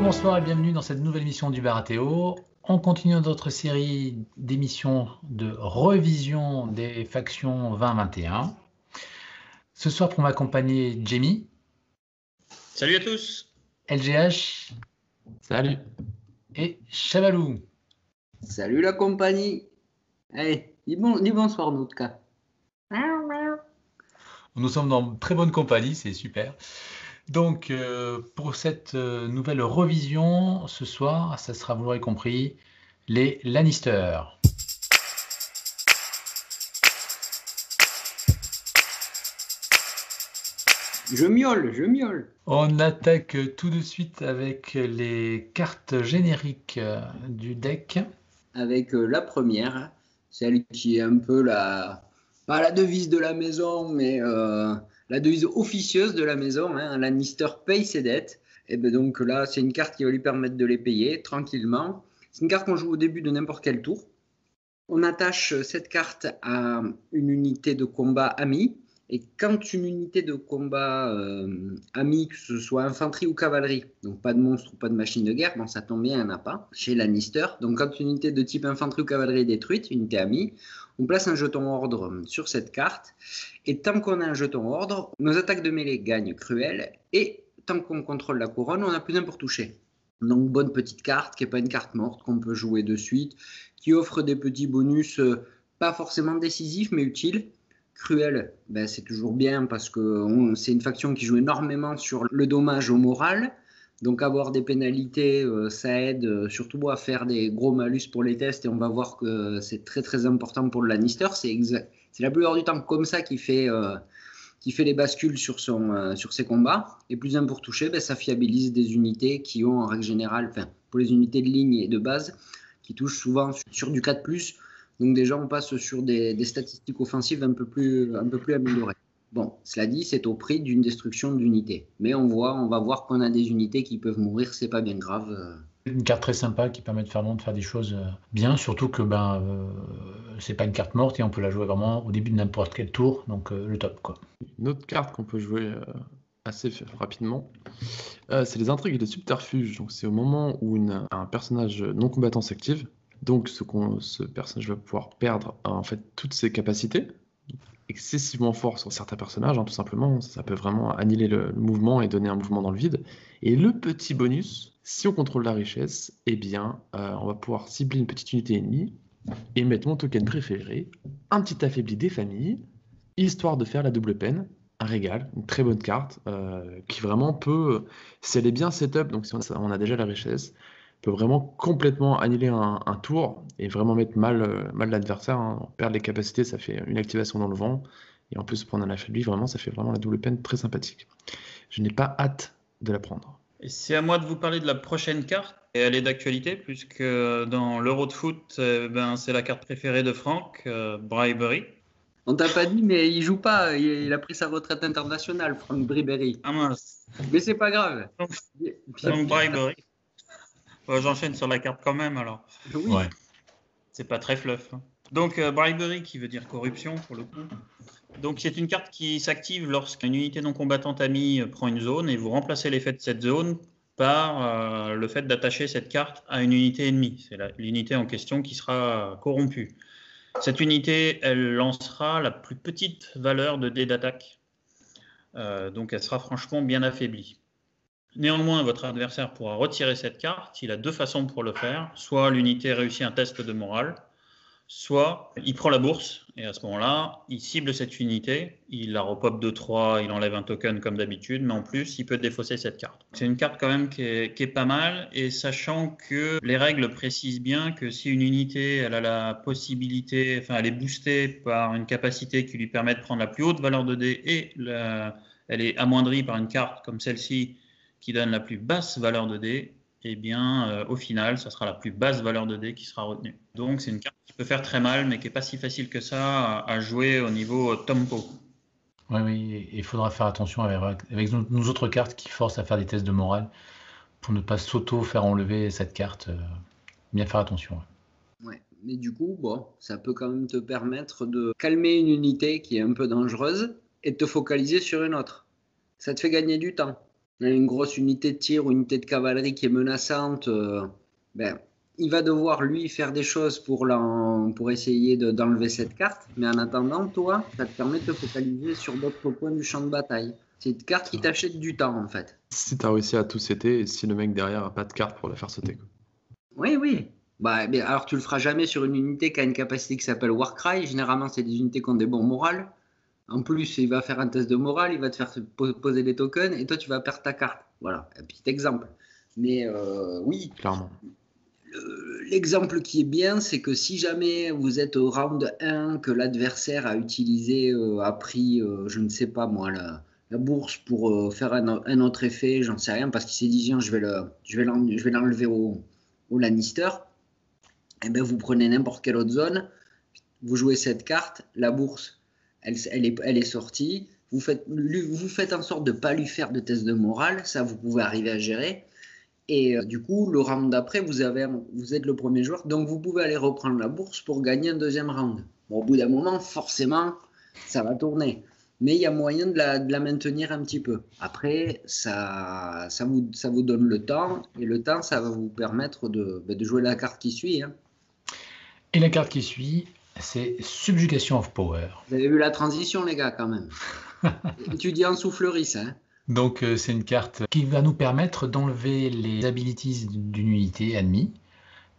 Bonsoir et bienvenue dans cette nouvelle émission du Baratéo. On continue notre série d'émissions de revision des factions 2021. Ce soir, pour m'accompagner, Jamie. Salut à tous. LGH. Salut. Et Chavalou. Salut la compagnie. Allez, dis bonsoir, Noutka. Nous sommes dans très bonne compagnie, c'est super. Donc, pour cette nouvelle revision, ce soir, ça sera, vous l'aurez compris, les Lannister. Je miaule. On attaque tout de suite avec les cartes génériques du deck. Avec la première, celle qui est un peu pas la devise de la maison, mais la devise officieuse de la maison. Hein. Lannister paye ses dettes. Et ben donc là, c'est une carte qui va lui permettre de les payer tranquillement. C'est une carte qu'on joue au début de n'importe quel tour. On attache cette carte à une unité de combat amie. Et quand une unité de combat amie, que ce soit infanterie ou cavalerie, donc pas de monstre ou pas de machine de guerre, bon ça tombe bien, il n'y en a pas chez Lannister. Donc quand une unité de type infanterie ou cavalerie est détruite, une unité amie, on place un jeton ordre sur cette carte. Et tant qu'on a un jeton ordre, nos attaques de mêlée gagnent cruel. Et tant qu'on contrôle la couronne, on a plus un pour toucher. Donc bonne petite carte, qui n'est pas une carte morte, qu'on peut jouer de suite, qui offre des petits bonus pas forcément décisifs mais utiles. Cruel, ben c'est toujours bien parce que c'est une faction qui joue énormément sur le dommage au moral. Donc avoir des pénalités, ça aide surtout à faire des gros malus pour les tests. Et on va voir que c'est très très important pour le Lannister. C'est la plupart du temps comme ça qu'il fait les bascules sur ses combats. Et plus un pour toucher, ben ça fiabilise des unités qui ont en règle générale, enfin pour les unités de ligne et de base, qui touchent souvent sur du 4+. Donc déjà, on passe sur des statistiques offensives un peu plus améliorées. Bon, cela dit, c'est au prix d'une destruction d'unités. Mais on va voir qu'on a des unités qui peuvent mourir, c'est pas bien grave. Une carte très sympa qui permet de faire des choses bien, surtout que c'est pas une carte morte et on peut la jouer vraiment au début de n'importe quel tour, donc le top quoi. Une autre carte qu'on peut jouer assez rapidement, c'est les intrigues et les subterfuges. Donc c'est au moment où un personnage non combattant s'active. Donc ce personnage va pouvoir perdre en fait toutes ses capacités, excessivement fort sur certains personnages, tout simplement. Ça peut vraiment annihiler le mouvement et donner un mouvement dans le vide. Et le petit bonus, si on contrôle la richesse, eh bien on va pouvoir cibler une petite unité ennemie et mettre mon token préféré, un petit affaibli des familles, histoire de faire la double peine. Un régal, une très bonne carte qui vraiment peut, si elle est bien setup, donc si on a déjà la richesse, peut vraiment complètement annihiler un tour et vraiment mettre mal l'adversaire. Hein. Perdre les capacités, ça fait une activation dans le vent. Et en plus, prendre un affaibli, vraiment, ça fait vraiment la double peine très sympathique. Je n'ai pas hâte de la prendre. Et c'est à moi de vous parler de la prochaine carte. Et elle est d'actualité puisque dans l'Euro de foot, c'est la carte préférée de Franck, Bribery. On t'a pas dit, mais il joue pas. Il a pris sa retraite internationale, Franck Bribery. Ah mince. Mais c'est pas grave. Donc Bribery. J'enchaîne sur la carte quand même alors. Oui. Ouais. C'est pas très fluff. Hein. Donc Bribery qui veut dire corruption pour le coup. Donc c'est une carte qui s'active lorsqu'une unité non combattante amie prend une zone et vous remplacez l'effet de cette zone par le fait d'attacher cette carte à une unité ennemie. C'est l'unité en question qui sera corrompue. Cette unité, elle lancera la plus petite valeur de dés d'attaque. Donc elle sera franchement bien affaiblie. Néanmoins, votre adversaire pourra retirer cette carte. Il a deux façons pour le faire. Soit l'unité réussit un test de morale, soit il prend la bourse, et à ce moment-là, il cible cette unité, il la repop de 3, il enlève un token comme d'habitude, mais en plus, il peut défausser cette carte. C'est une carte quand même qui est pas mal, et sachant que les règles précisent bien que si une unité, elle a la possibilité, enfin, elle est boostée par une capacité qui lui permet de prendre la plus haute valeur de dés, et elle est amoindrie par une carte comme celle-ci, qui donne la plus basse valeur de dés, eh bien, au final, ça sera la plus basse valeur de dés qui sera retenue. Donc, c'est une carte qui peut faire très mal, mais qui n'est pas si facile que ça à jouer au niveau tempo. Oui, il faudra faire attention avec nos autres cartes qui forcent à faire des tests de morale pour ne pas s'auto-faire enlever cette carte. Bien faire attention. Ouais. Mais du coup, ça peut quand même te permettre de calmer une unité qui est un peu dangereuse et de te focaliser sur une autre. Ça te fait gagner du temps. Une grosse unité de tir ou une unité de cavalerie qui est menaçante, il va devoir lui faire des choses pour essayer d'enlever cette carte. Mais en attendant, toi, ça te permet de te focaliser sur d'autres points du champ de bataille. C'est une carte qui t'achète du temps en fait. Si t'as réussi à tout sauter et si le mec derrière a pas de carte pour la faire sauter, quoi. Oui. Mais alors tu le feras jamais sur une unité qui a une capacité qui s'appelle Warcry. Généralement, c'est des unités qui ont des bons morales. En plus, il va faire un test de morale, il va te faire poser des tokens et toi, tu vas perdre ta carte. Voilà, un petit exemple. Mais oui, Clairement. l'exemple qui est bien, c'est que si jamais vous êtes au round 1, que l'adversaire a pris, je ne sais pas moi, la bourse pour faire un autre effet, j'en sais rien, parce qu'il s'est dit, je vais l'enlever au Lannister, et bien vous prenez n'importe quelle autre zone, vous jouez cette carte, la bourse, elle est sortie, vous faites en sorte de ne pas lui faire de test de morale, ça vous pouvez arriver à gérer. Et du coup, le round d'après, vous êtes le premier joueur, donc vous pouvez aller reprendre la bourse pour gagner un deuxième round. Bon, au bout d'un moment, forcément, ça va tourner. Mais il y a moyen de la maintenir un petit peu. Après, ça vous donne le temps, et le temps, ça va vous permettre de jouer la carte qui suit. Hein. Et la carte qui suit, c'est Subjugation of Power. Vous avez vu la transition, les gars, quand même. Étudié en soufflerie, ça. Hein. Donc c'est une carte qui va nous permettre d'enlever les abilities d'une unité ennemie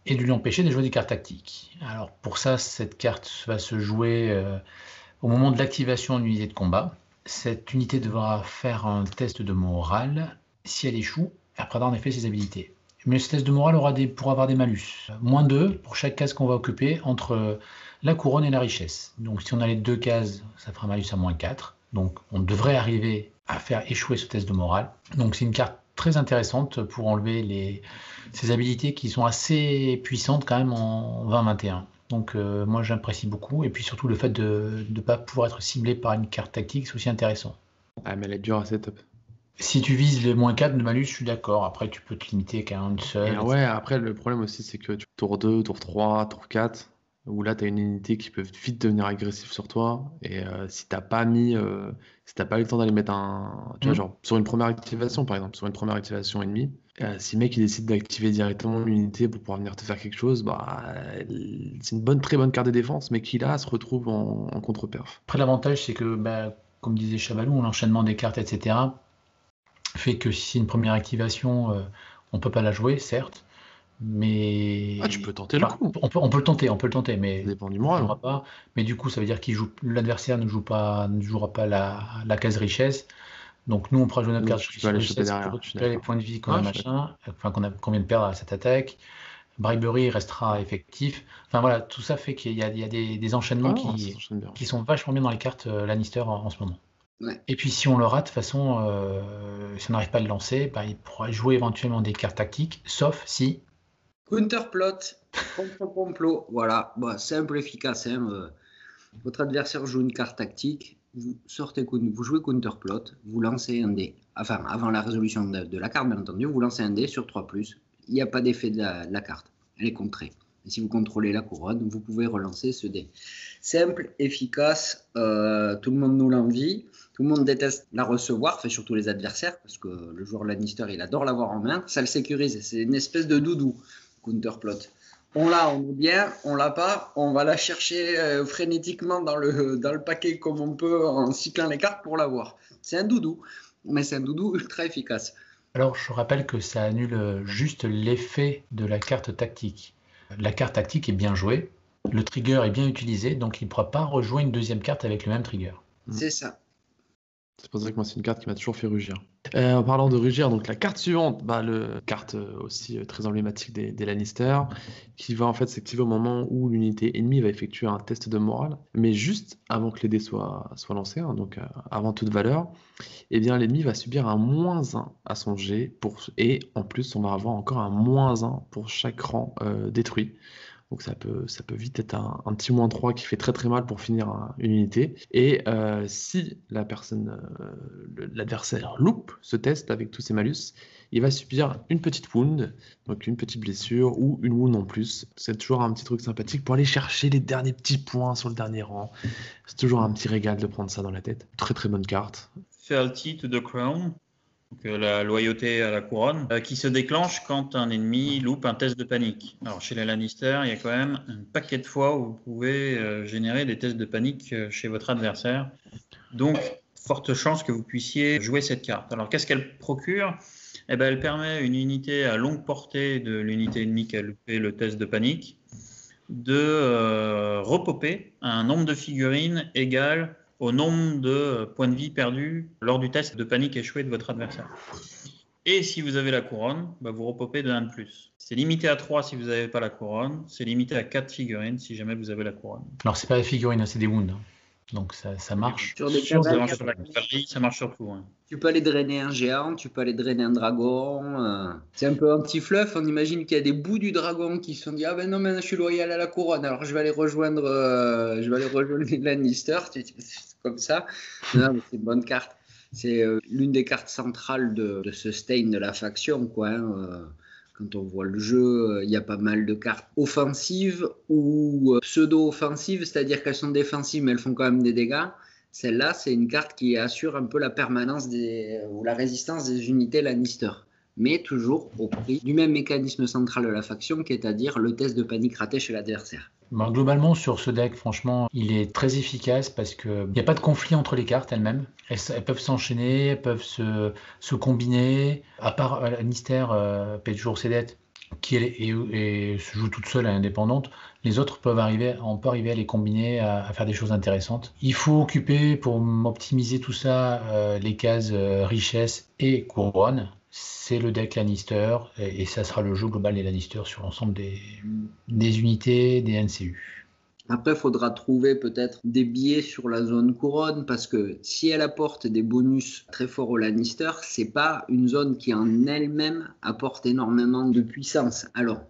et de lui empêcher de jouer des cartes tactiques. Alors pour ça, cette carte va se jouer au moment de l'activation d'une unité de combat. Cette unité devra faire un test de morale. Si elle échoue, elle perdra en effet ses habilités. Mais ce test de morale pourra avoir des malus. -2 pour chaque case qu'on va occuper entre la couronne et la richesse. Donc si on a les deux cases, ça fera un malus à -4. Donc on devrait arriver à faire échouer ce test de morale. Donc c'est une carte très intéressante pour enlever ces habilités qui sont assez puissantes quand même en 20-21. Donc moi j'apprécie beaucoup. Et puis surtout le fait de ne pas pouvoir être ciblé par une carte tactique, c'est aussi intéressant. Ah, mais elle est dure à setup. Si tu vises les -4 de malus, je suis d'accord. Après tu peux te limiter qu'à une seule. Et ouais, après le problème aussi c'est que tour 2, tour 3, tour 4, où là tu as une unité qui peut vite devenir agressive sur toi. Et si t'as pas eu le temps d'aller mettre tu vois, genre sur une première activation par exemple, sur une première activation ennemie, si le mec il décide d'activer directement l'unité pour pouvoir venir te faire quelque chose, c'est une très bonne carte de défense, mais qui là se retrouve en contre-perf. Après l'avantage c'est que, comme disait Chabalou, l'enchaînement des cartes, etc., fait que si c'est une première activation, on peut pas la jouer, certes. Mais tu peux tenter le coup. On peut le tenter, mais ça dépend du moral. Pas. Mais du coup, ça veut dire l'adversaire ne jouera pas la case richesse. Donc nous, on pourra jouer notre carte richesse pour récupérer les points de vie qu'on a qu'on vient de perdre à cette attaque. Bribery restera effectif. Enfin voilà, tout ça fait qu'il y a des enchaînements qui sont vachement bien dans les cartes Lannister en ce moment. Ouais. Et puis si on le rate, de toute façon, si on n'arrive pas à le lancer, il pourra jouer éventuellement des cartes tactiques, sauf si... Counterplot, contre-complot, voilà, simple, efficace. Hein. Votre adversaire joue une carte tactique, vous jouez Counterplot, vous lancez un dé. Enfin, avant la résolution de la carte, bien entendu, vous lancez un dé sur 3+. Il n'y a pas d'effet de la carte, elle est contrée. Et si vous contrôlez la couronne, vous pouvez relancer ce dé. Simple, efficace, tout le monde nous l'envie. Tout le monde déteste la recevoir, surtout les adversaires, parce que le joueur Lannister, il adore l'avoir en main. Ça le sécurise, c'est une espèce de doudou, Counterplot. On l'a, on est bien, on l'a pas, on va la chercher frénétiquement dans le paquet comme on peut en cyclant les cartes pour l'avoir. C'est un doudou, mais c'est un doudou ultra efficace. Alors, je rappelle que ça annule juste l'effet de la carte tactique. La carte tactique est bien jouée, le trigger est bien utilisé, donc il ne pourra pas rejouer une deuxième carte avec le même trigger. C'est ça. C'est pour ça que moi, c'est une carte qui m'a toujours fait rugir. En parlant de rugir, donc la carte suivante, carte aussi très emblématique des Lannister, qui va en fait s'activer au moment où l'unité ennemie va effectuer un test de morale, mais juste avant que les dés soient lancés, hein, donc avant toute valeur, eh bien l'ennemi va subir un -1 à son jet, et en plus on va avoir encore un -1 pour chaque rang détruit. Donc ça peut vite être un petit -3 qui fait très très mal pour finir une unité. Et si l'adversaire loupe ce test avec tous ses malus, il va subir une petite wound, donc une petite blessure ou une wound en plus. C'est toujours un petit truc sympathique pour aller chercher les derniers petits points sur le dernier rang. C'est toujours un petit régal de prendre ça dans la tête. Très très bonne carte. Fealty to the Crown. donc la loyauté à la couronne, qui se déclenche quand un ennemi loupe un test de panique. Alors chez les Lannister, il y a quand même un paquet de fois où vous pouvez générer des tests de panique chez votre adversaire. Donc, forte chance que vous puissiez jouer cette carte. Alors qu'est-ce qu'elle procure ? Eh ben, elle permet à une unité à longue portée de l'unité ennemie qui a loupé le test de panique de repopper un nombre de figurines égal au nombre de points de vie perdus lors du test de panique échoué de votre adversaire. Et si vous avez la couronne, vous repopez de 1 de plus. C'est limité à 3 si vous n'avez pas la couronne, c'est limité à 4 figurines si jamais vous avez la couronne. Alors, c'est pas des figurines, c'est des wounds. Donc, ça marche. Sur des Ça cavaliers, marche sur la cavalerie, ça marche sur tout. Hein. tu peux aller drainer un géant, tu peux aller drainer un dragon. C'est un peu anti-fluff. On imagine qu'il y a des bouts du dragon qui se sont dit ah ben non, maintenant je suis loyal à la couronne, alors je vais aller rejoindre les Lannister. C'est comme ça. Non, mais c'est une bonne carte. C'est l'une des cartes centrales de ce stain de la faction, quoi. Quand on voit le jeu, il y a pas mal de cartes offensives ou pseudo-offensives, c'est-à-dire qu'elles sont défensives mais elles font quand même des dégâts. Celle-là, c'est une carte qui assure un peu la permanence ou la résistance des unités Lannister, mais toujours au prix du même mécanisme central de la faction, qui est à dire le test de panique raté chez l'adversaire. Globalement, sur ce deck, franchement, il est très efficace parce qu'il n'y a pas de conflit entre les cartes elles-mêmes. Elles peuvent s'enchaîner, elles peuvent se combiner. À part Lannister paie toujours ses dettes, qui et se joue toute seule, indépendante. Les autres on peut arriver à les combiner, à faire des choses intéressantes. Il faut occuper, pour optimiser tout ça, les cases richesse et couronne. C'est le deck Lannister et ça sera le jeu global des Lannister sur l'ensemble des unités, des NCU. Après, il faudra trouver peut-être des biais sur la zone couronne, parce que si elle apporte des bonus très forts aux Lannister, c'est pas une zone qui en elle-même apporte énormément de puissance. Alors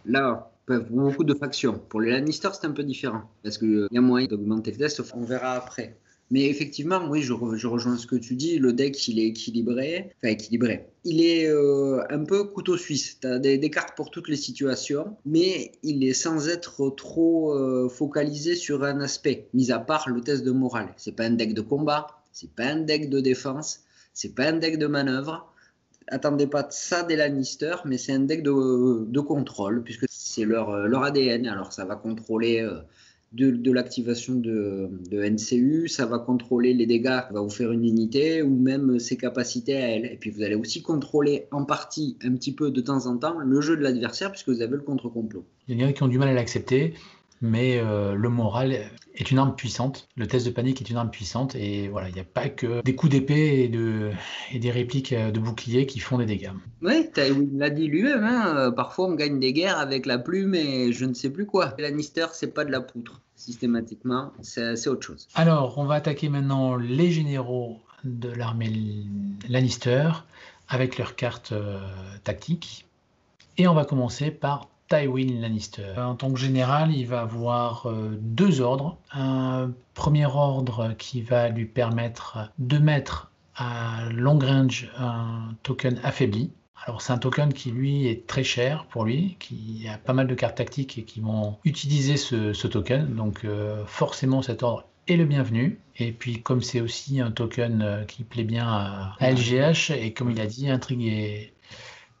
là, beaucoup de factions. Pour les Lannister, c'est un peu différent, parce qu'il y a moyen d'augmenter le test, on verra après. Mais effectivement, oui, je rejoins ce que tu dis. Le deck, il est équilibré. Enfin, équilibré. Il est un peu couteau suisse. Tu as des cartes pour toutes les situations, mais il est sans être trop focalisé sur un aspect, mis à part le test de morale. C'est pas un deck de combat, c'est pas un deck de défense, c'est pas un deck de manœuvre. Attendez pas de ça des Lannister, mais c'est un deck de contrôle, puisque c'est leur ADN. Alors, ça va contrôler... de l'activation de NCU, ça va contrôler les dégâts que va vous faire une unité ou même ses capacités à elle. Et puis vous allez aussi contrôler en partie, un petit peu de temps en temps, le jeu de l'adversaire puisque vous avez le contre-complot. Il y en a qui ont du mal à l'accepter, mais le moral est une arme puissante. Le test de panique est une arme puissante et voilà, il n'y a pas que des coups d'épée et des répliques de bouclier qui font des dégâts. Oui, il l'a dit lui-même, parfois on gagne des guerres avec la plume et je ne sais plus quoi. Lannister, c'est pas de la poutre. Systématiquement, c'est autre chose. Alors, on va attaquer maintenant les généraux de l'armée Lannister avec leurs cartes tactiques. Et on va commencer par Tywin Lannister. En tant que général, il va avoir 2 ordres. Un premier ordre qui va lui permettre de mettre à long range un token affaibli. Alors c'est un token qui lui est très cher pour lui, qui a pas mal de cartes tactiques et qui vont utiliser ce token, donc forcément cet ordre est le bienvenu. Et puis comme c'est aussi un token qui plaît bien à LGH, et comme il a dit, intrigue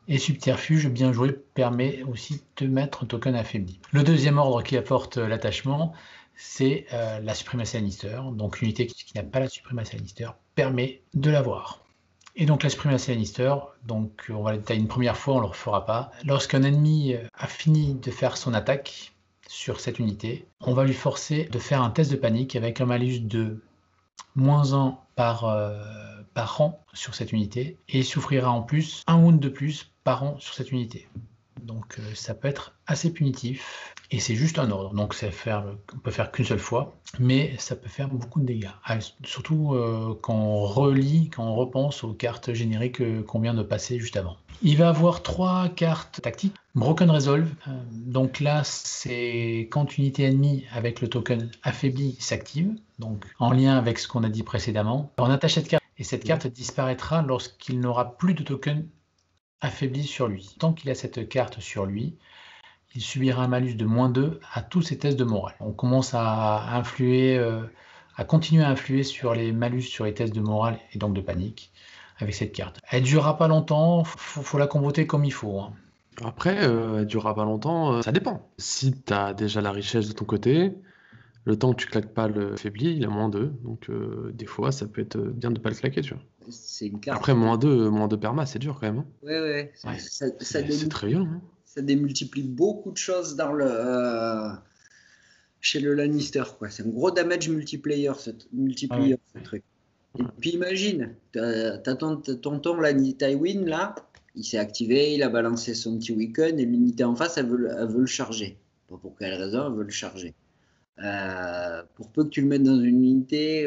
et subterfuge bien joué permet aussi de mettre un token affaibli. Le deuxième ordre qui apporte l'attachement, c'est la suprématie Lannister, donc une unité qui n'a pas la suprématie Lannister permet de l'avoir. Et donc la suprématie Lannister, donc on va le détailler une première fois, on ne le refera pas. Lorsqu'un ennemi a fini de faire son attaque sur cette unité, on va lui forcer de faire un test de panique avec un malus de -1 par rang sur cette unité, et il souffrira en plus un wound de plus par rang sur cette unité. Donc ça peut être assez punitif, et c'est juste un ordre, donc on peut faire qu'une seule fois, mais ça peut faire beaucoup de dégâts, surtout quand on repense aux cartes génériques qu'on vient de passer juste avant. Il va avoir 3 cartes tactiques. Broken Resolve, donc là c'est quand une unité ennemie avec le token affaibli s'active, donc en lien avec ce qu'on a dit précédemment. On attache cette carte, et cette carte disparaîtra lorsqu'il n'aura plus de token affaibli sur lui. Tant qu'il a cette carte sur lui, il subira un malus de -2 à tous ses tests de morale. On commence à continuer à influer sur les malus sur les tests de morale et donc de panique. avec cette carte. Elle ne durera pas longtemps, faut la comboter comme il faut. Hein. Après, elle durera pas longtemps, ça dépend. Si tu as déjà la richesse de ton côté, le temps que tu claques pas le faibli, il a -2. Donc des fois, ça peut être bien de pas le claquer, tu vois. C'est une carte. Après, -2 perma, c'est dur quand même. Hein. Ouais. Ouais. C'est très bien. Hein. Ça démultiplie beaucoup de choses dans chez le Lannister, quoi. C'est un gros damage multiplayer, ce truc. Et puis imagine, t'as ton tonton Tywin là, il s'est activé, il a balancé son petit week-end et l'unité en face, elle veut le charger. Pas pour quelle raison, elle veut le charger. Pour peu que tu le mettes dans une unité,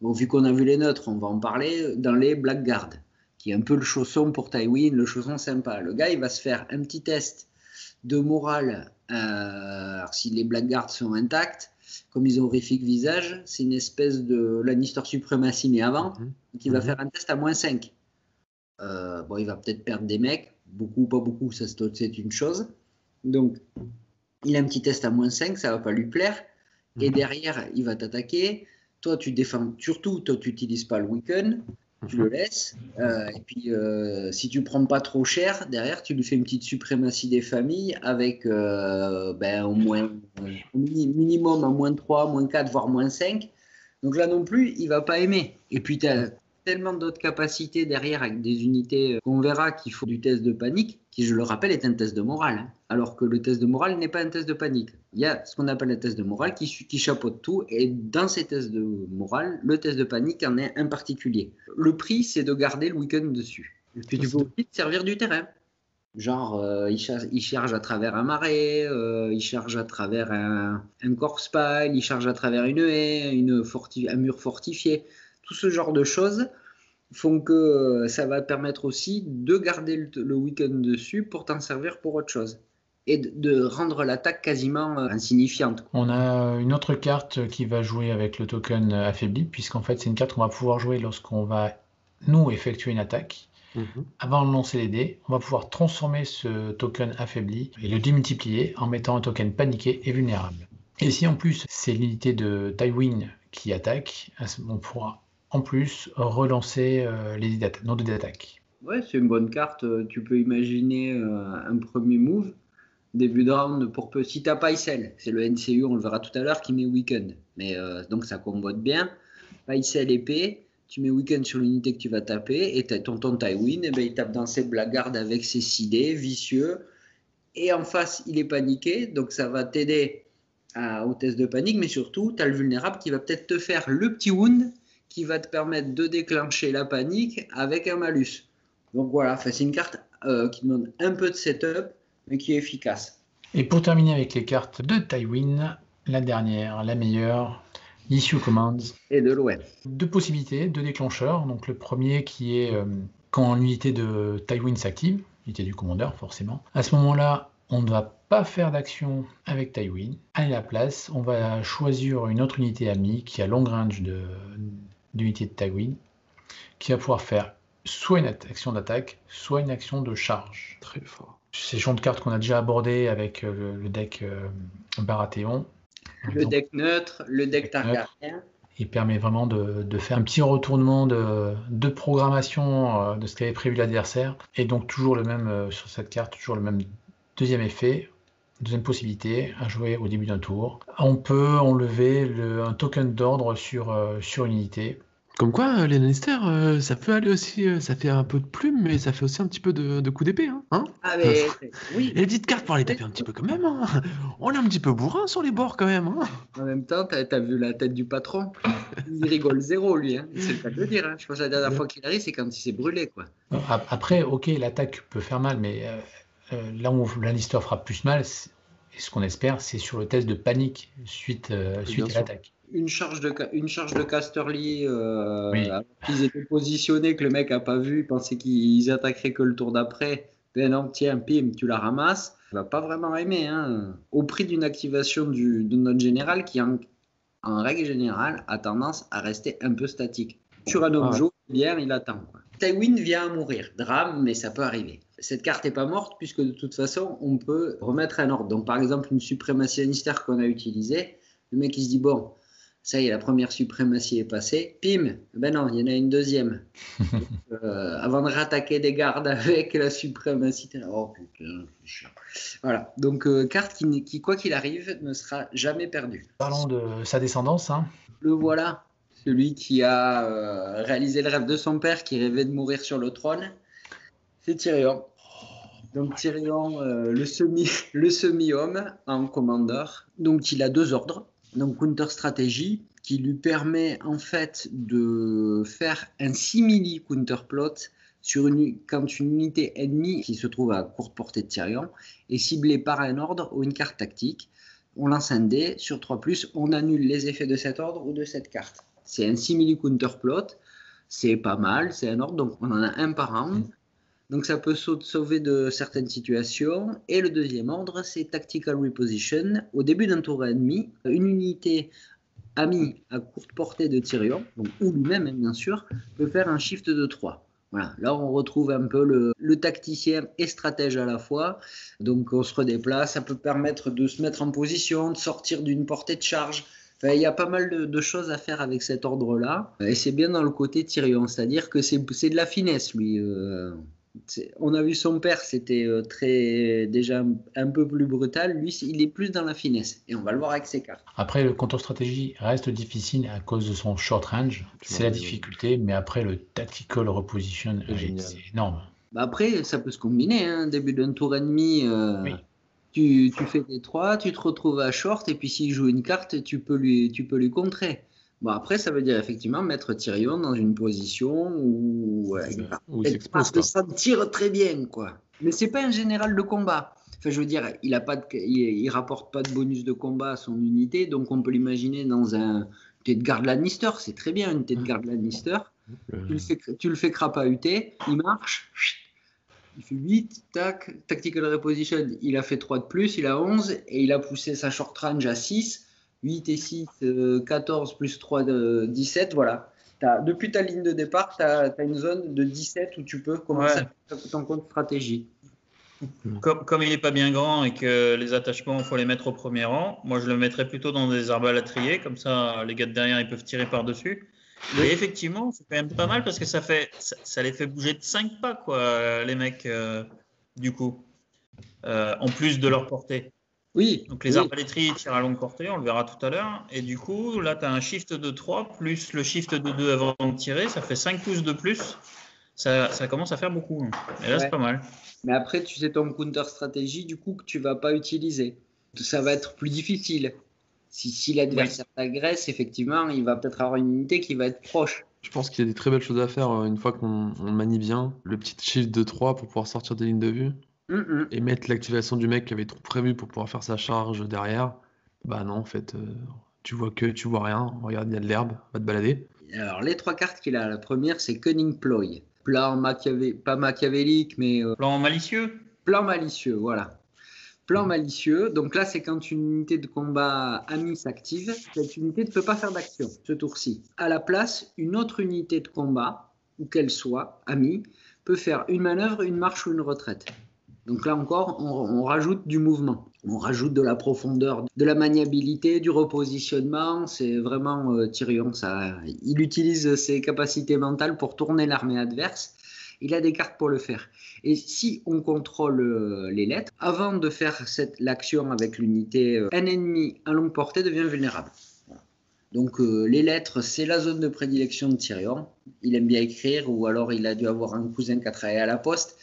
bon, vu qu'on a vu les neutres, on va en parler, dans les Blackguard, qui est un peu le chausson pour Tywin, le chausson sympa. Le gars, il va se faire un petit test de morale. Alors, si les Blackguards sont intacts, comme ils ont horrifique visage, c'est une espèce de Lannister suprématie, mais avant. Donc, il va faire un test à -5. Bon, il va peut-être perdre des mecs, beaucoup ou pas beaucoup, ça c'est une chose. Donc, il a un petit test à -5, ça va pas lui plaire. Et derrière, il va t'attaquer. Toi, tu défends, surtout, toi, tu n'utilises pas le weapon, tu le laisses. Et puis, si tu prends pas trop cher, derrière, tu lui fais une petite suprématie des familles avec au moins minimum à -3, -4, voire -5. Donc là non plus, il va pas aimer. Et puis, tu as tellement d'autres capacités derrière avec des unités qu'on verra qu'il faut du test de panique, qui, je le rappelle, est un test de morale. Hein, alors que le test de morale n'est pas un test de panique. Il y a ce qu'on appelle un test de morale qui chapeaute tout. Et dans ces tests de morale, le test de panique en est un particulier. Le prix, c'est de garder le week-end dessus. Et puis tu peux aussi te servir du terrain. Genre, il charge à travers un marais, il charge à travers un corpse pile, il charge à travers une haie, un mur fortifié. Tout ce genre de choses font que ça va permettre aussi de garder le week-end dessus pour t'en servir pour autre chose. Et de rendre l'attaque quasiment insignifiante. On a une autre carte qui va jouer avec le token affaibli, puisqu'en fait c'est une carte qu'on va pouvoir jouer lorsqu'on va, nous, effectuer une attaque. Avant de lancer les dés, on va pouvoir transformer ce token affaibli et le démultiplier en mettant un token paniqué et vulnérable. Et si en plus c'est l'unité de Tywin qui attaque, on pourra en plus relancer nos dés d'attaque. Ouais, c'est une bonne carte. Tu peux imaginer un premier move, début de round, si t'as Pycelle, c'est le NCU, on le verra tout à l'heure, qui met weekend. Mais donc ça combote bien. Pycelle épée, tu mets weekend sur l'unité que tu vas taper, et ton Tywin, il tape dans ses blaguards avec ses 6 dés, vicieux. Et en face, il est paniqué, donc ça va t'aider au test de panique, mais surtout, tu as le vulnérable qui va peut-être te faire le petit wound qui va te permettre de déclencher la panique avec un malus. Donc voilà, c'est une carte qui demande un peu de setup, mais qui est efficace. Et pour terminer avec les cartes de Tywin, la dernière, la meilleure, Issue Commands. Et de loin. 2 possibilités, 2 déclencheurs. Donc le premier qui est quand l'unité de Tywin s'active, l'unité du commandeur forcément. À ce moment-là, on ne va pas faire d'action avec Tywin. À la place, on va choisir une autre unité amie qui a long range d'unité de Tywin, qui va pouvoir faire soit une action d'attaque, soit une action de charge. Très fort. C'est le genre de cartes qu'on a déjà abordé avec le deck Baratheon. Le deck neutre, le deck Targaryen. Il permet vraiment de faire un petit retournement de programmation de ce qu'avait prévu l'adversaire. Et donc toujours le même sur cette carte, toujours le même deuxième effet. Deuxième possibilité à jouer au début d'un tour. On peut enlever un token d'ordre sur une unité. Comme quoi, les Lannister, ça peut aller aussi, ça fait un peu de plume, mais ça fait aussi un petit peu de coup d'épée, hein. Ah mais oui. Et les petites cartes pour les taper un petit peu quand même, hein. On est un petit peu bourrin sur les bords quand même, hein. En même temps, t'as vu la tête du patron. Il rigole zéro, lui, hein. C'est le cas de le dire, hein. Je pense que la dernière fois qu'il arrive, c'est quand il s'est brûlé, quoi. Après, ok, l'attaque peut faire mal, mais là où Lannister fera plus mal, et ce qu'on espère, c'est sur le test de panique suite à l'attaque. Une charge de Casterly, ils étaient positionnés, que le mec a pas vu, il pensait qu'ils attaqueraient que le tour d'après. Ben non, tiens, pim, tu la ramasses. Il va pas vraiment aimer, hein. Au prix d'une activation de notre général qui, en règle générale, a tendance à rester un peu statique. Sur un objet, bien, il attend, quoi. Tywin vient à mourir. Drame, mais ça peut arriver. Cette carte n'est pas morte, puisque de toute façon, on peut remettre un ordre. Donc, par exemple, une suprématie Lannister qu'on a utilisée, le mec, il se dit, bon, Ça y est, la première suprématie est passée. Pim, ben non, il y en a une deuxième. Avant de rattaquer des gardes avec la suprématie. Oh putain, c'est chiant. Voilà, donc carte qui, quoi qu'il arrive, ne sera jamais perdue. Parlons de sa descendance. Hein. Le voilà, celui qui a réalisé le rêve de son père, qui rêvait de mourir sur le trône. C'est Tyrion. Donc Tyrion, le semi-homme en commandeur. Donc il a 2 ordres. Donc counter stratégie qui lui permet en fait de faire un simili counter plot quand une unité ennemie qui se trouve à courte portée de Tyrion est ciblée par un ordre ou une carte tactique. On lance un dé sur 3+, on annule les effets de cet ordre ou de cette carte. C'est un simili counter plot, c'est pas mal, c'est un ordre, donc on en a un par round. Donc ça peut sauver de certaines situations. Et le deuxième ordre, c'est Tactical Reposition. Au début d'un tour ennemi, une unité amie à courte portée de Tyrion, donc, ou lui-même bien sûr, peut faire un shift de 3. Voilà. Là on retrouve un peu le tacticien et stratège à la fois. Donc on se redéplace, ça peut permettre de se mettre en position, de sortir d'une portée de charge. Enfin, il y a pas mal de choses à faire avec cet ordre-là. Et c'est bien dans le côté Tyrion, c'est-à-dire que c'est de la finesse lui. On a vu son père, c'était déjà un peu plus brutal. Lui, il est plus dans la finesse. Et on va le voir avec ses cartes. Après, le contre-stratégie reste difficile à cause de son short range. C'est la difficulté, mais après, le tactical reposition, c'est énorme. Bah après, ça peut se combiner. Hein. Début d'un tour ennemi, oui. tu fais des 3, tu te retrouves à short, et puis s'il joue une carte, tu peux lui contrer. Bon, après, ça veut dire effectivement mettre Tyrion dans une position où il se sentir très bien, quoi. Mais c'est pas un général de combat. Enfin, je veux dire, il rapporte pas de bonus de combat à son unité, donc on peut l'imaginer dans une tête de garde Lannister. C'est très bien une tête de garde Lannister. Tu le fais crapahuter, il marche. Il fait 8, tac, tactical reposition, il a fait 3 de plus, il a 11, et il a poussé sa short range à 6. 8 et 6, 14 plus 3, 17, voilà. Depuis ta ligne de départ, tu as une zone de 17 où tu peux commencer à faire ton compte stratégie. Comme il n'est pas bien grand et que les attachements, il faut les mettre au premier rang, moi je le mettrais plutôt dans des arbalatriers, comme ça les gars de derrière ils peuvent tirer par-dessus. Oui. Et effectivement, c'est quand même pas mal parce que ça les fait bouger de 5 pas, quoi, les mecs, du coup, en plus de leur portée. Oui. Donc les arbalétriers tirent à longue portée, on le verra tout à l'heure. Et du coup, là, tu as un shift de 3 plus le shift de 2 avant de tirer. Ça fait 5 pouces de plus. Ça commence à faire beaucoup. Et là, c'est pas mal. Mais après, tu sais ton counter stratégie, du coup, que tu vas pas utiliser. Ça va être plus difficile. Si l'adversaire t'agresse, effectivement, il va peut-être avoir une unité qui va être proche. Je pense qu'il y a des très belles choses à faire une fois qu'on manie bien. Le petit shift de 3 pour pouvoir sortir des lignes de vue. Et mettre l'activation du mec qui avait trop prévu pour pouvoir faire sa charge derrière. Bah non, en fait, tu vois rien. Regarde, il y a de l'herbe, va te balader. Alors, les 3 cartes qu'il a, la première, c'est Cunning Ploy. Plan pas machiavélique, mais... Plan malicieux. Plan malicieux, voilà. Plan malicieux. Donc là, c'est quand une unité de combat amie s'active. Cette unité ne peut pas faire d'action, ce tour-ci. À la place, une autre unité de combat, où qu'elle soit, amie, peut faire une manœuvre, une marche ou une retraite. Donc là encore, on rajoute du mouvement, on rajoute de la profondeur, de la maniabilité, du repositionnement. C'est vraiment Tyrion, ça. Il utilise ses capacités mentales pour tourner l'armée adverse. Il a des cartes pour le faire. Et si on contrôle les lettres, avant de faire l'action avec l'unité, un ennemi à longue portée devient vulnérable. Voilà. Donc les lettres, c'est la zone de prédilection de Tyrion. Il aime bien écrire, ou alors il a dû avoir un cousin qui a travaillé à la poste.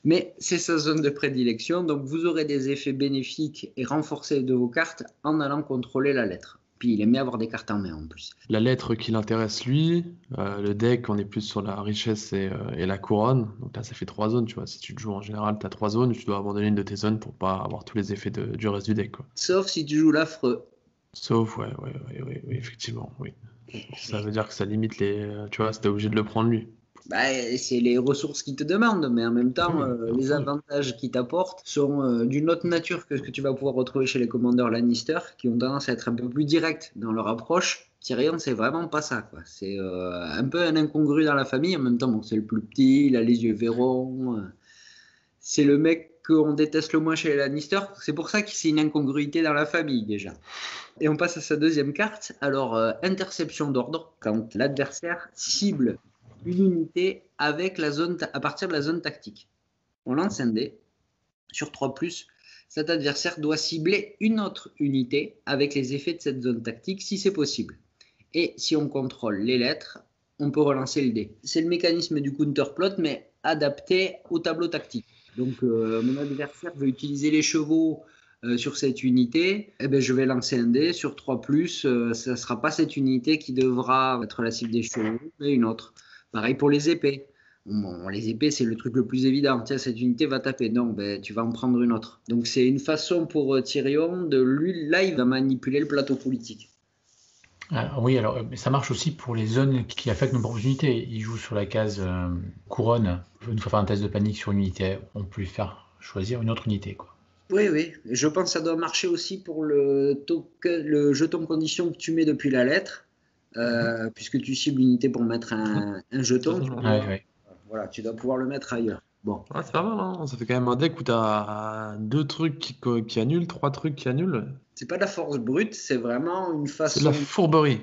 Mais c'est sa zone de prédilection, donc vous aurez des effets bénéfiques et renforcés de vos cartes en allant contrôler la lettre. Puis il aime bien avoir des cartes en main en plus. La lettre qui l'intéresse lui, le deck, on est plus sur la richesse et la couronne. Donc là, ça fait 3 zones, tu vois. Si tu joues en général, tu as 3 zones, tu dois abandonner une de tes zones pour pas avoir tous les effets du reste du deck, quoi. Sauf si tu joues l'affreux. Sauf, oui, effectivement, oui. Ça veut dire que ça limite tu vois, c'était obligé de le prendre lui. Bah, c'est les ressources qu'ils te demandent, mais en même temps, les avantages qu'ils t'apportent sont d'une autre nature que ce que tu vas pouvoir retrouver chez les commandeurs Lannister, qui ont tendance à être un peu plus directs dans leur approche. Tyrion, c'est vraiment pas ça, quoi. C'est un peu un incongru dans la famille, en même temps, bon, c'est le plus petit, il a les yeux verrons. C'est le mec qu'on déteste le moins chez les Lannister. C'est pour ça que c'est une incongruité dans la famille déjà. Et on passe à sa deuxième carte. Alors, interception d'ordre, quand l'adversaire cible une unité avec à partir de la zone tactique. On lance un dé sur 3+. Cet adversaire doit cibler une autre unité avec les effets de cette zone tactique si c'est possible. Et si on contrôle les lettres, on peut relancer le dé. C'est le mécanisme du counterplot, mais adapté au tableau tactique. Donc, mon adversaire veut utiliser les chevaux sur cette unité, eh ben, je vais lancer un dé sur 3+, ça ne sera pas cette unité qui devra être la cible des chevaux, mais une autre. Pareil pour les épées. Bon, les épées, c'est le truc le plus évident. Tiens, cette unité va taper. Non, ben, tu vas en prendre une autre. Donc, c'est une façon pour Tyrion de lui, là, il va manipuler le plateau politique. Oui, alors ça marche aussi pour les zones qui affectent nos propres unités. Il joue sur la case couronne. Une fois faire un test de panique sur une unité, on peut lui faire choisir une autre unité, quoi. Oui, oui. Je pense que ça doit marcher aussi pour le jeton condition que tu mets depuis la lettre, puisque tu cibles l'unité pour mettre un jeton. Voilà, tu dois pouvoir le mettre ailleurs. Bon. Ouais, c'est pas mal, hein. Ça fait quand même un deck où tu as 2 trucs qui annulent, 3 trucs qui annulent. C'est pas de la force brute, c'est vraiment une façon. C'est de la fourberie.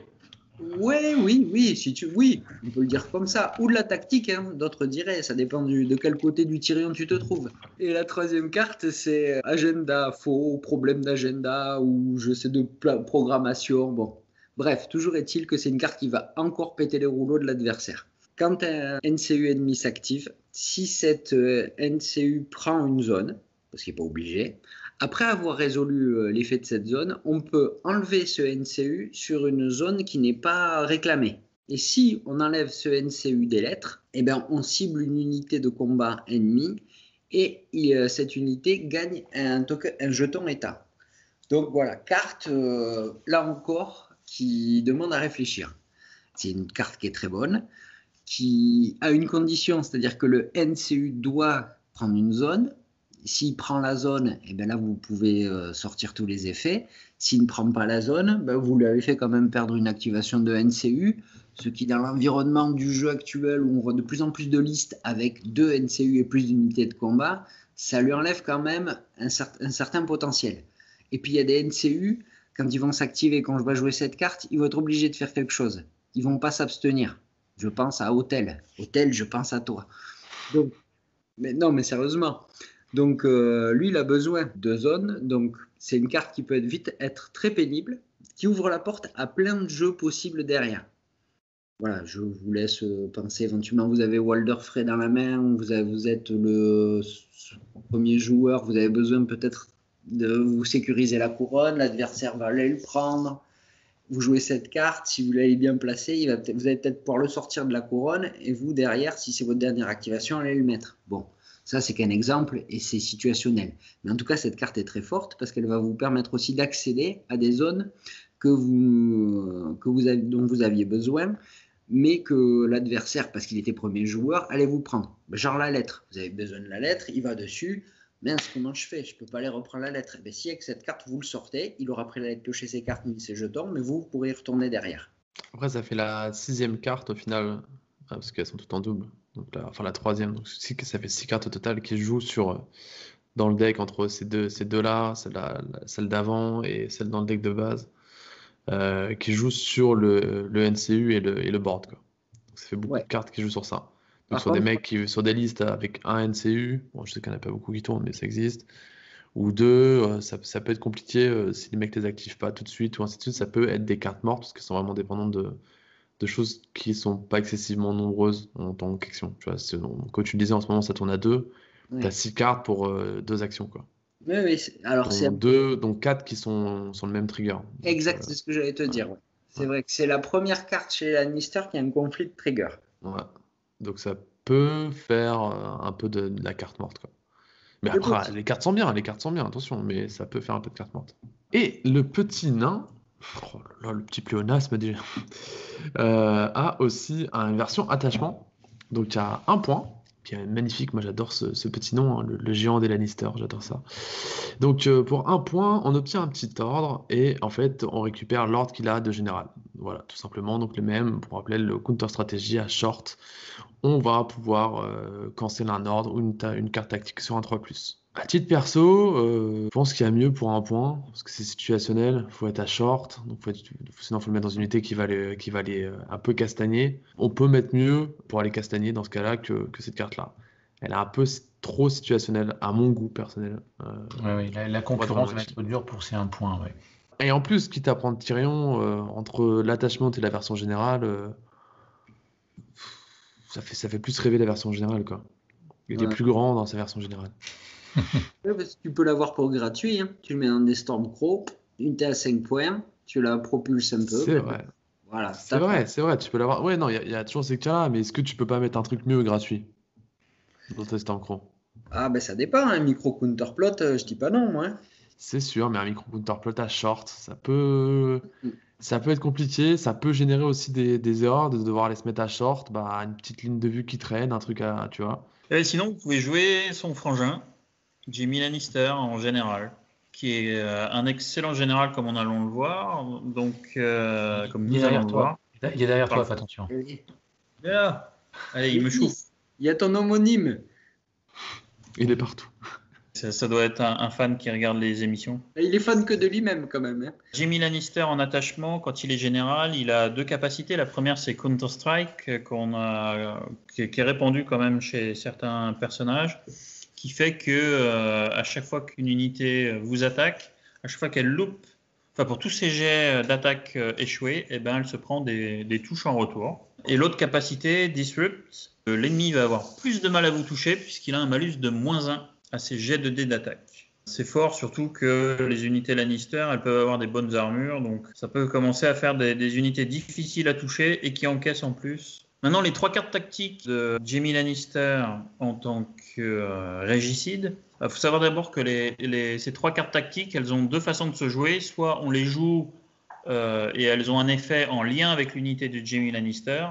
Ouais, oui, oui, on peut le dire comme ça. Ou de la tactique, hein, d'autres diraient. Ça dépend de quel côté du Tyrion tu te trouves. Et la troisième carte, c'est agenda faux, problème d'agenda ou je sais de programmation. Bon, bref, toujours est-il que c'est une carte qui va encore péter les rouleaux de l'adversaire. Quand un NCU ennemi s'active, si cette NCU prend une zone, parce qu'il n'est pas obligé, après avoir résolu l'effet de cette zone, on peut enlever ce NCU sur une zone qui n'est pas réclamée. Et si on enlève ce NCU des lettres, eh bien, on cible une unité de combat ennemie et cette unité gagne un jeton état. Donc voilà, carte, là encore, qui demande à réfléchir. C'est une carte qui est très bonne, qui a une condition, c'est-à-dire que le NCU doit prendre une zone. S'il prend la zone, eh bien là, vous pouvez sortir tous les effets. S'il ne prend pas la zone, ben, vous lui avez fait quand même perdre une activation de NCU, ce qui, dans l'environnement du jeu actuel, où on voit de plus en plus de listes avec 2 NCU et plus d'unités de combat, ça lui enlève quand même un certain potentiel. Et puis, il y a des NCU, quand ils vont s'activer, quand je vais jouer cette carte, ils vont être obligés de faire quelque chose. Ils ne vont pas s'abstenir. Je pense à Hôtel. Hôtel, je pense à toi. Donc, mais non, mais sérieusement. Donc, lui, il a besoin de zones. Donc, c'est une carte qui peut vite être très pénible, qui ouvre la porte à plein de jeux possibles derrière. Voilà, je vous laisse penser. Éventuellement, vous avez Walder Frey dans la main, vous êtes le premier joueur, vous avez besoin peut-être de vous sécuriser la couronne, l'adversaire va aller le prendre. Vous jouez cette carte, si vous l'avez bien placée, vous allez peut-être pouvoir le sortir de la couronne, et vous, derrière, si c'est votre dernière activation, allez le mettre. Bon. Ça, c'est qu'un exemple et c'est situationnel. Mais en tout cas, cette carte est très forte parce qu'elle va vous permettre aussi d'accéder à des zones dont vous aviez besoin, mais que l'adversaire, parce qu'il était premier joueur, allait vous prendre. Genre la lettre. Vous avez besoin de la lettre, il va dessus. Mince, comment je fais? Je ne peux pas aller reprendre la lettre. Et si avec cette carte, vous le sortez, il aura pris la lettre, pioché ses cartes, mis ses jetons, mais vous pourrez y retourner derrière. Après, ça fait la 6e carte au final, parce qu'elles sont toutes en double. Donc la 3e, donc ça fait 6 cartes au total qui jouent dans le deck entre ces deux-là, celle d'avant et celle dans le deck de base, qui jouent sur le NCU et le board, quoi. Donc, ça fait beaucoup de cartes qui jouent sur ça. Donc sur des listes avec un NCU, bon, je sais qu'il n'y en a pas beaucoup qui tournent, mais ça existe, ou 2, ça peut être compliqué si les mecs ne les activent pas tout de suite, ou ainsi de suite, ça peut être des cartes mortes, parce qu'elles sont vraiment dépendantes de choses qui sont pas excessivement nombreuses en tant qu'action. Tu vois, comme tu le disais, en ce moment, ça tourne à 2. Tu as 6 cartes pour 2 actions, quoi. Oui. Alors, donc 4 qui sont le même trigger. Exact, c'est ce que j'allais te dire. Ouais. C'est vrai que c'est la première carte chez Lannister qui a un conflit de trigger. Ouais. Donc ça peut faire un peu de la carte morte, quoi. Mais après, les cartes sont bien, attention, mais ça peut faire un peu de carte morte. Et le petit nain, oh là, le petit pléonasme déjà, a aussi une version attachement. Donc il y a 1 point, qui est magnifique. Moi j'adore ce petit nom, hein, le géant des Lannister, j'adore ça. Donc pour 1 point, on obtient un petit ordre et en fait on récupère l'ordre qu'il a de général. Voilà, tout simplement. Donc le même, pour rappeler le counter stratégie à short, on va pouvoir canceller un ordre ou une carte tactique sur un 3+. À titre perso, je pense qu'il y a mieux pour un point, parce que c'est situationnel, il faut être à short, donc sinon il faut le mettre dans une unité qui va aller un peu castagner. On peut mettre mieux pour aller castagner dans ce cas-là que cette carte-là. Elle est un peu trop situationnelle, à mon goût personnel. Oui, la pour être concurrence dans va le être dure pour ces 1 point. Ouais. Et en plus, quitte à prendre Tyrion, entre l'attachement et la version générale, ça fait plus rêver la version générale, quoi. Il est Ouais. plus grand dans sa version générale. Ouais, parce que tu peux l'avoir pour gratuit, hein. Tu le mets dans des Stormcrow, une t'es à 5 points, tu la propulses un peu. C'est vrai. Voilà, C'est vrai, tu peux l'avoir. Ouais, non, il y a toujours ces cas-là, mais est-ce que tu peux pas mettre un truc mieux gratuit dans tes Stormcrow? Ah ben ça dépend, un micro counterplot, je dis pas non, moi, hein. C'est sûr, mais un micro counterplot à short, ça peut être compliqué, ça peut générer aussi des erreurs de devoir aller se mettre à short, bah, une petite ligne de vue qui traîne, un truc à, tu vois. Et sinon, vous pouvez jouer son frangin, Jaime Lannister en général, qui est un excellent général comme on allons le voir, donc comme Il est nous allons derrière le toi. voir. Il est derrière toi, Parfait. fais attention. Il est là. Allez, il me chauffe. Il y a ton homonyme. Il est partout. Ça doit être un fan qui regarde les émissions. Il est fan que de lui-même quand même, hein. Jaime Lannister en attachement, quand il est général, il a 2 capacités. La première, c'est Counter-Strike, qui est répandu quand même chez certains personnages, qui fait que à chaque fois qu'une unité vous attaque, à chaque fois qu'elle loupe, enfin pour tous ces jets d'attaque échoués, eh ben, elle se prend des touches en retour. Et l'autre capacité, Disrupt, l'ennemi va avoir plus de mal à vous toucher puisqu'il a un malus de -1 à ses jets de dés d'attaque. C'est fort, surtout que les unités Lannister, elles peuvent avoir des bonnes armures, donc ça peut commencer à faire des unités difficiles à toucher et qui encaissent en plus. Maintenant, les 3 cartes tactiques de Jaime Lannister en tant que régicide, il faut savoir d'abord que ces 3 cartes tactiques, elles ont 2 façons de se jouer. Soit on les joue et elles ont un effet en lien avec l'unité de Jaime Lannister,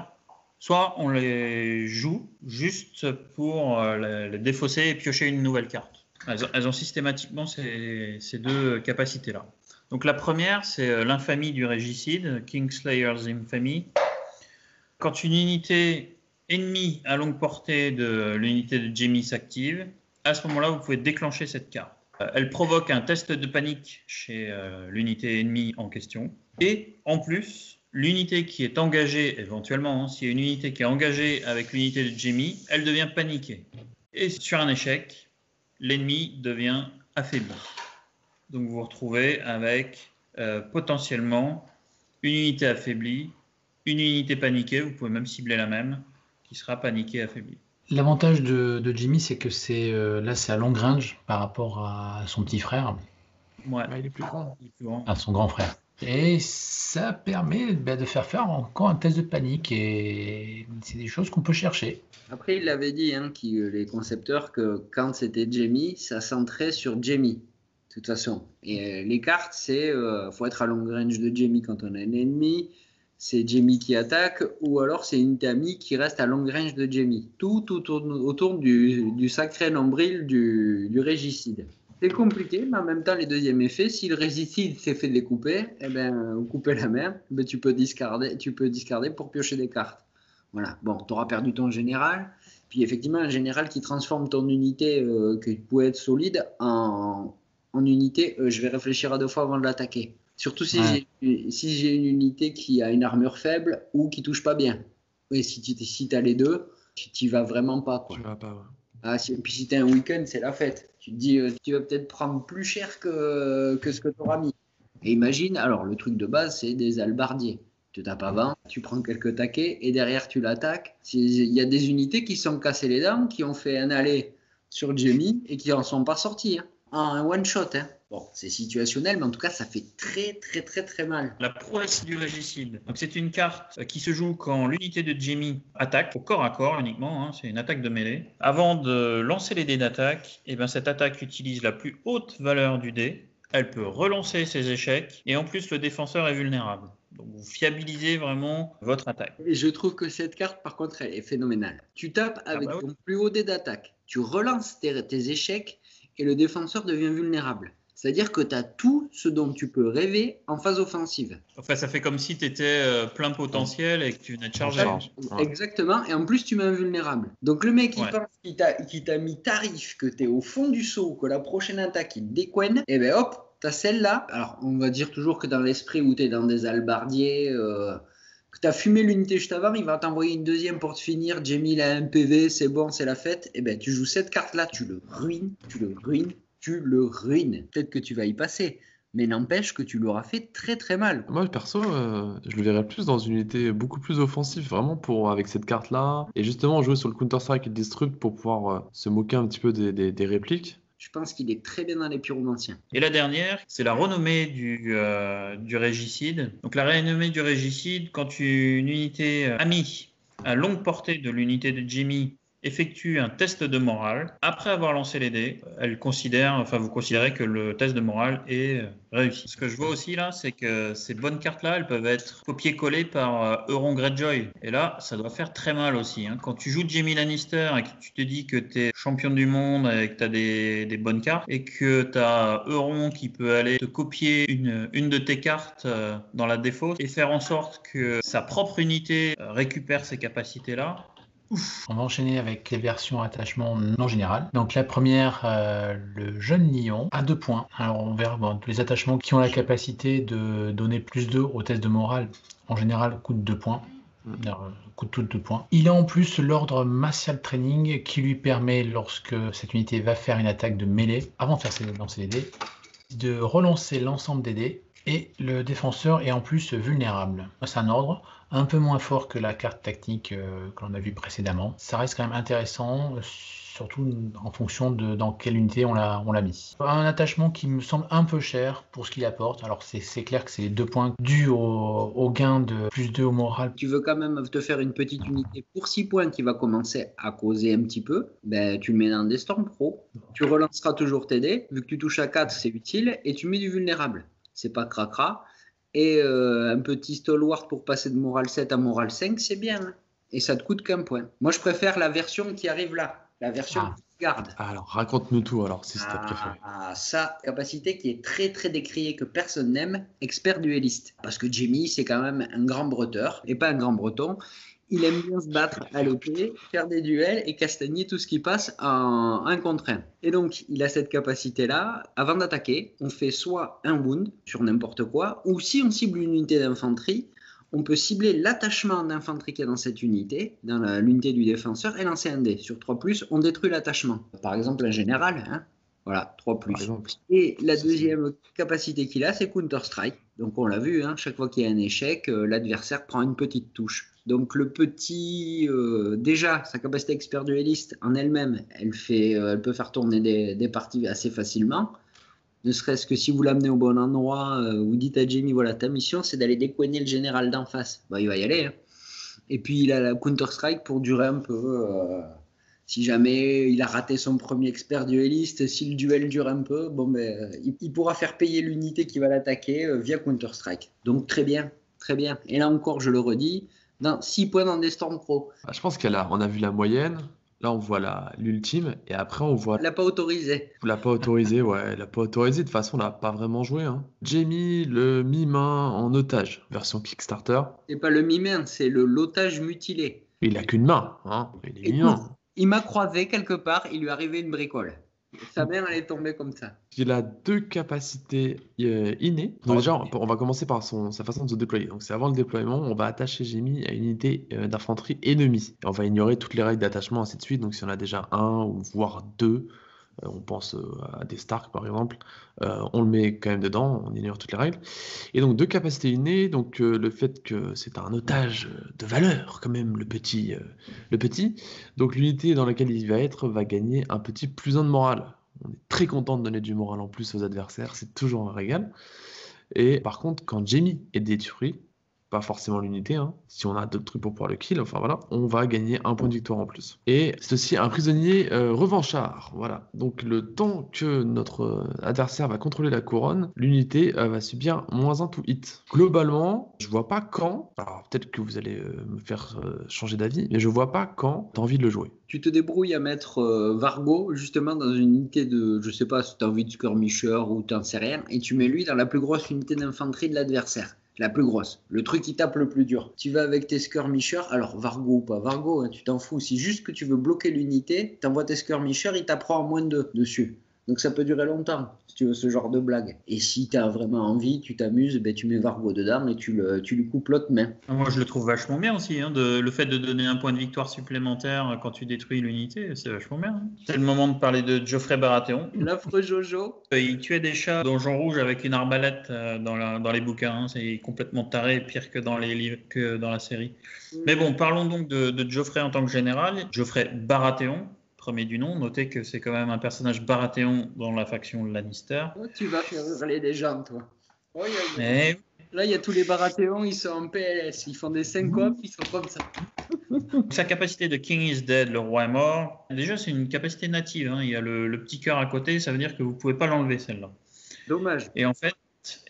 soit on les joue juste pour les défausser et piocher une nouvelle carte. Elles ont systématiquement ces 2 capacités-là. Donc la première, c'est l'infamie du régicide, Kingslayer's Infamy. Quand une unité ennemie à longue portée de l'unité de Jaime s'active, à ce moment-là, vous pouvez déclencher cette carte. Elle provoque un test de panique chez l'unité ennemie en question. Et en plus, l'unité qui est engagée, éventuellement, s'il y a une unité qui est engagée avec l'unité de Jaime, elle devient paniquée. Et sur un échec, l'ennemi devient affaibli. Donc vous vous retrouvez avec potentiellement une unité affaiblie, une unité paniquée, vous pouvez même cibler la même, qui sera paniquée, affaiblie. L'avantage de Jimmy, c'est que là, c'est à long range par rapport à son petit frère, Ouais, Ah, il est plus grand. il est plus grand. à son grand frère. Et ça permet de faire encore un test de panique, et c'est des choses qu'on peut chercher. Après, il l'avait dit, hein, les concepteurs, que quand c'était Jaime, ça centrait sur Jaime, de toute façon. Et les cartes, c'est faut être à long range de Jaime quand on a un ennemi, c'est Jaime qui attaque, ou alors c'est une amie qui reste à long range de Jaime. Tout tourne autour du sacré nombril du régicide. C'est compliqué, mais en même temps, les deuxièmes effets, si le régicide s'est fait découper, eh ben, couper la main, ben, tu peux discarder pour piocher des cartes. Voilà, bon, tu auras perdu ton général. Puis effectivement, un général qui transforme ton unité qui pouvait être solide en unité, je vais réfléchir à 2 fois avant de l'attaquer. Surtout si j'ai une unité qui a une armure faible ou qui touche pas bien. Et si tu as les deux, tu vas vraiment pas, quoi. Tu vas pas, ouais. Ah, puis si tu as un week-end, c'est la fête. Tu te dis, tu vas peut-être prendre plus cher que ce que tu auras mis. Et imagine, alors le truc de base, c'est des hallebardiers. Tu tapes avant, tu prends quelques taquets et derrière tu l'attaques. Il y a des unités qui se sont cassées les dents, qui ont fait un aller sur Jaime et qui en sont pas sortis, hein, en un one shot, hein. Bon, c'est situationnel, mais en tout cas, ça fait très, très, très, très mal. La prouesse du régicide. Donc c'est une carte qui se joue quand l'unité de Jaime attaque, au corps à corps uniquement, hein, c'est une attaque de mêlée. Avant de lancer les dés d'attaque, eh ben, cette attaque utilise la plus haute valeur du dé. Elle peut relancer ses échecs et en plus le défenseur est vulnérable. Donc vous fiabilisez vraiment votre attaque. Et je trouve que cette carte, par contre, elle est phénoménale. Tu tapes avec oui. ton plus haut dé d'attaque, tu relances tes échecs et le défenseur devient vulnérable. C'est-à-dire que tu as tout ce dont tu peux rêver en phase offensive. Enfin, ça fait comme si tu étais plein potentiel et que tu venais de charger. Ouais. Exactement, et en plus tu mets invulnérable. Donc le mec Ouais. pense qu'il t'a mis tarif, que tu es au fond du seau, que la prochaine attaque il décoine, et ben hop, t'as celle-là. Alors on va dire toujours que dans l'esprit où tu es dans des albardiers, que tu as fumé l'unité juste avant, il va t'envoyer une deuxième pour te finir. Jamie il a un PV, c'est bon, c'est la fête. Et ben tu joues cette carte-là, tu le ruines. Peut-être que tu vas y passer, mais n'empêche que tu l'auras fait très très mal. Moi, perso, je le verrais plus dans une unité beaucoup plus offensive, vraiment, avec cette carte-là. Et justement, jouer sur le Counter-Strike et le Destruct pour pouvoir se moquer un petit peu des répliques. Je pense qu'il est très bien dans les pyromanciens. Et la dernière, c'est la renommée du régicide. Donc la renommée du régicide, quand une unité amie à longue portée de l'unité de Jimmy effectue un test de morale, après avoir lancé les dés, vous considérez que le test de morale est réussi. Ce que je vois aussi là, c'est que ces bonnes cartes-là, elles peuvent être copiées-collées par Euron Greyjoy. Et là, ça doit faire très mal aussi. Quand tu joues Jaime Lannister et que tu te dis que tu es champion du monde et que tu as des bonnes cartes, et que tu as Euron qui peut aller te copier une de tes cartes dans la défausse et faire en sorte que sa propre unité récupère ces capacités-là. On va enchaîner avec les versions attachement non générales. Donc la première, le jeune lion, à 2 points. Alors on verra les attachements qui ont la capacité de donner plus 2 au test de morale, en général coûtent 2 points. Coûte toutes 2 points. Il a en plus l'ordre Martial Training qui lui permet, lorsque cette unité va faire une attaque de mêlée, avant de faire lancer les dés, de relancer l'ensemble des dés. Et le défenseur est en plus vulnérable. C'est un ordre un peu moins fort que la carte tactique que l'on a vue précédemment. Ça reste quand même intéressant, surtout en fonction de dans quelle unité on l'a mis. Un attachement qui me semble un peu cher pour ce qu'il apporte. Alors c'est clair que c'est les 2 points dus au gain de plus 2 au moral. Tu veux quand même te faire une petite unité pour 6 points qui va commencer à causer un petit peu, ben, tu le mets dans des Storm Pro. Tu relanceras toujours tes dés. Vu que tu touches à 4, c'est utile. Et tu mets du vulnérable. C'est pas cracra. Et un petit stalwart pour passer de moral 7 à moral 5, c'est bien. Hein. Et ça te coûte qu'un point. Moi, je préfère la version qui arrive là. La version garde. Alors, raconte-nous tout, alors, si c'est ta préférée. Ça, capacité qui est très très décriée, que personne n'aime, expert duelliste. Parce que Jamie, c'est quand même un grand breteur, et pas un grand breton. Il aime bien se battre à l'épée, faire des duels et castagner tout ce qui passe en 1 contre 1. Et donc, il a cette capacité-là. Avant d'attaquer, on fait soit un wound sur n'importe quoi, ou si on cible une unité d'infanterie, on peut cibler l'attachement d'infanterie qui est dans cette unité, dans l'unité du défenseur, et lancer un dé. Sur 3+, on détruit l'attachement. Par exemple, un général, hein. Voilà, 3+. Et la deuxième capacité qu'il a, c'est Counter-Strike. Donc on l'a vu, hein, chaque fois qu'il y a un échec, l'adversaire prend une petite touche. Donc le petit, déjà, sa capacité expert duelliste en elle-même, elle peut faire tourner des parties assez facilement. Ne serait-ce que si vous l'amenez au bon endroit, vous dites à Jamie, voilà, ta mission, c'est d'aller décoigner le général d'en face. Bah, il va y aller. Hein. Et puis, il a la Counter-Strike pour durer un peu. Si jamais il a raté son premier expert duelliste, si le duel dure un peu, bon, ben, il pourra faire payer l'unité qui va l'attaquer via Counter-Strike. Donc, très bien, très bien. Et là encore, je le redis, 6 points dans des Storm Pro. Je pense on a vu la moyenne. Là, on voit l'ultime, et après, on voit... L'a pas autorisé. L'a pas autorisé, ouais. L'a pas autorisé, de toute façon, on l'a pas vraiment joué. Hein. Jamie, le mi-main en otage, version Kickstarter. C'est pas le mi-main, c'est l'otage mutilé. Il a qu'une main, hein. Il est mi-main. Il m'a croisé quelque part, il lui arrivait une bricole. Sa main, elle est tombée comme ça. Il a 2 capacités innées. Donc déjà, on va commencer par sa façon de se déployer. Donc c'est avant le déploiement, on va attacher Jamie à une unité d'infanterie ennemie. Et on va ignorer toutes les règles d'attachement, ainsi de suite. Donc si on a déjà 1 ou voire 2, on pense à des Stark par exemple, on le met quand même dedans, on ignore toutes les règles. Et donc 2 capacités innées, donc le fait que c'est un otage de valeur quand même, le petit. Donc l'unité dans laquelle il va être va gagner un petit +1 de morale. On est très content de donner du moral en plus aux adversaires, c'est toujours un régal. Et par contre, quand Jamie est détruit, pas forcément l'unité, hein. Si on a d'autres trucs pour pouvoir le kill, enfin voilà, on va gagner un point de victoire en plus. Et c'est aussi un prisonnier revanchard, voilà. Donc le temps que notre adversaire va contrôler la couronne, l'unité va subir -1 to hit. Globalement, je vois pas quand, alors peut-être que vous allez me faire changer d'avis, mais je vois pas quand t'as envie de le jouer. Tu te débrouilles à mettre Vargo justement dans une unité de, je sais pas si tu as envie de skirmisher ou t'en sais rien, et tu mets lui dans la plus grosse unité d'infanterie de l'adversaire. La plus grosse, le truc qui tape le plus dur. Tu vas avec tes skirmishers, alors Vargo ou pas Vargo, hein, tu t'en fous. Si juste que tu veux bloquer l'unité, t'envoies tes skirmishers, il t'apprend en -2 dessus. Donc ça peut durer longtemps, si tu veux ce genre de blague. Et si tu as vraiment envie, tu t'amuses, ben tu mets Vargo dedans et tu lui coupes l'autre main. Moi, je le trouve vachement bien aussi. Hein, le fait de donner un point de victoire supplémentaire quand tu détruis l'unité, c'est vachement bien. Hein. C'est le moment de parler de Geoffrey Baratheon. L'affreux Jojo. Il tuait des chats Donjon Rouge avec une arbalète dans les bouquins. Hein. C'est complètement taré, pire que dans les livres, que dans la série. Mais bon, parlons donc de Geoffrey en tant que général. Geoffrey Baratheon. Premier du nom, notez que c'est quand même un personnage Baratheon dans la faction Lannister. Oh, tu vas faire hurler des gens, toi. Oh, Et... Là, il y a tous les Baratheons, ils sont en PLS, ils font des syncopes, ils sont comme ça. Sa capacité de King is dead, le roi est mort, déjà c'est une capacité native, hein. Il y a le petit cœur à côté, ça veut dire que vous ne pouvez pas l'enlever celle-là. Dommage. Et en fait,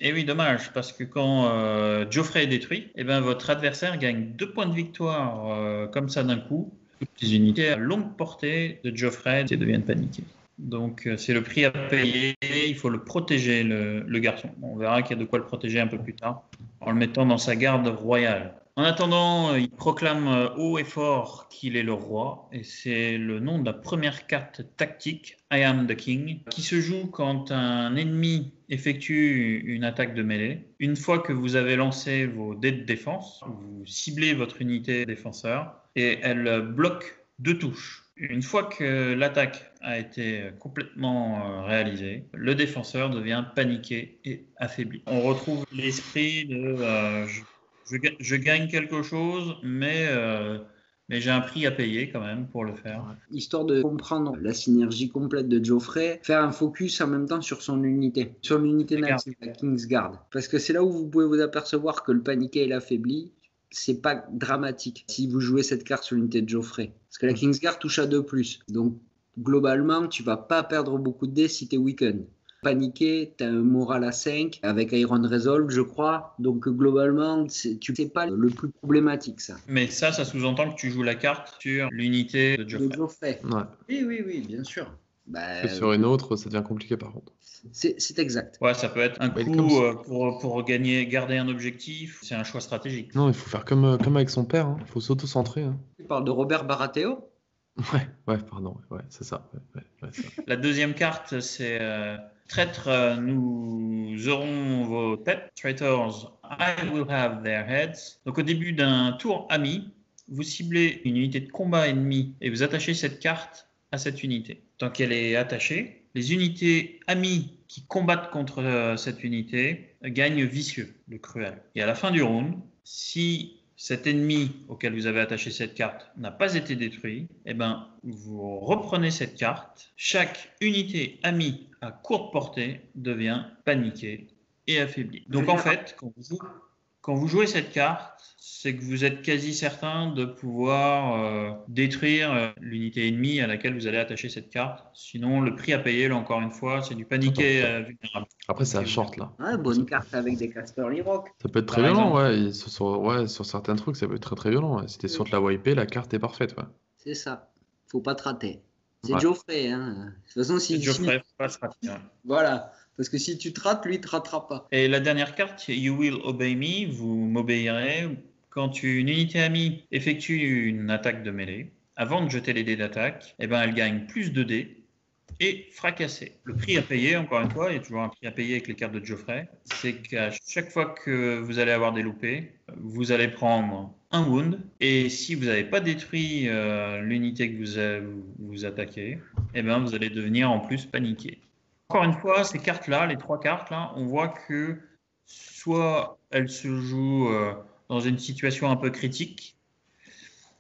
et oui, dommage, parce que quand Geoffrey est détruit, eh ben, votre adversaire gagne 2 points de victoire comme ça d'un coup. Toutes les unités à longue portée de Geoffrey deviennent paniquées. Donc c'est le prix à payer, il faut le protéger, le garçon. On verra qu'il y a de quoi le protéger un peu plus tard, en le mettant dans sa garde royale. En attendant, il proclame haut et fort qu'il est le roi, et c'est le nom de la première carte tactique, I am the king, qui se joue quand un ennemi effectue une attaque de mêlée. Une fois que vous avez lancé vos dés de défense, vous ciblez votre unité défenseur, et elle bloque 2 touches. Une fois que l'attaque a été complètement réalisée, le défenseur devient paniqué et affaibli. On retrouve l'esprit de je gagne quelque chose, mais j'ai un prix à payer quand même pour le faire. Histoire de comprendre la synergie complète de Geoffrey, faire un focus en même temps sur son unité. Sur l'unité native, la Kingsguard. Parce que c'est là où vous pouvez vous apercevoir que le paniqué et l'affaibli, c'est pas dramatique si vous jouez cette carte sur l'unité de Geoffrey. Parce que la Kingsguard touche à 2+. Donc globalement, tu vas pas perdre beaucoup de dés si t'es weaken. Paniqué, tu as un moral à 5 avec Iron Resolve, je crois. Donc globalement, c'est pas le plus problématique, ça. Mais ça sous-entend que tu joues la carte sur l'unité de Geoffrey. Ouais. Oui, bien sûr. Sur une autre, ça devient compliqué par contre. C'est exact. Ouais, ça peut être un coup pour garder un objectif. C'est un choix stratégique. Non, il faut faire comme avec son père. Il faut s'auto-centrer. Tu parles de Robert Baratheon ? Ouais, pardon. Ouais, c'est ça. Ouais, ça. La deuxième carte, c'est traîtres, nous aurons vos têtes. Traitors, I will have their heads. Donc au début d'un tour ami, vous ciblez une unité de combat ennemie et vous attachez cette carte à cette unité. Tant qu'elle est attachée, les unités amies qui combattent contre cette unité gagnent vicieux, le cruel. Et à la fin du round, si cet ennemi auquel vous avez attaché cette carte n'a pas été détruit, eh ben, vous reprenez cette carte. Chaque unité amie à courte portée devient paniquée et affaiblie. Donc en fait, quand vous jouez cette carte, c'est que vous êtes quasi certain de pouvoir détruire l'unité ennemie à laquelle vous allez attacher cette carte. Sinon, le prix à payer, là encore une fois, c'est du paniqué vulnérable. Après, c'est la short là. Ah, bonne carte avec des Casterly Rock. Ça peut être très violent, ouais. Sur certains trucs, ça peut être très très violent. Ouais. Si t'es sûr de la wiper, la carte est parfaite. Ouais. C'est ça. Faut pas te rater. C'est Geoffrey. Hein. De toute façon, si Geoffrey, faut pas se rater. Ouais. Voilà. Parce que si tu te rates, lui, il te ratera pas. Et la dernière carte, You will obey me, vous m'obéirez. Quand une unité amie effectue une attaque de mêlée, avant de jeter les dés d'attaque, eh ben, elle gagne plus de dés et fracassée. Le prix à payer, encore une fois, il y a toujours un prix à payer avec les cartes de Geoffrey, c'est qu'à chaque fois que vous allez avoir des loupés, vous allez prendre un wound, et si vous n'avez pas détruit l'unité que vous attaquez, eh ben, vous allez devenir en plus paniqué. Encore une fois, ces cartes-là, les 3 cartes-là, on voit que soit elles se jouent dans une situation un peu critique,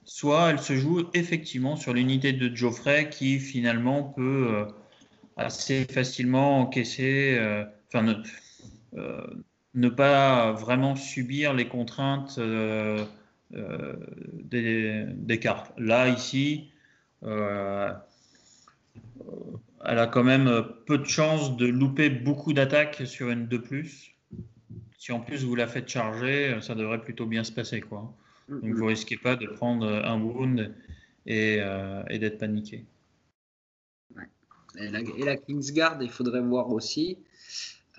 soit elles se jouent effectivement sur l'unité de Geoffrey qui finalement peut assez facilement encaisser, ne pas vraiment subir les contraintes des cartes. Là, ici, elle a quand même peu de chances de louper beaucoup d'attaques sur une 2+. Si en plus vous la faites charger, ça devrait plutôt bien se passer, quoi. Donc vous risquez pas de prendre un wound et d'être paniqué. Ouais. Et la Kingsguard, il faudrait voir aussi,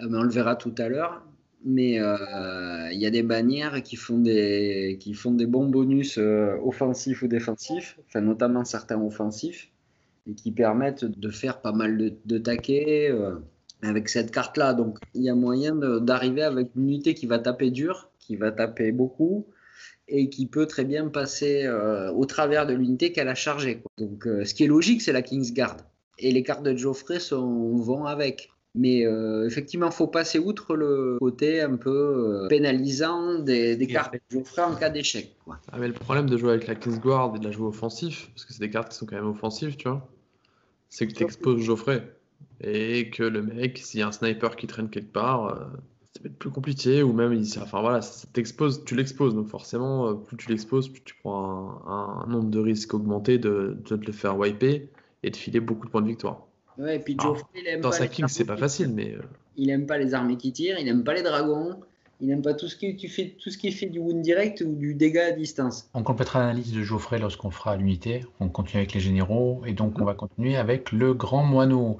mais on le verra tout à l'heure, mais il y a des bannières qui font des bons bonus offensifs ou défensifs, enfin, notamment certains offensifs, et qui permettent de faire pas mal de taquets avec cette carte-là. Donc il y a moyen d'arriver avec une unité qui va taper dur, qui va taper beaucoup, et qui peut très bien passer au travers de l'unité qu'elle a chargée, quoi. Donc ce qui est logique, c'est la Kingsguard. Et les cartes de Geoffrey vont avec. Mais effectivement, il faut passer outre le côté un peu pénalisant des cartes de Geoffrey en cas d'échec, quoi. Ah, mais le problème de jouer avec la Kingsguard et de la jouer offensif, parce que c'est des cartes qui sont quand même offensives, tu vois, c'est que tu exposes Geoffrey. Et que le mec, s'il y a un sniper qui traîne quelque part, ça va être plus compliqué, ou même, enfin voilà, ça t'expose, tu l'exposes, donc forcément, plus tu l'exposes, plus tu prends un nombre de risques augmenté de te le faire wiper et de filer beaucoup de points de victoire. Ouais, et puis Alors, Geoffrey, il aime dans pas sa les King, c'est pas armées qui facile, tirent. mais Il aime pas les armées qui tirent, il aime pas les dragons, il aime pas tout ce qui fait du wound direct ou du dégât à distance. On complétera l'analyse de Geoffrey lorsqu'on fera l'unité. On continue avec les généraux et donc on va continuer avec le Grand Moineau.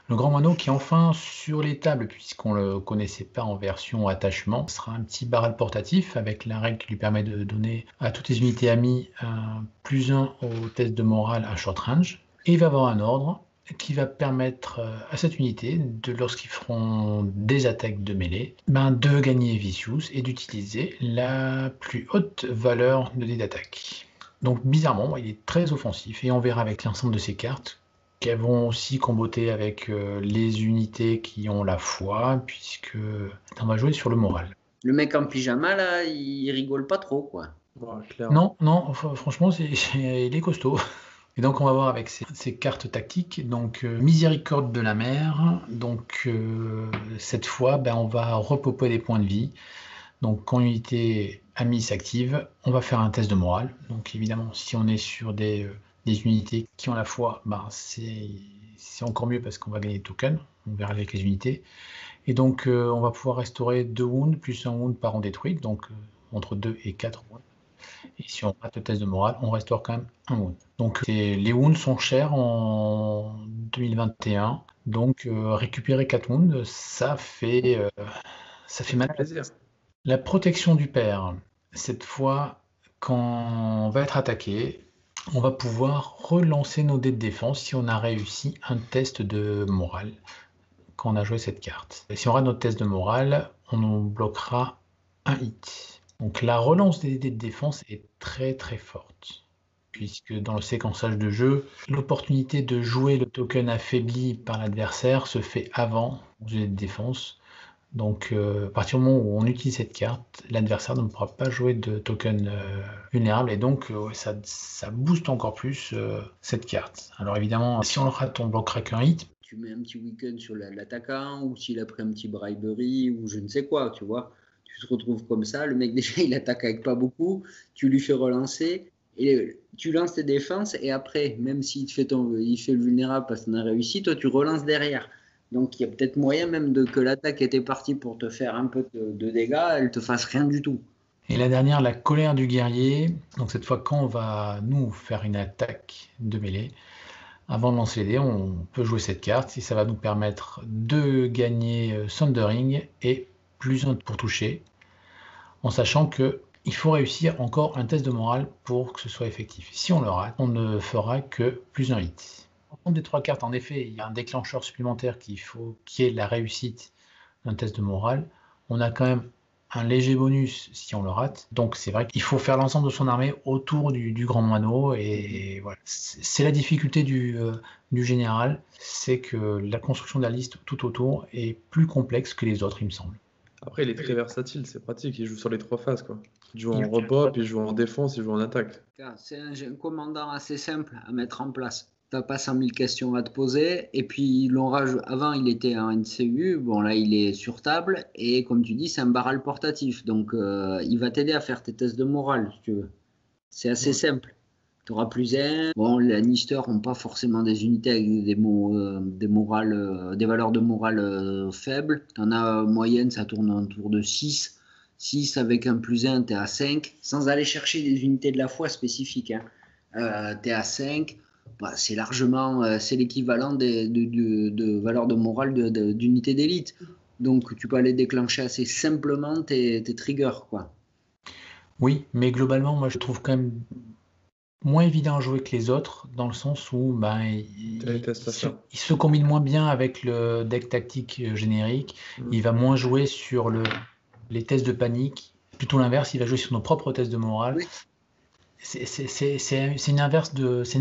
Le Grand Moineau qui est enfin sur les tables puisqu'on ne le connaissait pas en version attachement. Ce sera un petit barrel portatif avec la règle qui lui permet de donner à toutes les unités amies un +1 au test de morale à short range. Et il va avoir un ordre qui va permettre à cette unité, lorsqu'ils feront des attaques de mêlée, de gagner Vicious et d'utiliser la plus haute valeur de dés d'attaque. Donc bizarrement, il est très offensif et on verra avec l'ensemble de ces cartes qu'elles vont aussi comboter avec les unités qui ont la foi, puisque on va jouer sur le moral. Le mec en pyjama, là, il rigole pas trop, quoi. voilà, clairement. Non, franchement, il est costaud. Et donc on va voir avec ces cartes tactiques, donc miséricorde de la mer, donc cette fois on va repoper des points de vie. Donc quand l'unité amie s'active, on va faire un test de morale. Donc évidemment si on est sur des unités qui ont la foi, c'est encore mieux parce qu'on va gagner des tokens, on verra avec les unités. Et donc on va pouvoir restaurer 2 wounds plus 1 wound par rond détruite, donc entre 2 et 4 wounds. Et si on rate le test de morale, on restaure quand même un wound. Donc les wounds sont chers en 2021. Donc récupérer 4 wounds, ça fait mal. Plaisir. La protection du père. Cette fois, quand on va être attaqué, on va pouvoir relancer nos dés de défense si on a réussi un test de morale quand on a joué cette carte. Et si on rate notre test de morale, on bloquera un hit. Donc la relance des dés de défense est très très forte, puisque dans le séquençage de jeu, l'opportunité de jouer le token affaibli par l'adversaire se fait avant le dé de défense. Donc à partir du moment où on utilise cette carte, l'adversaire ne pourra pas jouer de token vulnérable, et donc ça booste encore plus cette carte. Alors évidemment, si on le rate, on bloquera qu'un hit. Tu mets un petit week-end sur l'attaquant, ou s'il a pris un petit bribery, ou je ne sais quoi, tu vois. Tu te retrouves comme ça, le mec déjà il attaque avec pas beaucoup, tu lui fais relancer, et tu lances tes défenses, et après, même s'il fait le vulnérable parce qu'on a réussi, toi tu relances derrière. Donc il y a peut-être moyen même que l'attaque était partie pour te faire un peu de dégâts, elle te fasse rien du tout. Et la dernière, la colère du guerrier. Donc cette fois, quand on va nous faire une attaque de mêlée, avant de lancer les dés, on peut jouer cette carte et ça va nous permettre de gagner Thundering et +1 pour toucher, en sachant que il faut réussir encore un test de morale pour que ce soit effectif. Si on le rate, on ne fera que +1 hit. En compte des 3 cartes, en effet, il y a un déclencheur supplémentaire qui est la réussite d'un test de morale. On a quand même un léger bonus si on le rate. Donc c'est vrai qu'il faut faire l'ensemble de son armée autour du Grand Moineau. Et voilà. C'est la difficulté du général, c'est que la construction de la liste tout autour est plus complexe que les autres, il me semble. Après, il est très versatile, c'est pratique, il joue sur les 3 phases, quoi. Il joue en repop, il joue en défense, il joue en attaque. C'est un commandant assez simple à mettre en place. t'as pas 100 000 questions à te poser. Et puis, ils l'ont avant, il était en NCU. Bon, là, il est sur table. Et comme tu dis, c'est un barral portatif. Donc, il va t'aider à faire tes tests de morale, si tu veux. C'est assez simple. Tu auras plus un. Bon, les Lannister n'ont pas forcément des unités avec des valeurs de morale faibles. Tu en as moyenne, ça tourne autour de 6. 6 avec un plus 1, tu es à 5. Sans aller chercher des unités de la foi spécifiques. Tu es à 5. Bah, c'est largement c'est l'équivalent de valeurs de morale d'unités d'élite. Donc, tu peux aller déclencher assez simplement tes triggers, quoi. Oui, mais globalement, moi, je trouve quand même moins évident à jouer que les autres, dans le sens où il se combine moins bien avec le deck tactique générique. Il va moins jouer sur les tests de panique. Plutôt l'inverse, il va jouer sur nos propres tests de morale. Oui. C'est une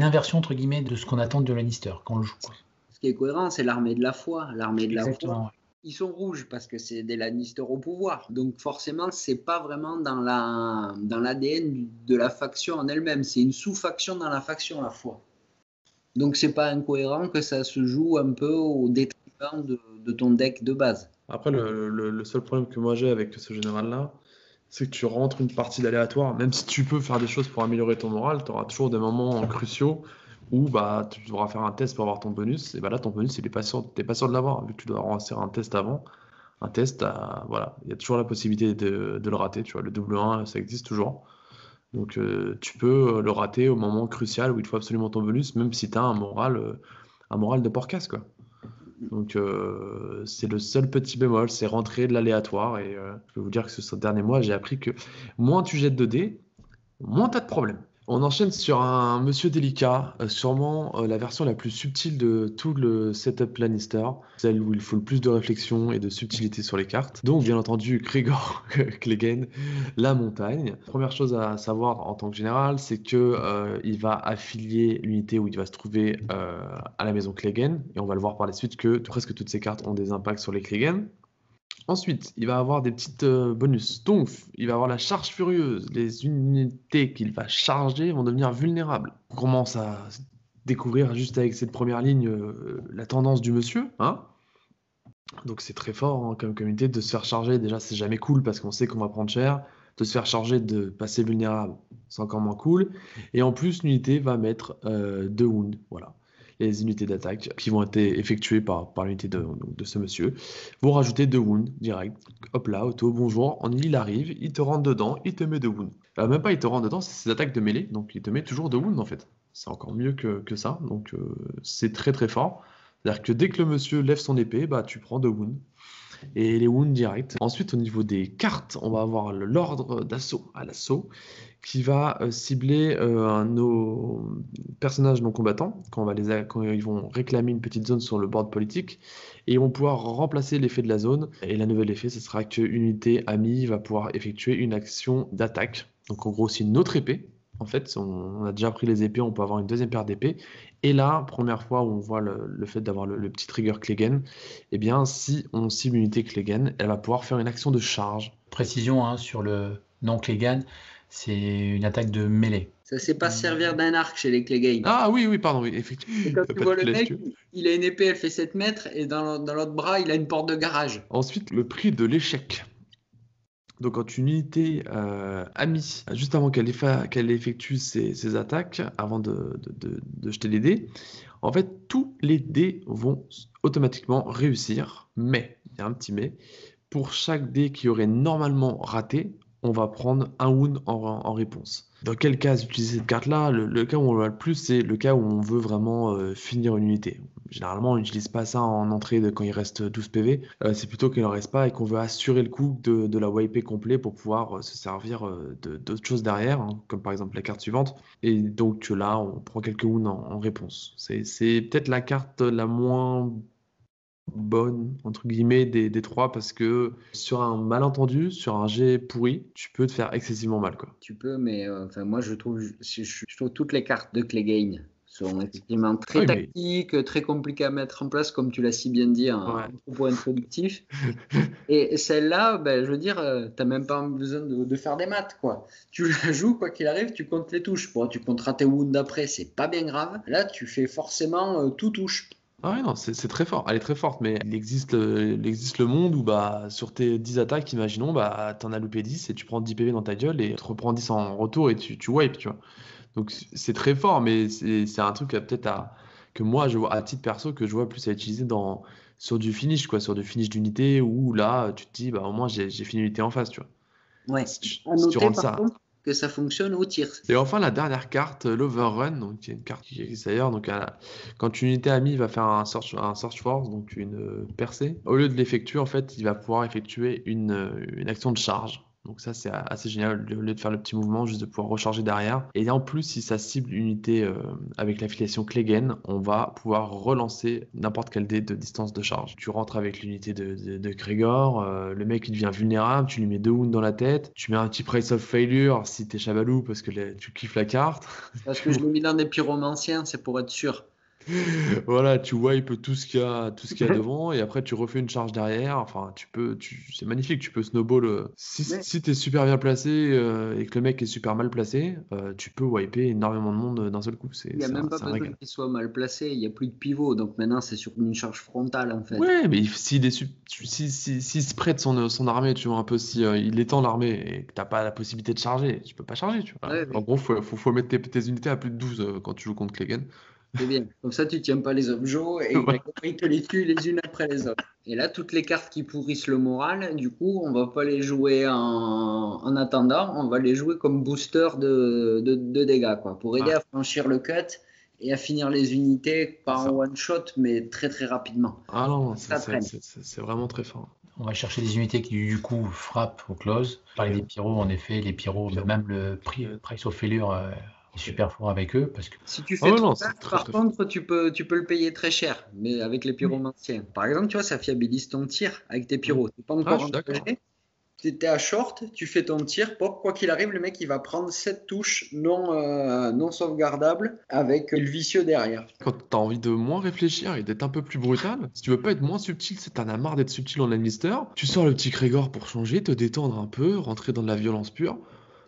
inversion entre guillemets de ce qu'on attend de Lannister quand on le joue. Ce qui est cohérent, c'est l'armée de la foi. L'armée de la Exactement. foi. Ils sont rouges parce que c'est des Lannister au pouvoir. Donc forcément, c'est pas vraiment dans l'ADN de la faction en elle-même. C'est une sous-faction dans la faction, la foi. Donc c'est pas incohérent que ça se joue un peu au détriment de ton deck de base. Après, le seul problème que moi j'ai avec ce général-là, c'est que tu rentres une partie d'aléatoire. Même si tu peux faire des choses pour améliorer ton moral, tu auras toujours des moments cruciaux où tu devras faire un test pour avoir ton bonus. Et là, ton bonus, t'es pas sûr de l'avoir, vu que tu dois renseigner un test avant. Un test, voilà, il y a toujours la possibilité de le rater. Tu vois, le double 1, ça existe toujours. Donc, tu peux le rater au moment crucial où il faut absolument ton bonus, même si tu as un moral de porcasse, quoi. Donc, c'est le seul petit bémol, c'est rentrer de l'aléatoire. Et je peux vous dire que ce dernier mois, j'ai appris que moins tu jettes de dés, moins tu as de problèmes. On enchaîne sur un monsieur délicat, sûrement la version la plus subtile de tout le setup Lannister, celle où il faut le plus de réflexion et de subtilité sur les cartes. Donc, bien entendu, Gregor Clegane, la montagne. Première chose à savoir en tant que général, c'est que il va affilier l'unité où il va se trouver à la maison Clegane, et on va le voir par la suite que presque toutes ces cartes ont des impacts sur les Clegane. Ensuite, il va avoir des petites bonus. Donc, il va avoir la charge furieuse. Les unités qu'il va charger vont devenir vulnérables. On commence à découvrir juste avec cette première ligne la tendance du monsieur. Donc, c'est très fort comme unité de se faire charger. Déjà, c'est jamais cool parce qu'on sait qu'on va prendre cher. De se faire charger, de passer vulnérable, c'est encore moins cool. Et en plus, l'unité va mettre 2 wounds. Voilà. Les unités d'attaque qui vont être effectuées par l'unité de ce monsieur vont rajouter 2 wounds direct. Hop là, auto, bonjour. Il arrive, il te rentre dedans, il te met 2 wounds. Même pas il te rentre dedans, c'est ses attaques de mêlée, donc il te met toujours 2 wounds en fait. C'est encore mieux que ça, donc c'est très très fort. C'est-à-dire que dès que le monsieur lève son épée, tu prends 2 wounds. Et les wounds directs. Ensuite, au niveau des cartes, on va avoir l'ordre d'assaut à l'assaut qui va cibler nos personnages non combattants quand ils vont réclamer une petite zone sur le board politique et ils vont pouvoir remplacer l'effet de la zone. Et la nouvelle effet, ce sera qu'une unité amie va pouvoir effectuer une action d'attaque. Donc en gros, c'est une autre épée. En fait, on a déjà pris les épées, on peut avoir une deuxième paire d'épées. Et là, première fois où on voit le fait d'avoir le petit trigger Clegane, eh bien, si on cible une unité Clegane, elle va pouvoir faire une action de charge. Précision sur le nom Clegane, c'est une attaque de mêlée. Ça sait pas se servir d'un arc chez les Clegane. Ah oui, pardon, oui, effectivement. Et quand tu vois le mec, il a une épée, elle fait 7 mètres, et dans l'autre bras, il a une porte de garage. Ensuite, le prix de l'échec. Donc, quand une unité amie, juste avant qu'elle effectue ses attaques, avant de jeter les dés, en fait, tous les dés vont automatiquement réussir. Mais, il y a un petit mais, pour chaque dé qui aurait normalement raté, on va prendre un wound en réponse. Dans quel cas utiliser cette carte-là? Le cas où on va le plus, c'est le cas où on veut vraiment finir une unité. Généralement, on n'utilise pas ça en entrée quand il reste 12 PV. C'est plutôt qu'il n'en reste pas et qu'on veut assurer le coup de la wiper complet pour pouvoir se servir d'autres choses derrière, comme par exemple la carte suivante. Et donc là, on prend quelques wounds en réponse. C'est peut-être la carte la moins bonne entre guillemets des trois parce que sur un malentendu, sur un jet pourri, tu peux te faire excessivement mal, quoi. Tu peux, mais moi je trouve toutes les cartes de Clegane sont effectivement très Oui, mais tactiques, très compliquées à mettre en place, comme tu l'as si bien dit en ouais. propos introductif. Et celle-là, ben, je veux dire, tu n'as même pas besoin de faire des maths, quoi. Tu la joues, quoi qu'il arrive, tu comptes les touches. Bon, tu compteras tes wounds après, c'est pas bien grave. Là, tu fais forcément tout touche. Ah ouais, non, c'est très fort. Elle est très forte, mais il existe le monde où bah, sur tes 10 attaques, imaginons, bah, t'en as loupé 10 et tu prends 10 PV dans ta gueule et tu reprends 10 en retour et tu wipes, tu vois. Donc c'est très fort, mais c'est un truc que moi, je vois à titre perso, que je vois plus à utiliser sur du finish, quoi, sur du finish d'unité où là, tu te dis, bah, au moins j'ai fini l'unité en face, tu vois. Ouais. À Si tu noter, rentres par ça. contre, que ça fonctionne au tir. Et enfin, la dernière carte, l'Overrun, donc qui est une carte qui existe ailleurs. Donc, quand une unité amie va faire un search force, donc une percée, au lieu de l'effectuer, en fait, il va pouvoir effectuer une action de charge. Donc ça, c'est assez génial, au lieu de faire le petit mouvement, juste de pouvoir recharger derrière. Et en plus, si ça cible une unité avec l'affiliation Clegane, on va pouvoir relancer n'importe quel dé de distance de charge. Tu rentres avec l'unité de Grégor, le mec il devient vulnérable, tu lui mets 2 wounds dans la tête, tu mets un petit Price of Failure si t'es chavalou parce que tu kiffes la carte. Parce que je l'ai mis dans des pyromanciens, c'est pour être sûr. Voilà, tu wipes tout ce qu'il y a devant et après tu refais une charge derrière. Enfin, c'est magnifique, tu peux snowball. Si t'es super bien placé et que le mec est super mal placé, tu peux wiper énormément de monde d'un seul coup. Il n'y a même pas C'est un besoin régal. qu'il soit mal placé, il n'y a plus de pivot, donc maintenant c'est sur une charge frontale en fait. Ouais, mais s'il se prête son armée, tu vois, un peu, si il étend l'armée et que t'as pas la possibilité de charger, tu peux pas charger, tu vois. Ouais, En ouais, gros, faut mettre tes unités à plus de 12 quand tu joues contre Clegane. c'est bien. Comme ça, tu tiens pas les objets et Ouais. il te les tue les unes après les autres. Et là, toutes les cartes qui pourrissent le moral, du coup, on va pas les jouer en attendant, on va les jouer comme booster de dégâts, quoi, pour aider Ouais. à franchir le cut et à finir les unités, pas en Ça. one shot, mais très très rapidement. Ah non, Ça traîne. c'est vraiment très fort. On va chercher des unités qui, du coup, frappent au close. Parler des pyros, en effet, les pyros, même le Price of Failure est super fort avec eux parce que Si tu Ah fais ouais, trop non, ça, c'est très par très fort. contre, tu peux le payer très cher, mais avec les pyromanciens. Par exemple, tu vois, ça fiabilise ton tir avec tes pyros. Tu n'es pas Ah, encore je suis d'accord. engagé, tu étais à short, tu fais ton tir, pop, quoi qu'il arrive, le mec il va prendre 7 touches non sauvegardables avec le vicieux derrière. Quand t'as envie de moins réfléchir et d'être un peu plus brutal, si tu veux pas être moins subtil, si t'en as marre d'être subtil en Lannister, tu sors le petit Grégor pour changer, te détendre un peu, rentrer dans de la violence pure.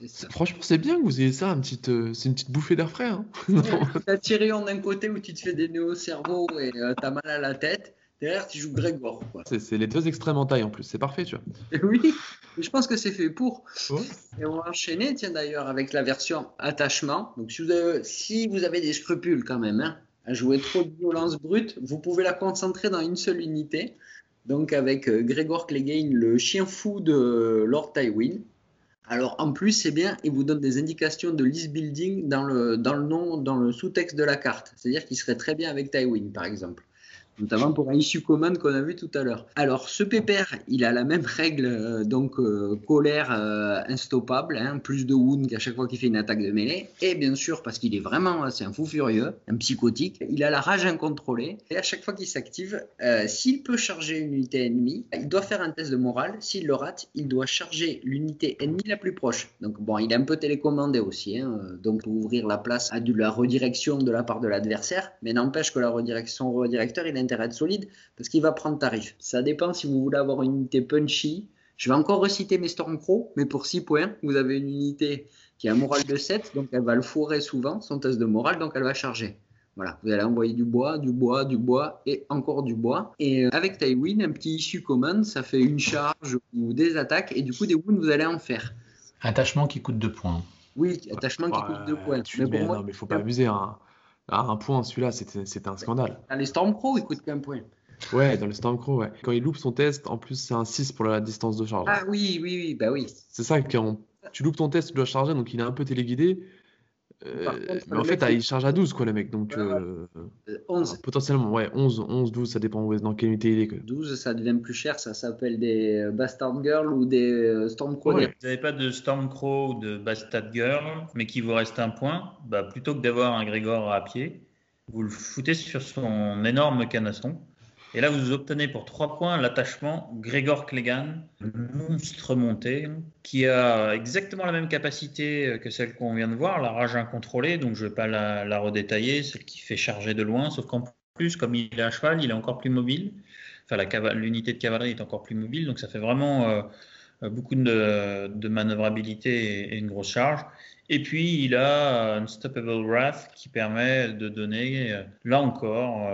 C'est ça. Franchement, c'est bien que vous ayez ça, c'est une petite bouffée d'air frais, hein. Non. T'as Tyrion d'un côté où tu te fais des nœuds au cerveau et t'as mal à la tête. Derrière, tu joues Grégor, quoi. C'est les deux extrêmes en taille en plus, c'est parfait, tu vois. Et oui, mais je pense que c'est fait pour. Ouais. Et on va enchaîner, tiens d'ailleurs, avec la version attachement. Donc si vous avez des scrupules quand même, hein, à jouer trop de violence brute, vous pouvez la concentrer dans une seule unité. Donc avec Gregor Clegane, le chien fou de Lord Tywin. Alors en plus, c'est bien, il vous donne des indications de list building dans le nom, dans le sous-texte de la carte. C'est-à-dire qu'il serait très bien avec Tywin, par exemple. Notamment pour un issue command qu'on a vu tout à l'heure. Alors, ce pépère, il a la même règle, colère instoppable, hein, plus de wound qu'à chaque fois qu'il fait une attaque de mêlée. Et bien sûr, parce qu'il est vraiment, c'est un fou furieux, un psychotique, il a la rage incontrôlée. Et à chaque fois qu'il s'active, s'il peut charger une unité ennemie, il doit faire un test de morale. S'il le rate, il doit charger l'unité ennemie la plus proche. Donc bon, il est un peu télécommandé aussi, hein, donc pour ouvrir la place à de la redirection de la part de l'adversaire. Mais n'empêche que son redirecteur, il a intérêt à être solide parce qu'il va prendre tarif. Ça dépend si vous voulez avoir une unité punchy. Je vais encore reciter mes Stormcrow, mais pour 6 points, vous avez une unité qui a un moral de 7, donc elle va le fourrer souvent, son test de morale, donc elle va charger. Voilà, vous allez envoyer du bois, du bois, du bois et encore du bois. Et avec Tywin, un petit issue command, ça fait une charge ou des attaques et du coup des wounds, vous allez en faire. attachement qui coûte 2 points. Oui, attachement qui coûte 2 points. Mais pour moi, non, mais faut pas abuser, hein. À un point, celui-là, c'était un scandale. les Stormcrow, ils coûtent qu'un point. Ouais, dans le Stormcrow, ouais. Quand il loupe son test, en plus, c'est un 6 pour la distance de charge. Ah oui, oui, oui, bah oui. C'est ça, quand tu loupes ton test, tu dois charger, donc il est un peu téléguidé. Par contre, Mais le en fait, mec, il charge à 12, quoi, le mec. Donc, ouais, 11. potentiellement, ouais, 11, 12, ça dépend dans quelle unité il est. 12, ça devient plus cher, ça s'appelle des Bastard Girl ou des Stormcrow. Ouais. Vous n'avez pas de Stormcrow ou de Bastard Girl, mais qu'il vous reste un point, bah, plutôt que d'avoir un Grégor à pied, vous le foutez sur son énorme canasson. Et là, vous obtenez pour 3 points l'attachement Gregor Clegane, monstre monté, qui a exactement la même capacité que celle qu'on vient de voir, la rage incontrôlée. Donc, je ne vais pas la redétailler, celle qui fait charger de loin. Sauf qu'en plus, comme il est à cheval, il est encore plus mobile. Enfin, l'unité de cavalerie est encore plus mobile. Donc, ça fait vraiment beaucoup de manœuvrabilité et une grosse charge. Et puis, il a Unstoppable Wrath qui permet de donner, là encore,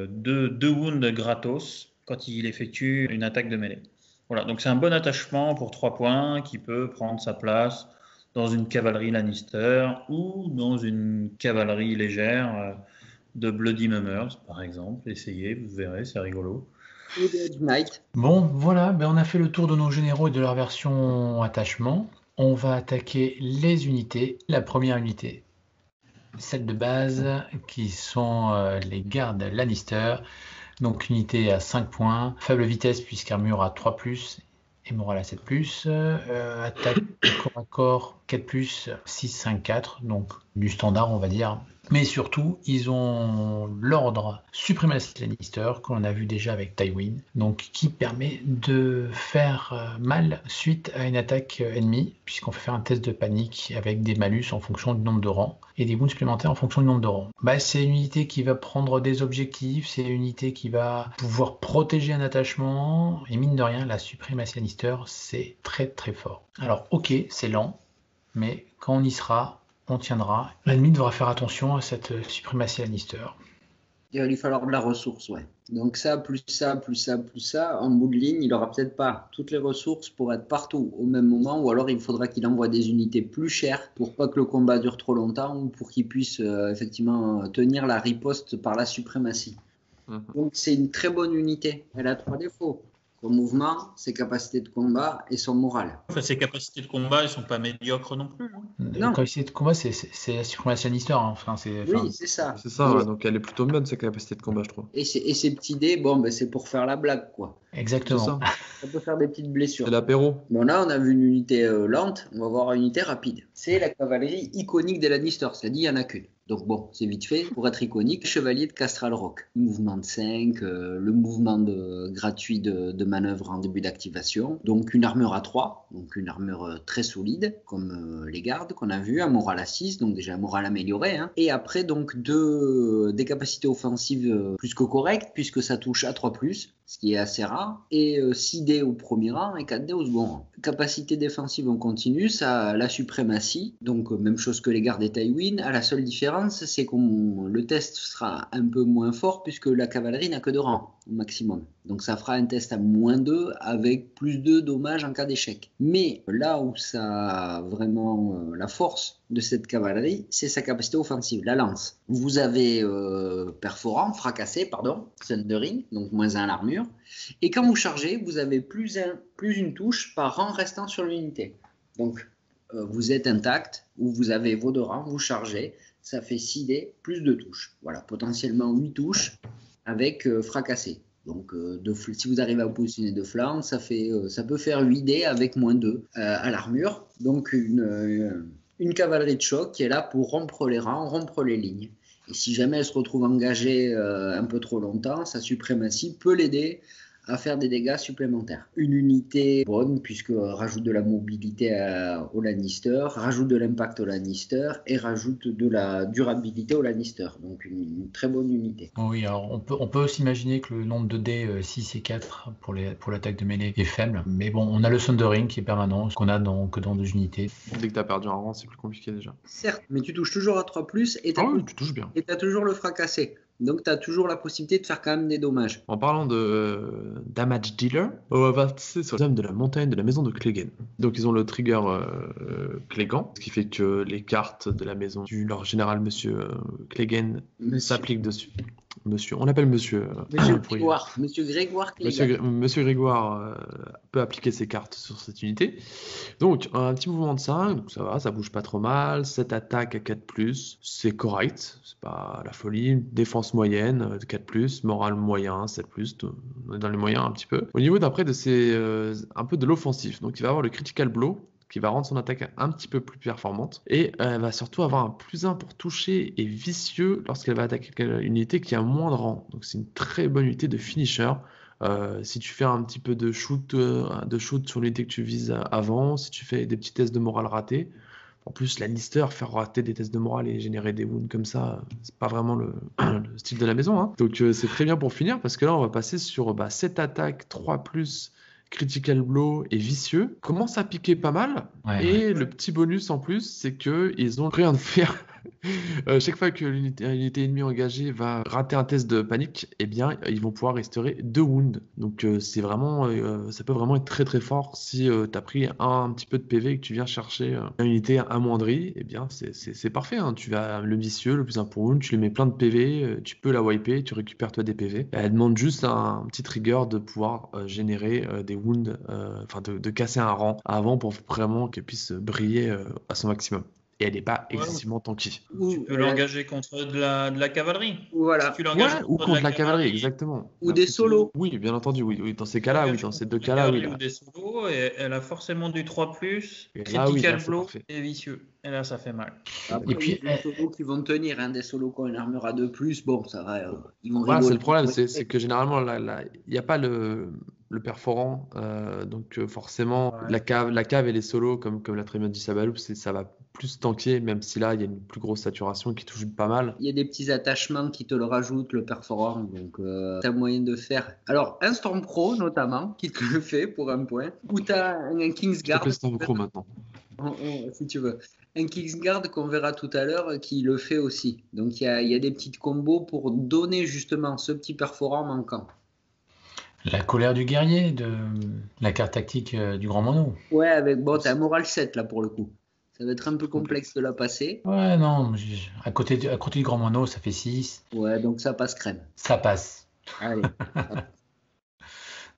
2 wounds gratos quand il effectue une attaque de mêlée. Voilà, donc c'est un bon attachement pour 3 points qui peut prendre sa place dans une cavalerie Lannister ou dans une cavalerie légère de Bloody Mummers, par exemple. Essayez, vous verrez, c'est rigolo. Ou des Edge Knight. Bon, voilà, on a fait le tour de nos généraux et de leur version attachement. On va attaquer les unités. La première unité, celle de base, qui sont les gardes Lannister. Donc unité à 5 points, faible vitesse puisqu'armure à 3+, et morale à 7+, attaque corps à corps 4+, 6, 5, 4, donc du standard on va dire. Mais surtout, ils ont l'ordre Suprématie Lannister, qu'on a vu déjà avec Tywin, donc qui permet de faire mal suite à une attaque ennemie, puisqu'on fait faire un test de panique avec des malus en fonction du nombre de rangs, et des wounds supplémentaires en fonction du nombre de rangs. C'est une unité qui va prendre des objectifs, c'est une unité qui va pouvoir protéger un attachement, et mine de rien, la Suprématie Lannister, c'est très très fort. Alors ok, c'est lent, mais quand on y sera, on tiendra. L'ennemi devra faire attention à cette suprématie Lannister. Il va lui falloir de la ressource, ouais. Donc ça, plus ça, plus ça, plus ça, en bout de ligne, il n'aura peut-être pas toutes les ressources pour être partout au même moment, ou alors il faudra qu'il envoie des unités plus chères pour pas que le combat dure trop longtemps, ou pour qu'il puisse effectivement tenir la riposte par la suprématie. Donc c'est une très bonne unité. Elle a 3 défauts. Son mouvement, ses capacités de combat et son moral. Enfin, ses capacités de combat, elles ne sont pas médiocres non plus. La capacité de combat, c'est la suprématie Lannister. Hein. Oui, c'est ça. C'est ça, ouais, donc elle est plutôt bonne, sa capacité de combat, je trouve. Et ses petits dés, c'est pour faire la blague, quoi. Exactement. Ça peut faire des petites blessures. C'est l'apéro. Bon, là, on a vu une unité lente, on va voir une unité rapide. C'est la cavalerie iconique des Lannister, c'est-à-dire il n'y en a qu'une. Donc bon, c'est vite fait. Pour être iconique, chevalier de Castral Rock. Mouvement de 5, le mouvement gratuit de manœuvre en début d'activation. Donc une armure à 3, donc une armure très solide, comme les gardes qu'on a vu, un moral à 6, donc déjà un moral amélioré. Hein. Et après, donc des capacités offensives plus que correctes, puisque ça touche à 3+, ce qui est assez rare, et 6 dés au premier rang et 4 dés au second rang. Capacité défensive, on continue, ça a la suprématie, donc même chose que les gardes et Tywin. À la seule différence, c'est que le test sera un peu moins fort puisque la cavalerie n'a que 2 rangs au maximum. Donc ça fera un test à -2 avec +2 dommages en cas d'échec. Mais là où ça a vraiment la force de cette cavalerie, c'est sa capacité offensive, la lance. Vous avez fracassé, Thundering, donc -1 à l'armure. Et quand vous chargez, vous avez plus une touche par rang restant sur l'unité. Donc vous êtes intact, ou vous avez vos 2 rangs, vous chargez, ça fait 6 dés plus 2 touches. Voilà, potentiellement 8 touches avec fracassé. Donc si vous arrivez à vous positionner de flanc, ça peut faire 8 dés avec -2 à l'armure. Donc une cavalerie de choc qui est là pour rompre les rangs, rompre les lignes. Et si jamais elle se retrouve engagée un peu trop longtemps, sa suprématie peut l'aider à faire des dégâts supplémentaires. Une unité bonne puisque rajoute de la mobilité au Lannister, rajoute de l'impact au Lannister et rajoute de la durabilité au Lannister. Donc une très bonne unité. Oui, alors on peut aussi imaginer que le nombre de dés 6 et 4 pour l'attaque de mêlée est faible, mais bon, on a le Thundering qui est permanent, ce qu'on a que dans 2 unités. Dès que tu as perdu un rang, c'est plus compliqué déjà. Certes, mais tu touches toujours à 3+, et tu touches bien. Et tu as toujours le fracassé. Donc tu as toujours la possibilité de faire quand même des dommages. En parlant de damage dealer, on va passer sur les hommes de la montagne de la maison de Clegane. Donc ils ont le trigger Clegane, ce qui fait que les cartes de la maison du leur général Monsieur Clegane s'appliquent dessus. Monsieur, on l'appelle Monsieur. Monsieur Grégoire Clegane. Monsieur Grégoire peut appliquer ses cartes sur cette unité. Donc un petit mouvement de 5, donc ça va, ça bouge pas trop mal. 7 attaques à 4+, c'est correct, c'est pas la folie. Défense moyenne, 4+, moral moyen, 7+, on est dans les moyens un petit peu. Au niveau d'après un peu de l'offensif, donc il va avoir le critical blow, qui va rendre son attaque un petit peu plus performante. Et elle va surtout avoir un +1 pour toucher et vicieux lorsqu'elle va attaquer une unité qui a moins de rang. Donc c'est une très bonne unité de finisher. Si tu fais un petit peu de shoot sur l'unité que tu vises avant, si tu fais des petits tests de morale ratés. En plus, Lannister, faire rater des tests de morale et générer des wounds comme ça, c'est pas vraiment le style de la maison, hein. Donc c'est très bien pour finir, parce que là, on va passer sur 7 attaques, 3+, critical blow et vicieux. Commence à piquer pas mal. Et le petit bonus en plus, c'est qu'ils ont rien de faire. Chaque fois que l'unité ennemie engagée va rater un test de panique, eh bien, ils vont pouvoir restaurer 2 wounds. Donc, c'est vraiment, ça peut vraiment être très très fort si tu as pris un petit peu de PV et que tu viens chercher une unité amoindrie. Eh bien, c'est parfait, hein. Tu vas le vicieux, le +1 pour wound, tu lui mets plein de PV, tu peux la wiper, tu récupères toi des PV. Elle demande juste un petit trigger de pouvoir générer des wounds, enfin de casser un rang avant pour vraiment qu'elle puisse briller à son maximum. Et elle n'est pas excessivement tanky. Tu peux l'engager contre de la cavalerie. Voilà. Si tu l'engages ou contre la cavalerie, exactement. Ou des solos. Oui, bien entendu, oui. Dans ces cas-là, oui, dans ces deux cas-là, oui. Ou des solos, et elle a forcément du 3+, Et là, critical c'est blow parfait. et vicieux. Et là, ça fait mal. Après, Et puis, il y a des solos qui vont tenir, hein, des solos qui ont une armure à 2+, bon, ça va, ils vont Voilà, rigoler. c'est le problème, c'est que généralement, il n'y a pas le perforant, donc forcément, Ouais. la cave et les solos, comme l'a très bien dit Sabaloup, ça va plus tanker, même si là, il y a une plus grosse saturation qui touche pas mal. Il y a des petits attachements qui te le rajoutent, le perforant, donc tu as moyen de faire. Alors, un Stormcrow, notamment, qui te le fait pour un point, ou tu as un Kingsguard. C'est un pro maintenant. Si tu veux. Un Kingsguard qu'on verra tout à l'heure qui le fait aussi. Donc, il y a des petites combos pour donner justement ce petit perforant manquant. La colère du guerrier, de la carte tactique du grand mono. Ouais, avec t'as un moral 7 là pour le coup. Ça va être un peu complexe de la passer. Ouais, non, à côté du grand mono, ça fait 6. Ouais, donc ça passe crème. Ça passe. Allez.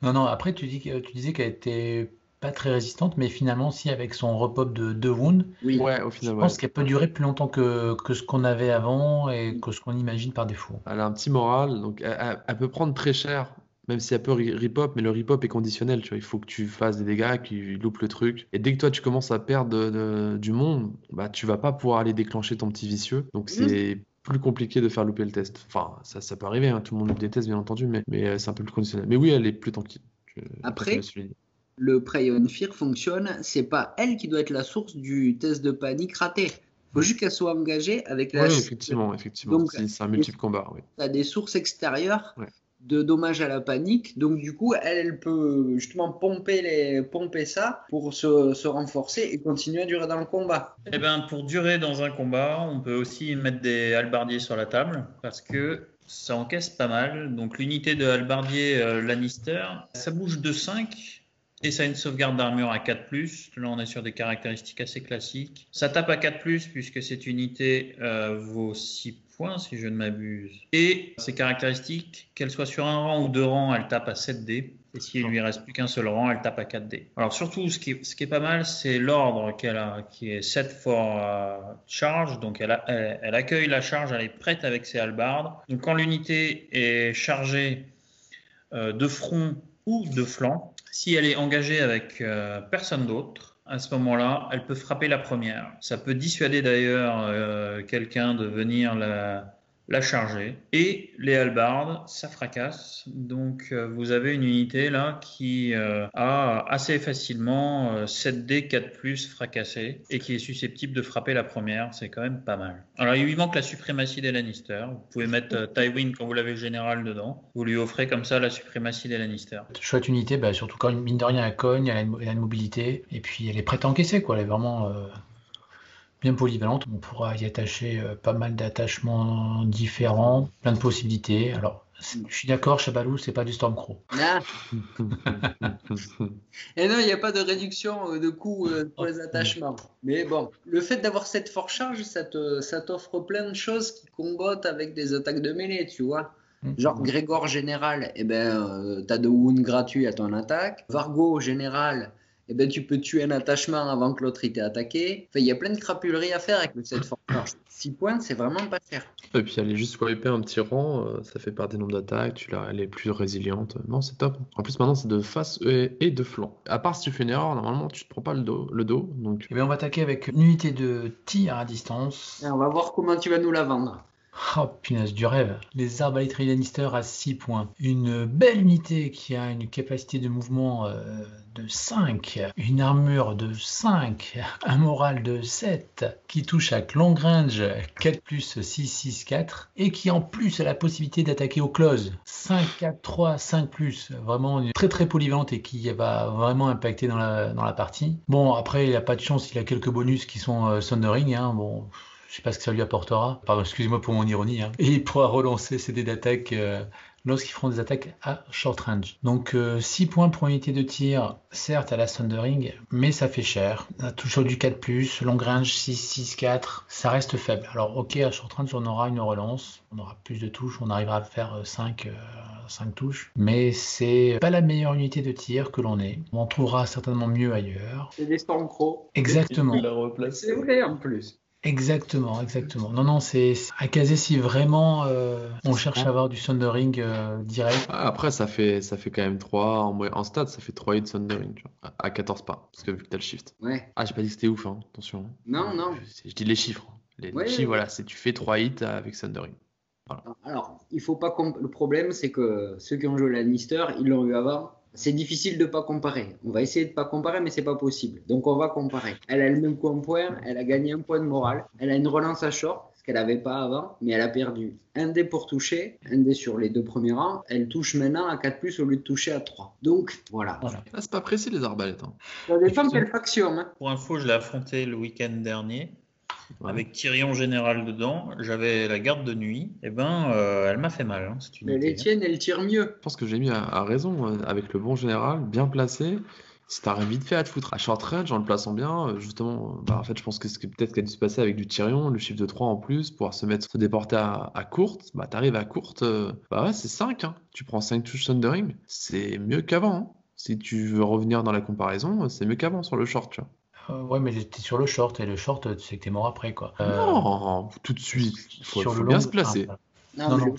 Non, après, tu disais qu'elle était pas très résistante, mais finalement, si, avec son repop de 2 wounds, Oui. Ouais, au final, je pense qu'elle peut durer plus longtemps que ce qu'on avait avant et que ce qu'on imagine par défaut. Elle a un petit moral, donc elle peut prendre très cher, même si elle peut rip-hop, mais le rip-up est conditionnel, tu vois. Il faut que tu fasses des dégâts, qu'ils loupent le truc. Et dès que toi, tu commences à perdre du monde, bah, tu vas pas pouvoir aller déclencher ton petit vicieux. Donc, c'est plus compliqué de faire louper le test. Enfin, ça peut arriver, hein, tout le monde le déteste, bien entendu, mais c'est un peu plus conditionnel. Mais oui, elle est plus tanky. Après, le Prey on Fear fonctionne, c'est pas elle qui doit être la source du test de panique raté. Faut juste qu'elle soit engagée avec la. Oui, effectivement. Donc, c'est un multiple combat, oui. Tu as des sources extérieures Ouais. de dommages à la panique. Donc, du coup, elle peut justement pomper ça pour se renforcer et continuer à durer dans le combat. Eh ben, pour durer dans un combat, on peut aussi mettre des halbardiers sur la table parce que ça encaisse pas mal. Donc, l'unité de halbardier Lannister, ça bouge de 5 et ça a une sauvegarde d'armure à 4+. Là, on est sur des caractéristiques assez classiques. Ça tape à 4+, puisque cette unité vaut 6 points, si je ne m'abuse. Et ses caractéristiques, qu'elle soit sur un rang ou 2 rangs, elle tape à 7D. Et s'il lui reste plus qu'un seul rang, elle tape à 4D. Alors surtout, ce qui est pas mal, c'est l'ordre qu'elle a, qui est set for charge. Donc elle accueille la charge, elle est prête avec ses halbardes. Donc quand l'unité est chargée de front ou de flanc, si elle est engagée avec personne d'autre, à ce moment-là, elle peut frapper la première. Ça peut dissuader d'ailleurs quelqu'un de venir la charger. Et les halbardes, ça fracasse. Donc vous avez une unité là qui a assez facilement 7D 4+ fracassé et qui est susceptible de frapper la première. C'est quand même pas mal. Alors il lui manque la suprématie des Lannister. Vous pouvez mettre Tywin quand vous l'avez général dedans. Vous lui offrez comme ça la suprématie des Lannister. Chouette unité, surtout quand mine de rien elle cogne, elle a une mobilité, et puis elle est prête à encaisser, quoi. Elle est vraiment bien polyvalente. On pourra y attacher pas mal d'attachements différents, plein de possibilités. Alors, je suis d'accord, Chabalou, c'est pas du Stormcrow. Ah. Et non, il n'y a pas de réduction de coût pour les attachements. Mais bon, le fait d'avoir cette force charge, ça t'offre plein de choses qui combattent avec des attaques de mêlée, tu vois. Genre Grégor général, t'as de wounds gratuits à ton attaque. Vargo général, eh ben, tu peux tuer un attachement avant que l'autre ait été attaqué. Enfin, il y a plein de crapuleries à faire avec le set force. 6 points, c'est vraiment pas cher. Et puis aller juste wiper un petit rang, ça fait par des nombres d'attaques, elle est plus résiliente. Non, c'est top. En plus, maintenant, c'est de face et de flanc. À part si tu fais une erreur, normalement, tu te prends pas le dos. Donc, Eh bien, on va attaquer avec une unité de tir à distance. Et on va voir comment tu vas nous la vendre. Oh, punaise du rêve. Les arbalétriers Lannister à 6 points. Une belle unité qui a une capacité de mouvement de 5, une armure de 5, un moral de 7, qui touche à long range 4+, 6, 6, 4, et qui en plus a la possibilité d'attaquer au close 5, 4, 3, 5+. Vraiment une très très polyvalente et qui va vraiment impacter dans la partie. Bon, après, il n'a pas de chance, il a quelques bonus qui sont Thundering, hein, bon... Je sais pas ce que ça lui apportera. Pardon, excusez-moi pour mon ironie. Hein. Et il pourra relancer ses dés d'attaque lorsqu'ils feront des attaques à short range. Donc 6 points pour unité de tir, certes à la Thundering, mais ça fait cher. Toujours du 4+, long range 6, 6, 4, ça reste faible. Alors ok, à short range on aura une relance, on aura plus de touches, on arrivera à faire 5 touches, mais c'est pas la meilleure unité de tir que l'on ait. On en trouvera certainement mieux ailleurs. C'est des Stormcrow. Exactement. C'est vrai en plus. Exactement. Non, c'est à caser si vraiment on cherche à avoir du Thundering direct. après, ça fait quand même 3. En stats, ça fait 3 hits Thundering, tu vois, à 14 pas. Parce que vu que t'as le shift. Ouais. Ah, j'ai pas dit que c'était ouf, hein. Attention. Non. Je dis les chiffres. Les chiffres, voilà, c'est tu fais 3 hits avec Thundering. Voilà. Alors, il faut pas le problème, c'est que ceux qui ont joué Lannister, ils l'ont eu avant. C'est difficile de pas comparer. On va essayer de pas comparer, mais c'est pas possible. Donc on va comparer. Elle a le même coup en point, elle a gagné un point de morale, elle a une relance à short, ce qu'elle n'avait pas avant, mais elle a perdu un dé pour toucher, un dé sur les 2 premiers rangs. Elle touche maintenant à 4+ au lieu de toucher à 3. Donc voilà. Ah, c'est pas précis les arbalètes. Hein. Ça dépend de quelle faction. Hein. Pour info, je l'ai affronté le week-end dernier. Ouais. Avec Tyrion général dedans, j'avais la garde de nuit, et elle m'a fait mal. Hein, cette Mais unité. les tiennes, elles tirent mieux. Je pense que Jamie a raison, avec le bon général, bien placé. Si t'arrives vite fait à te foutre à short range en le plaçant bien, justement, en fait, je pense que peut-être qu'il a dû se passer avec du Tyrion, le chiffre de 3 en plus, pouvoir se déporter à courte, t'arrives à courte, ouais, c'est 5. Hein. Tu prends 5 touches Thundering, c'est mieux qu'avant. Hein. Si tu veux revenir dans la comparaison, c'est mieux qu'avant sur le short, tu vois. Ouais, mais t'es sur le short, et le short, c'est que t'es mort après, quoi. Non, tout de suite, il faut sur le bien long- se placer. Non, mais le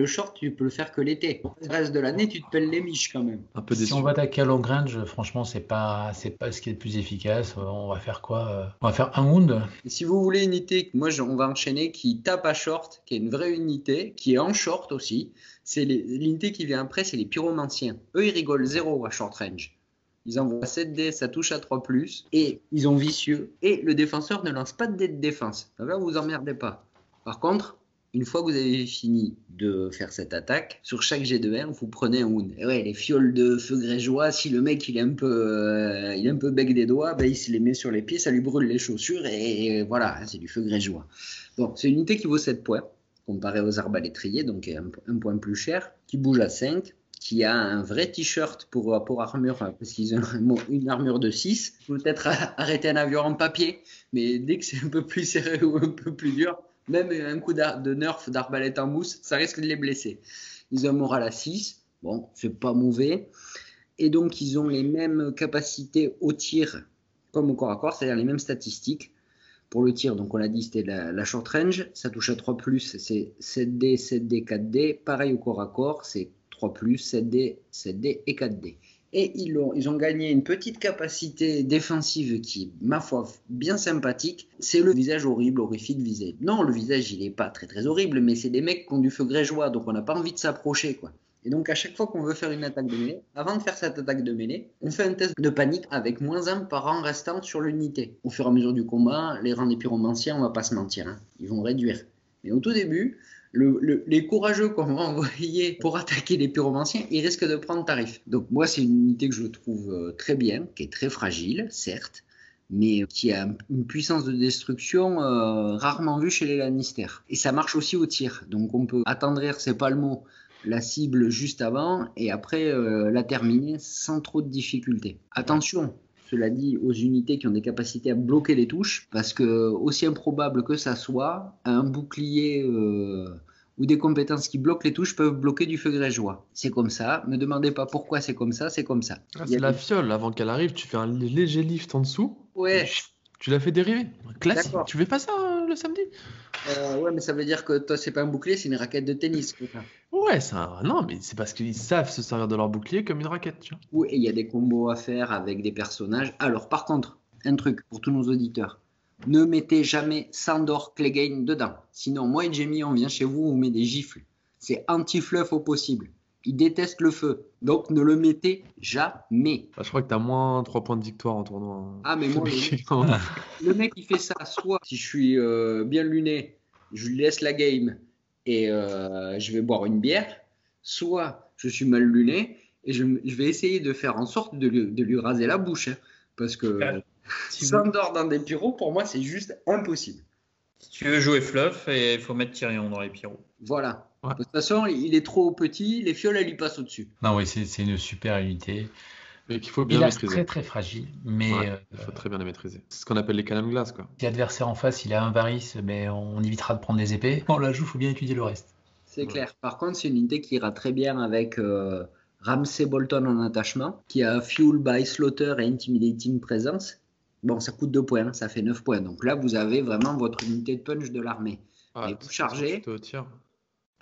short, tu peux le faire que l'été. Le reste de l'année, tu te pelles les miches quand même. Un peu Si déçu. on va attaquer à long range, franchement, c'est pas ce qui est le plus efficace. On va faire quoi? On va faire un wound. Et si vous voulez une unité, on va enchaîner, qui tape à short, qui est une vraie unité, qui est en short aussi. C'est l'unité qui vient après, c'est les pyromanciens. Eux, ils rigolent 0 à short range. Ils envoient 7 dés, ça touche à 3+, et ils ont vicieux. Et le défenseur ne lance pas de dés de défense. Donc là, vous vous emmerdez pas. Par contre, une fois que vous avez fini de faire cette attaque, sur chaque jet de 1, vous prenez un wound. Et ouais, les fioles de feu grégeois, si le mec il est un peu bec des doigts, il se les met sur les pieds, ça lui brûle les chaussures, et voilà, c'est du feu grégeois. Bon, c'est une unité qui vaut 7 points, comparé aux arbalétriers, donc un point plus cher, qui bouge à 5, qui a un vrai t-shirt pour armure, parce qu'ils ont une armure de 6. Peut-être arrêter un avion en papier, mais dès que c'est un peu plus serré ou un peu plus dur, même un coup de nerf d'arbalète en mousse, ça risque de les blesser. Ils ont un moral à 6, bon, c'est pas mauvais. Et donc, ils ont les mêmes capacités au tir comme au corps à corps, c'est-à-dire les mêmes statistiques. Pour le tir, donc on l'a dit, c'était la short range, ça touche à 3+, c'est 7D, 7D, 4D. Pareil au corps à corps, c'est 3+, 7D, 7D et 4D. Et ils ont gagné une petite capacité défensive qui est, ma foi, bien sympathique. C'est le visage horrifique visé. Non, le visage, il n'est pas très très horrible, mais c'est des mecs qui ont du feu grégeois, donc on n'a pas envie de s'approcher, quoi. Et donc à chaque fois qu'on veut faire une attaque de mêlée, avant de faire cette attaque de mêlée, on fait un test de panique avec -1 par rang restant sur l'unité. Au fur et à mesure du combat, les rangs des pyromanciens, on va pas se mentir, hein, ils vont réduire. Mais au tout début, les courageux qu'on va envoyer pour attaquer les pyromanciens, ils risquent de prendre tarif. Donc moi, c'est une unité que je trouve très bien, qui est très fragile, certes, mais qui a une puissance de destruction rarement vue chez les Lannister. Et ça marche aussi au tir. Donc on peut attendrir, c'est pas le mot, la cible juste avant et après la terminer sans trop de difficultés. Attention, cela dit, aux unités qui ont des capacités à bloquer les touches, parce que aussi improbable que ça soit, un bouclier ou des compétences qui bloquent les touches peuvent bloquer du feu grégeois. C'est comme ça, me demandez pas pourquoi c'est comme ça, c'est comme ça. Ah, Il y c'est a la des- fiole, avant qu'elle arrive, tu fais un léger lift en dessous, Ouais, tu la fais dériver. Classique. d'accord. Tu fais pas ça le samedi? Ouais, mais ça veut dire que toi, c'est pas un bouclier, c'est une raquette de tennis. Ouais, non, mais c'est parce qu'ils savent se servir de leur bouclier comme une raquette, tu vois. Oui, et il y a des combos à faire avec des personnages. Alors, par contre, un truc pour tous nos auditeurs. Ne mettez jamais Sandor Clegane dedans. Sinon, moi et Jamie, on vient chez vous, on met des gifles. C'est anti-fluff au possible. Il déteste le feu. Donc, ne le mettez jamais. Bah, je crois que t'as moins 3 points de victoire en tournoi. Ah, mais moi, le mec, il fait ça. Soit, si je suis bien luné, je lui laisse la game et je vais boire une bière. Soit, je suis mal luné et je vais essayer de faire en sorte de lui raser la bouche. Hein, parce que Sandor dans des pyros, pour moi, c'est juste impossible. Si tu veux jouer fluff, il faut mettre Tyrion dans les pyros. Voilà. Ouais. De toute façon, il est trop petit, les fioles, elles lui passent au-dessus. Non, oui, c'est une super unité. Mais qu'il faut Il bien reste maîtriser. très très fragile, mais Ouais, il faut très bien les maîtriser. C'est ce qu'on appelle les canons de glace, quoi. si l'adversaire en face il a un Varys, mais on évitera de prendre des épées. On la joue, il faut bien étudier le reste. C'est Ouais. clair. Par contre, c'est une unité qui ira très bien avec Ramsay Bolton en attachement, qui a Fuel by Slaughter et Intimidating Presence. Bon, ça coûte 2 points, hein, ça fait 9 points. Donc là, vous avez vraiment votre unité de punch de l'armée. Ah, Et de vous toute chargez. façon, tu te tires.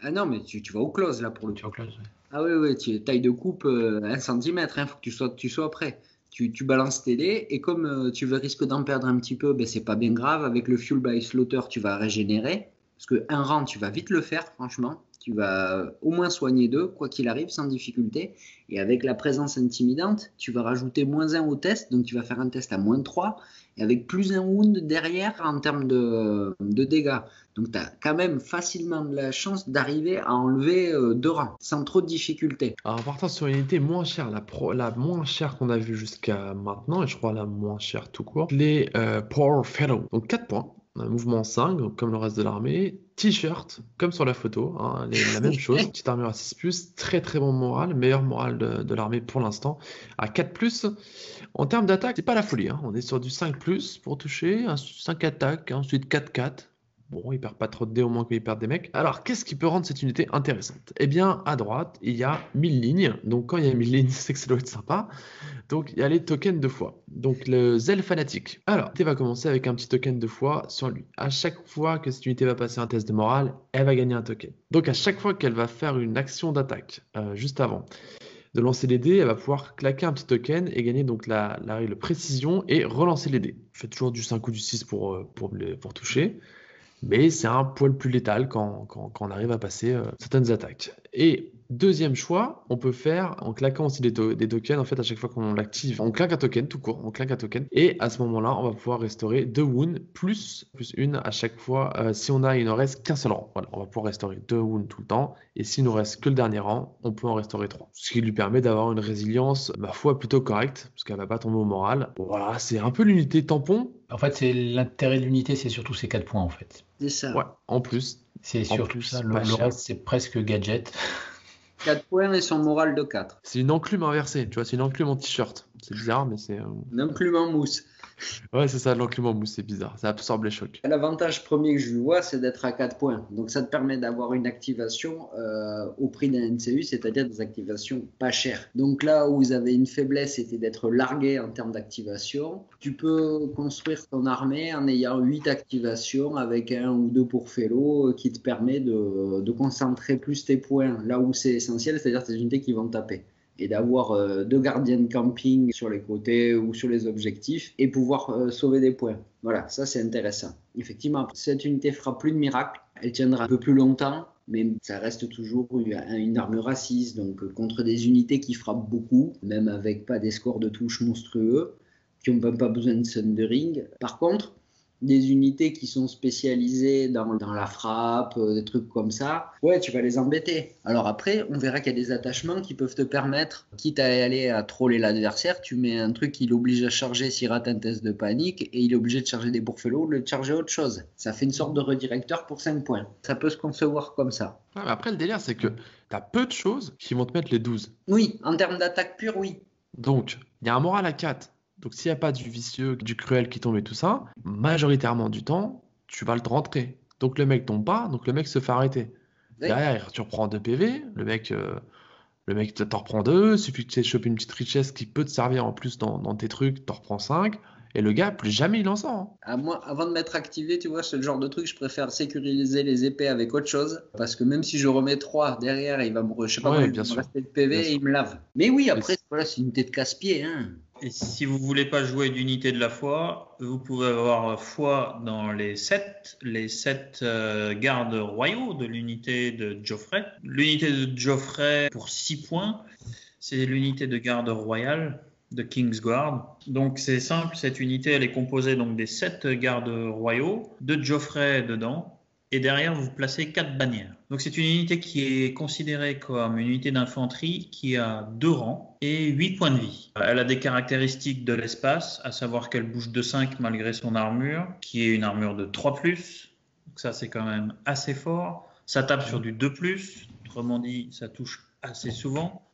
Ah non, mais tu vas au close là pour le Tu coup. vois, Claude, ouais. Ah oui, taille de coupe 1 cm, il faut que tu sois prêt. Tu balances tes dés et comme tu risques d'en perdre un petit peu, ben, c'est pas bien grave. Avec le Fuel by Slaughter, tu vas régénérer. Parce que un rang, tu vas vite le faire, franchement. Tu vas au moins soigner 2, quoi qu'il arrive, sans difficulté. Et avec la présence intimidante, tu vas rajouter -1 au test. Donc tu vas faire un test à -3. Et avec plus un wound derrière en termes de dégâts. Donc tu as quand même facilement de la chance d'arriver à enlever 2 rangs, sans trop de difficulté. Alors, en partant sur une unité moins chère, la moins chère qu'on a vue jusqu'à maintenant, et je crois la moins chère tout court, les Poor Fellow. Donc 4 points, un mouvement 5, donc comme le reste de l'armée, t-shirt, comme sur la photo, hein, la même chose, petite armure à 6+, très très bon moral, meilleur moral de l'armée pour l'instant, à 4+. En termes d'attaque, c'est pas la folie, hein, on est sur du 5+ pour toucher, 5 attaques, ensuite 4-4. Bon, il perd pas trop de dés au moins qu'il perd des mecs. Alors, qu'est-ce qui peut rendre cette unité intéressante? Eh bien, à droite, il y a 1000 lignes. Donc, quand il y a 1000 lignes, c'est que ça doit être sympa. Donc, il y a les tokens de foi. Donc, le zèle fanatique. Alors, l'unité va commencer avec un petit token de foi sur lui. À chaque fois que cette unité va passer un test de morale, elle va gagner un token. Donc, à chaque fois qu'elle va faire une action d'attaque, juste avant de lancer les dés, elle va pouvoir claquer un petit token et gagner donc la règle précision et relancer les dés. Je fais toujours du 5 ou du 6 pour toucher. Mais c'est un poil plus létal quand on arrive à passer certaines attaques. Et deuxième choix, on peut faire en claquant aussi des tokens. En fait, à chaque fois qu'on l'active, on claque un token tout court, on claque un token. Et à ce moment-là, on va pouvoir restaurer 2 wounds plus 1 à chaque fois. Si il ne reste qu'un seul rang, voilà, on va pouvoir restaurer 2 wounds tout le temps. Et s'il ne nous reste que le dernier rang, on peut en restaurer 3. Ce qui lui permet d'avoir une résilience, ma foi, plutôt correcte, parce qu'elle ne va pas tomber au moral. Voilà, c'est un peu l'unité tampon. En fait, c'est l'intérêt de l'unité, c'est surtout ces 4 points en fait. C'est ça. Ouais, en plus. C'est En surtout plus, ça. pas Le cher. reste, c'est presque gadget. 4 points et son moral de 4. C'est une enclume inversée, tu vois, c'est une enclume en t-shirt. C'est bizarre, mais c'est. Même plus en mousse. Ouais, c'est ça, l'enclume en mousse, c'est bizarre. Ça absorbe les chocs. L'avantage premier que je lui vois, c'est d'être à 4 points. Donc ça te permet d'avoir une activation au prix d'un NCU, c'est-à-dire des activations pas chères. Donc là où vous avez une faiblesse, c'était d'être largué en termes d'activation. Tu peux construire ton armée en ayant 8 activations avec 1 ou 2 pour fellow qui te permet de concentrer plus tes points là où c'est essentiel, c'est-à-dire tes unités qui vont taper. Et d'avoir 2 gardiens de camping sur les côtés ou sur les objectifs et pouvoir sauver des points. Voilà, ça c'est intéressant. Effectivement, cette unité fera plus de miracles, elle tiendra un peu plus longtemps, mais ça reste toujours une armure à 6, donc contre des unités qui frappent beaucoup, même avec pas des scores de touche monstrueux, qui n'ont même pas besoin de sundering. Par contre, des unités qui sont spécialisées dans la frappe, des trucs comme ça, ouais, tu vas les embêter. Alors après, on verra qu'il y a des attachements qui peuvent te permettre, quitte à aller à troller l'adversaire, tu mets un truc qui l'oblige à charger s'il rate un test de panique, et il est obligé de charger des bourfelos ou de charger autre chose. Ça fait une sorte de redirecteur pour 5 points. Ça peut se concevoir comme ça. Ouais, mais après, le délire, c'est que t'as peu de choses qui vont te mettre les 12. Oui, en termes d'attaque pure, oui. Donc, il y a un moral à 4. Donc, s'il n'y a pas du vicieux, du cruel qui tombe et tout ça, majoritairement du temps, tu vas le rentrer. Donc, le mec tombe pas, donc le mec se fait arrêter. Ouais. Derrière, tu reprends 2 PV, le mec t'en reprend 2, suffit que tu aies chopé une petite richesse qui peut te servir en plus dans tes trucs, t'en reprends 5, et le gars, plus jamais il en sort. Hein. Moi, avant de m'être activé, tu vois, c'est le genre de truc, je préfère sécuriser les épées avec autre chose. Parce que même si je remets 3 derrière, je sais pas Ouais, combien il bien va me sûr. rester de PV Bien et sûr. il me lave. Mais oui, Mais après, voilà, c'est une unité de casse-pied. Hein. Et si vous voulez pas jouer d'unité de la foi, vous pouvez avoir foi dans les 7 gardes royaux de l'unité de Geoffrey. L'unité de Geoffrey, pour 6 points, c'est l'unité de garde royale de Kingsguard. Donc c'est simple, cette unité elle est composée donc des 7 gardes royaux, de Geoffrey dedans, et derrière vous placez 4 bannières. Donc c'est une unité qui est considérée comme une unité d'infanterie qui a 2 rangs et 8 points de vie. Elle a des caractéristiques de l'espace, à savoir qu'elle bouge de 5 malgré son armure, qui est une armure de 3+. Donc ça c'est quand même assez fort. Ça tape sur du 2+, autrement dit ça touche assez souvent.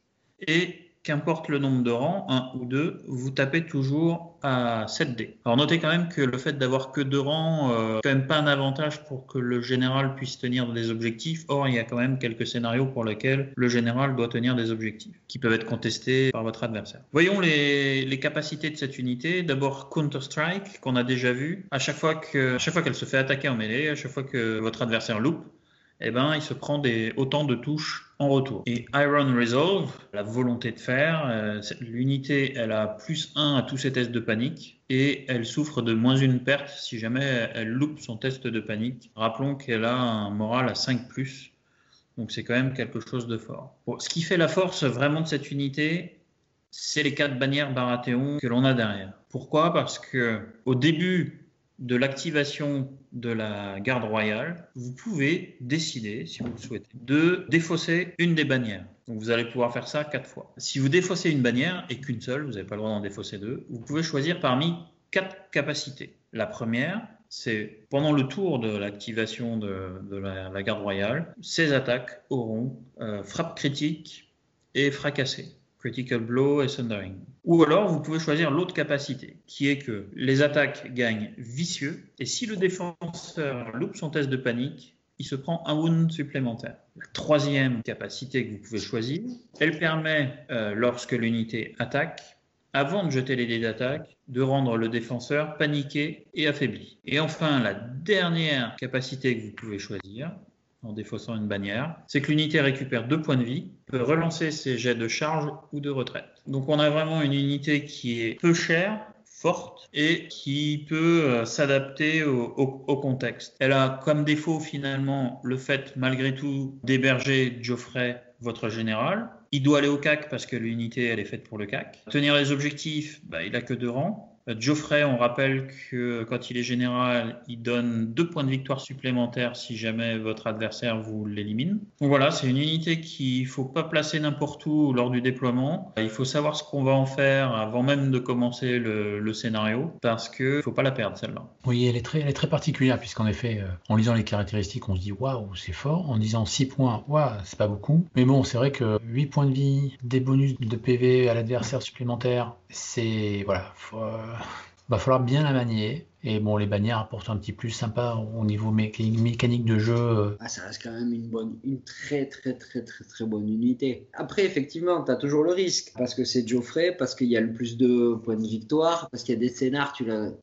Et qu'importe le nombre de rangs, 1 ou 2, vous tapez toujours à 7 dés. Alors notez quand même que le fait d'avoir que 2 rangs, quand même pas un avantage pour que le général puisse tenir des objectifs. Or, il y a quand même quelques scénarios pour lesquels le général doit tenir des objectifs, qui peuvent être contestés par votre adversaire. Voyons les capacités de cette unité. D'abord Counter-Strike, qu'on a déjà vu. À chaque fois qu'elle se fait attaquer en mêlée, à chaque fois que votre adversaire loupe, eh ben, il se prend autant de touches en retour. Et Iron Resolve, la volonté de faire, l'unité, elle a +1 à tous ses tests de panique et elle souffre de -1 perte si jamais elle loupe son test de panique. Rappelons qu'elle a un moral à 5+, donc c'est quand même quelque chose de fort. Bon, ce qui fait la force vraiment de cette unité, c'est les 4 bannières Baratheon que l'on a derrière. Pourquoi ? Parce que au début de l'activation de la garde royale, vous pouvez décider, si vous le souhaitez, de défausser une des bannières. Donc vous allez pouvoir faire ça 4 fois. Si vous défaussez une bannière, et qu'une seule, vous n'avez pas le droit d'en défausser 2, vous pouvez choisir parmi 4 capacités. La première, c'est pendant le tour de l'activation de la garde royale, ces attaques auront frappe critique et fracassé. Critical Blow et Sundering. Ou alors, vous pouvez choisir l'autre capacité, qui est que les attaques gagnent vicieux, et si le défenseur loupe son test de panique, il se prend un wound supplémentaire. La troisième capacité que vous pouvez choisir, elle permet, lorsque l'unité attaque, avant de jeter les dés d'attaque, de rendre le défenseur paniqué et affaibli. Et enfin, la dernière capacité que vous pouvez choisir, en défaussant une bannière, c'est que l'unité récupère 2 points de vie, peut relancer ses jets de charge ou de retraite. Donc on a vraiment une unité qui est peu chère, forte et qui peut s'adapter au contexte. Elle a comme défaut finalement le fait malgré tout d'héberger Geoffrey, votre général. Il doit aller au CAC parce que l'unité elle est faite pour le CAC. Tenir les objectifs, il n'a que 2 rangs. Geoffrey, on rappelle que quand il est général, il donne 2 points de victoire supplémentaires si jamais votre adversaire vous l'élimine. Donc voilà, c'est une unité qu'il ne faut pas placer n'importe où lors du déploiement. Il faut savoir ce qu'on va en faire avant même de commencer le scénario, parce qu'il ne faut pas la perdre celle-là. Oui, elle est très particulière, puisqu'en effet, en lisant les caractéristiques, on se dit waouh, c'est fort. En disant 6 points, waouh, c'est pas beaucoup. Mais bon, c'est vrai que 8 points de vie, des bonus de PV à l'adversaire supplémentaire, c'est. Voilà. Va falloir bien la manier. Et bon, les bannières apportent un petit plus sympa au niveau mécanique de jeu. Ça reste quand même une très bonne unité. Après, effectivement, tu as toujours le risque. Parce que c'est Geoffrey, parce qu'il y a le plus de points de victoire, parce qu'il y a des scénars,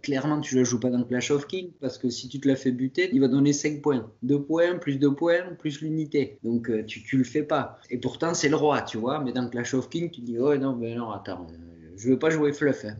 clairement, tu ne la joues pas dans Clash of Kings, parce que si tu te la fais buter, il va donner 5 points. 2 points, plus 2 points, plus l'unité. Donc, tu le fais pas. Et pourtant, c'est le roi, tu vois. Mais dans Clash of Kings, tu dis, oh non, attends, je veux pas jouer fluff, hein.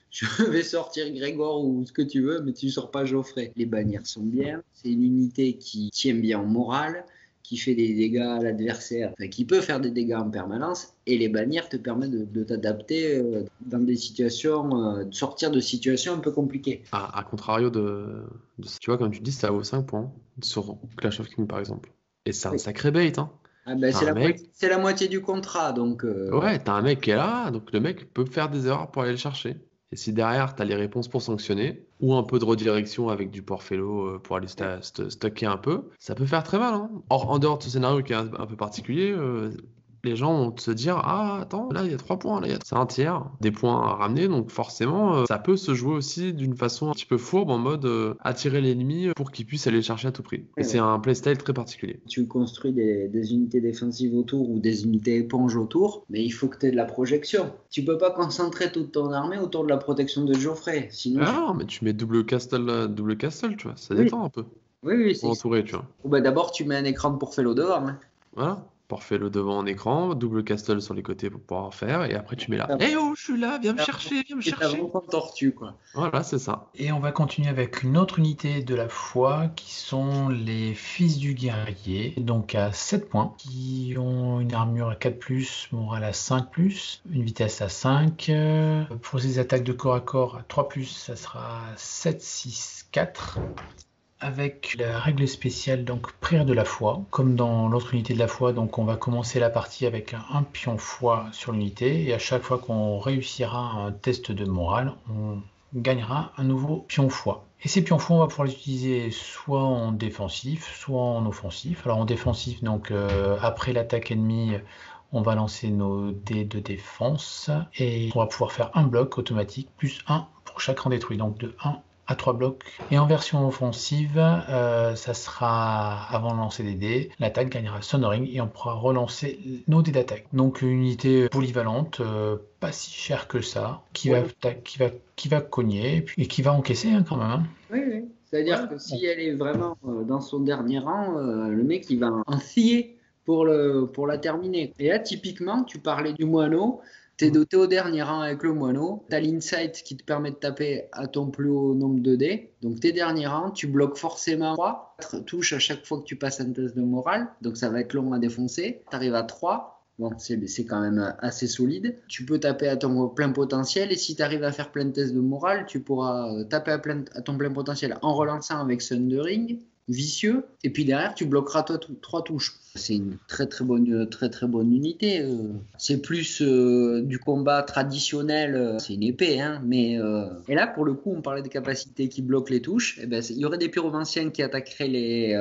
Je vais sortir Grégor ou ce que tu veux, mais tu ne sors pas Geoffrey. Les bannières sont bien. C'est une unité qui tient bien en morale, qui fait des dégâts à l'adversaire, qui peut faire des dégâts en permanence. Et les bannières te permettent de t'adapter dans des situations, de sortir de situations un peu compliquées. À contrario tu vois, comme tu dis, ça vaut 5 points sur Clash of Kings par exemple. Et c'est un sacré bait, hein. C'est la moitié du contrat, donc. Ouais, t'as un mec qui est là, donc le mec peut faire des erreurs pour aller le chercher. Et si derrière, tu as les réponses pour sanctionner, ou un peu de redirection avec du Porfello pour aller stocker un peu, ça peut faire très mal. Hein. Or, en dehors de ce scénario qui est un peu particulier, les gens vont se dire ah attends là il y a 3 points, là c'est un tiers, des points à ramener, donc forcément ça peut se jouer aussi d'une façon un petit peu fourbe en mode attirer l'ennemi pour qu'il puisse aller le chercher à tout prix. Et c'est un playstyle très particulier. Tu construis des unités défensives autour ou des unités éponges autour, mais il faut que tu aies de la projection. Tu peux pas concentrer toute ton armée autour de la protection de Geoffrey, sinon... Non, mais tu mets double castle, tu vois, ça détend un peu. Oui, pour entourer, tu vois. Bah, d'abord, tu mets un écran de Porfello devant. Hein. Voilà, parfait le devant en écran, double castle sur les côtés pour pouvoir faire, et après tu mets là. Eh oh, je suis là, viens me chercher, viens me chercher. C'est un tortue, quoi. Voilà, c'est ça. Et on va continuer avec une autre unité de la foi qui sont les Fils du Guerrier, donc à 7 points, qui ont une armure à 4+, morale à 5+, une vitesse à 5. Pour ces attaques de corps à corps à 3+, ça sera 7, 6, 4. Avec la règle spéciale, donc prière de la foi, comme dans l'autre unité de la foi, donc on va commencer la partie avec un pion foi sur l'unité, et à chaque fois qu'on réussira un test de morale, on gagnera un nouveau pion foi. Et ces pions foi, on va pouvoir les utiliser soit en défensif, soit en offensif. Alors en défensif, donc après l'attaque ennemie, on va lancer nos dés de défense, et on va pouvoir faire un bloc automatique, plus 1 pour chaque rang détruit, donc de 1 à 3 blocs. Et en version offensive, ça sera avant de lancer des dés, l'attaque gagnera Sonoring et on pourra relancer nos dés d'attaque. Donc une unité polyvalente, pas si chère que ça, qui va cogner et qui va encaisser quand même. Hein. Oui. C'est-à-dire que si elle est vraiment dans son dernier rang, le mec il va en scier pour la terminer. Et là typiquement, tu parlais du moineau. T'es doté au dernier rang avec le moineau, t'as l'insight qui te permet de taper à ton plus haut nombre de dés, donc tes derniers rangs, tu bloques forcément 3 touches à chaque fois que tu passes un test de morale, donc ça va être long à défoncer, t'arrives à 3, bon c'est quand même assez solide, tu peux taper à ton plein potentiel, et si t'arrives à faire plein de tests de morale, tu pourras taper à ton plein potentiel en relançant avec Sundering, vicieux, et puis derrière tu bloqueras 3 touches. C'est une très très bonne unité. C'est plus du combat traditionnel, c'est une épée, hein, mais et là pour le coup on parlait des capacités qui bloquent les touches. Et ben il y aurait des pyromanciens qui attaqueraient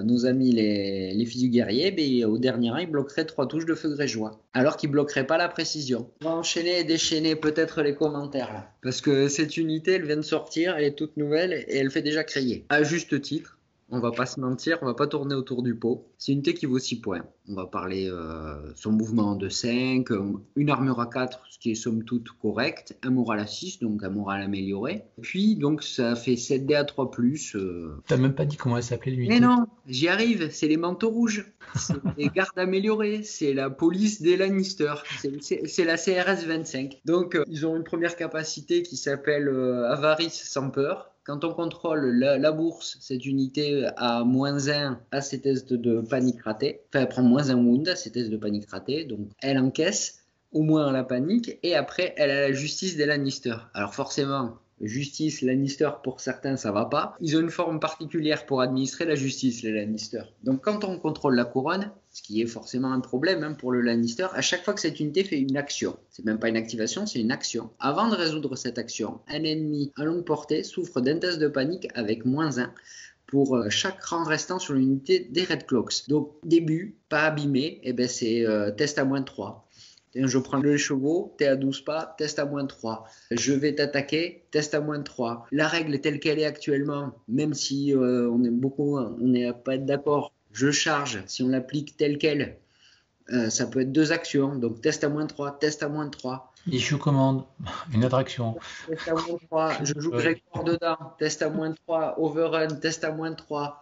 nos amis les Fils du Guerrier, ben, au dernier rang ils bloqueraient 3 touches de feu grégeois, alors qu'ils bloqueraient pas la précision. On va enchaîner et déchaîner peut-être les commentaires là, parce que cette unité elle vient de sortir, elle est toute nouvelle et elle fait déjà crier, à juste titre. On va pas se mentir, on va pas tourner autour du pot. C'est une unité qui vaut 6 points. On va parler son mouvement de 5, une armure à 4, ce qui est somme toute correct, un moral à 6, donc un moral amélioré. Puis donc ça fait 7 dés à 3+. T'as même pas dit comment elle s'appelait l'unité. Mais non, j'y arrive, c'est les manteaux rouges, c'est les gardes améliorés, c'est la police des Lannister, c'est la CRS 25. Donc ils ont une première capacité qui s'appelle Avarice sans peur. Quand on contrôle la bourse, cette unité a -1 à ses tests de panique ratés. Enfin, elle prend -1 wound à ses tests de panique ratés. Donc, elle encaisse au moins la panique. Et après, elle a la justice des Lannister. Alors forcément, justice, Lannister, pour certains, ça va pas. Ils ont une forme particulière pour administrer la justice, les Lannister. Donc, quand on contrôle la couronne, ce qui est forcément un problème hein, pour le Lannister, à chaque fois que cette unité fait une action, c'est même pas une activation, c'est une action. Avant de résoudre cette action, un ennemi à longue portée souffre d'un test de panique avec -1 pour chaque rang restant sur l'unité des Red Cloaks. Donc, début, pas abîmé, et ben c'est test à -3. Je prends le chevaux, t'es à 12 pas, test à -3. Je vais t'attaquer, test à -3. La règle telle qu'elle est actuellement, même si on n'est pas d'accord, je charge, si on l'applique telle qu'elle, ça peut être 2 actions, donc test à -3, test à -3. Issue commande, une autre action. Test à -3, je joue Gregor dedans, test à -3, overrun, test à -3.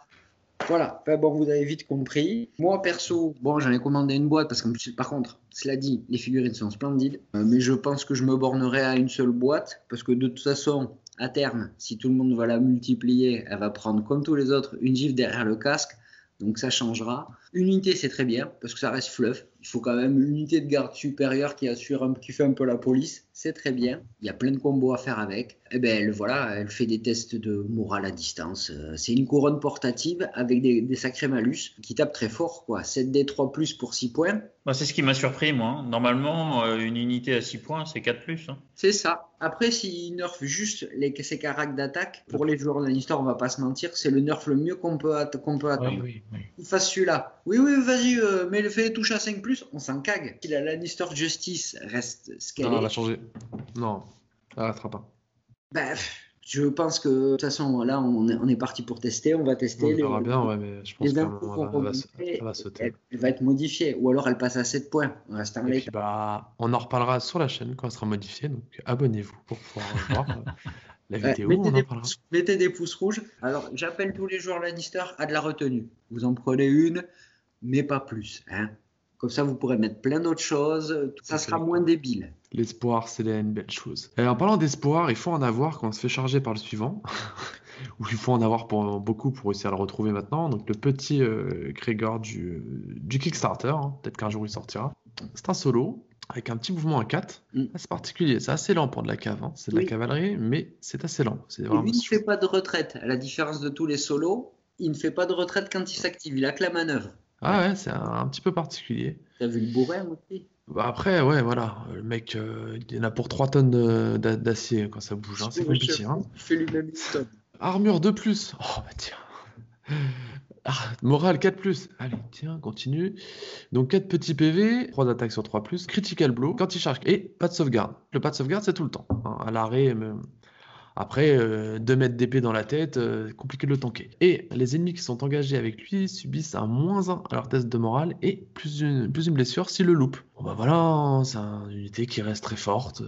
Voilà, enfin, bon, vous avez vite compris. Moi, perso, bon, j'en ai commandé une boîte parce que, par contre, cela dit, les figurines sont splendides. Mais je pense que je me bornerai à une seule boîte parce que de toute façon, à terme, si tout le monde va la multiplier, elle va prendre, comme tous les autres, une gifle derrière le casque. Donc ça changera. Une unité, c'est très bien parce que ça reste fluff. Il faut quand même une unité de garde supérieure qui fait un peu la police. C'est très bien. Il y a plein de combos à faire avec. Et ben elle fait des tests de morale à distance. C'est une couronne portative avec des sacrés malus qui tapent très fort, quoi. 7D3+ pour 6 points. Bah, c'est ce qui m'a surpris, moi. Normalement, une unité à 6 points, c'est 4+. Hein. C'est ça. Après, s'ils nerfent juste ses caracs d'attaque, pour les joueurs de Lannister, on va pas se mentir, c'est le nerf le mieux qu'on peut attendre. Oui. Il fasse celui-là. Oui, vas-y, mais fais les touches à 5+, plus, on s'en cague. Si la Lannister Justice reste ce qu'elle Non, est, elle va changer. Non, elle restera pas. bah, je pense que de toute façon, là, on est parti pour tester. On va tester. On verra bien, ouais, mais je pense les qu'à un infos moment, vont elle va remonter, sauter. elle va être modifiée. Ou alors elle passe à 7 points. On reste en Et puis, l'état. on en reparlera sur la chaîne quand elle sera modifiée. Donc, abonnez-vous pour pouvoir voir la vidéo. Mettez On en parlera. mettez des pouces rouges. Alors, j'appelle tous les joueurs Lannister à de la retenue. Vous en prenez une, mais pas plus. Hein. Comme ça, vous pourrez mettre plein d'autres choses. Ça sera moins débile. L'espoir, c'est une belle chose. Et en parlant d'espoir, il faut en avoir quand on se fait charger par le suivant. Ou il faut en avoir pour beaucoup pour réussir à le retrouver maintenant. Donc le petit Grégor du Kickstarter, hein. Peut-être qu'un jour il sortira. C'est un solo avec un petit mouvement à 4. C'est particulier, c'est assez lent pour de la cave. Hein. C'est de la cavalerie, mais c'est assez lent. C'est vraiment... Et lui, il ne fait pas de retraite. À la différence de tous les solos, il ne fait pas de retraite quand il s'active. Il a que la manœuvre. Ah ouais, c'est un petit peu particulier. T'as vu le bourrin aussi? Bah après, ouais, voilà. Le mec, il y en a pour 3 tonnes d'acier quand ça bouge. Hein. C'est compliqué. Hein. Il fait lui-même une tonne. Armure 2+. Oh bah tiens. Morale 4+. Allez, tiens, continue. Donc 4 petits PV, 3 d'attaque sur 3+, critical blow, quand il charge, et pas de sauvegarde. Le pas de sauvegarde, c'est tout le temps. Hein, à l'arrêt, même. Après, 2 mètres d'épée dans la tête, compliqué de le tanker. Et les ennemis qui sont engagés avec lui subissent un -1 à leur test de morale et plus une blessure s'ils le loupent. Bon bah voilà, c'est une unité qui reste très forte,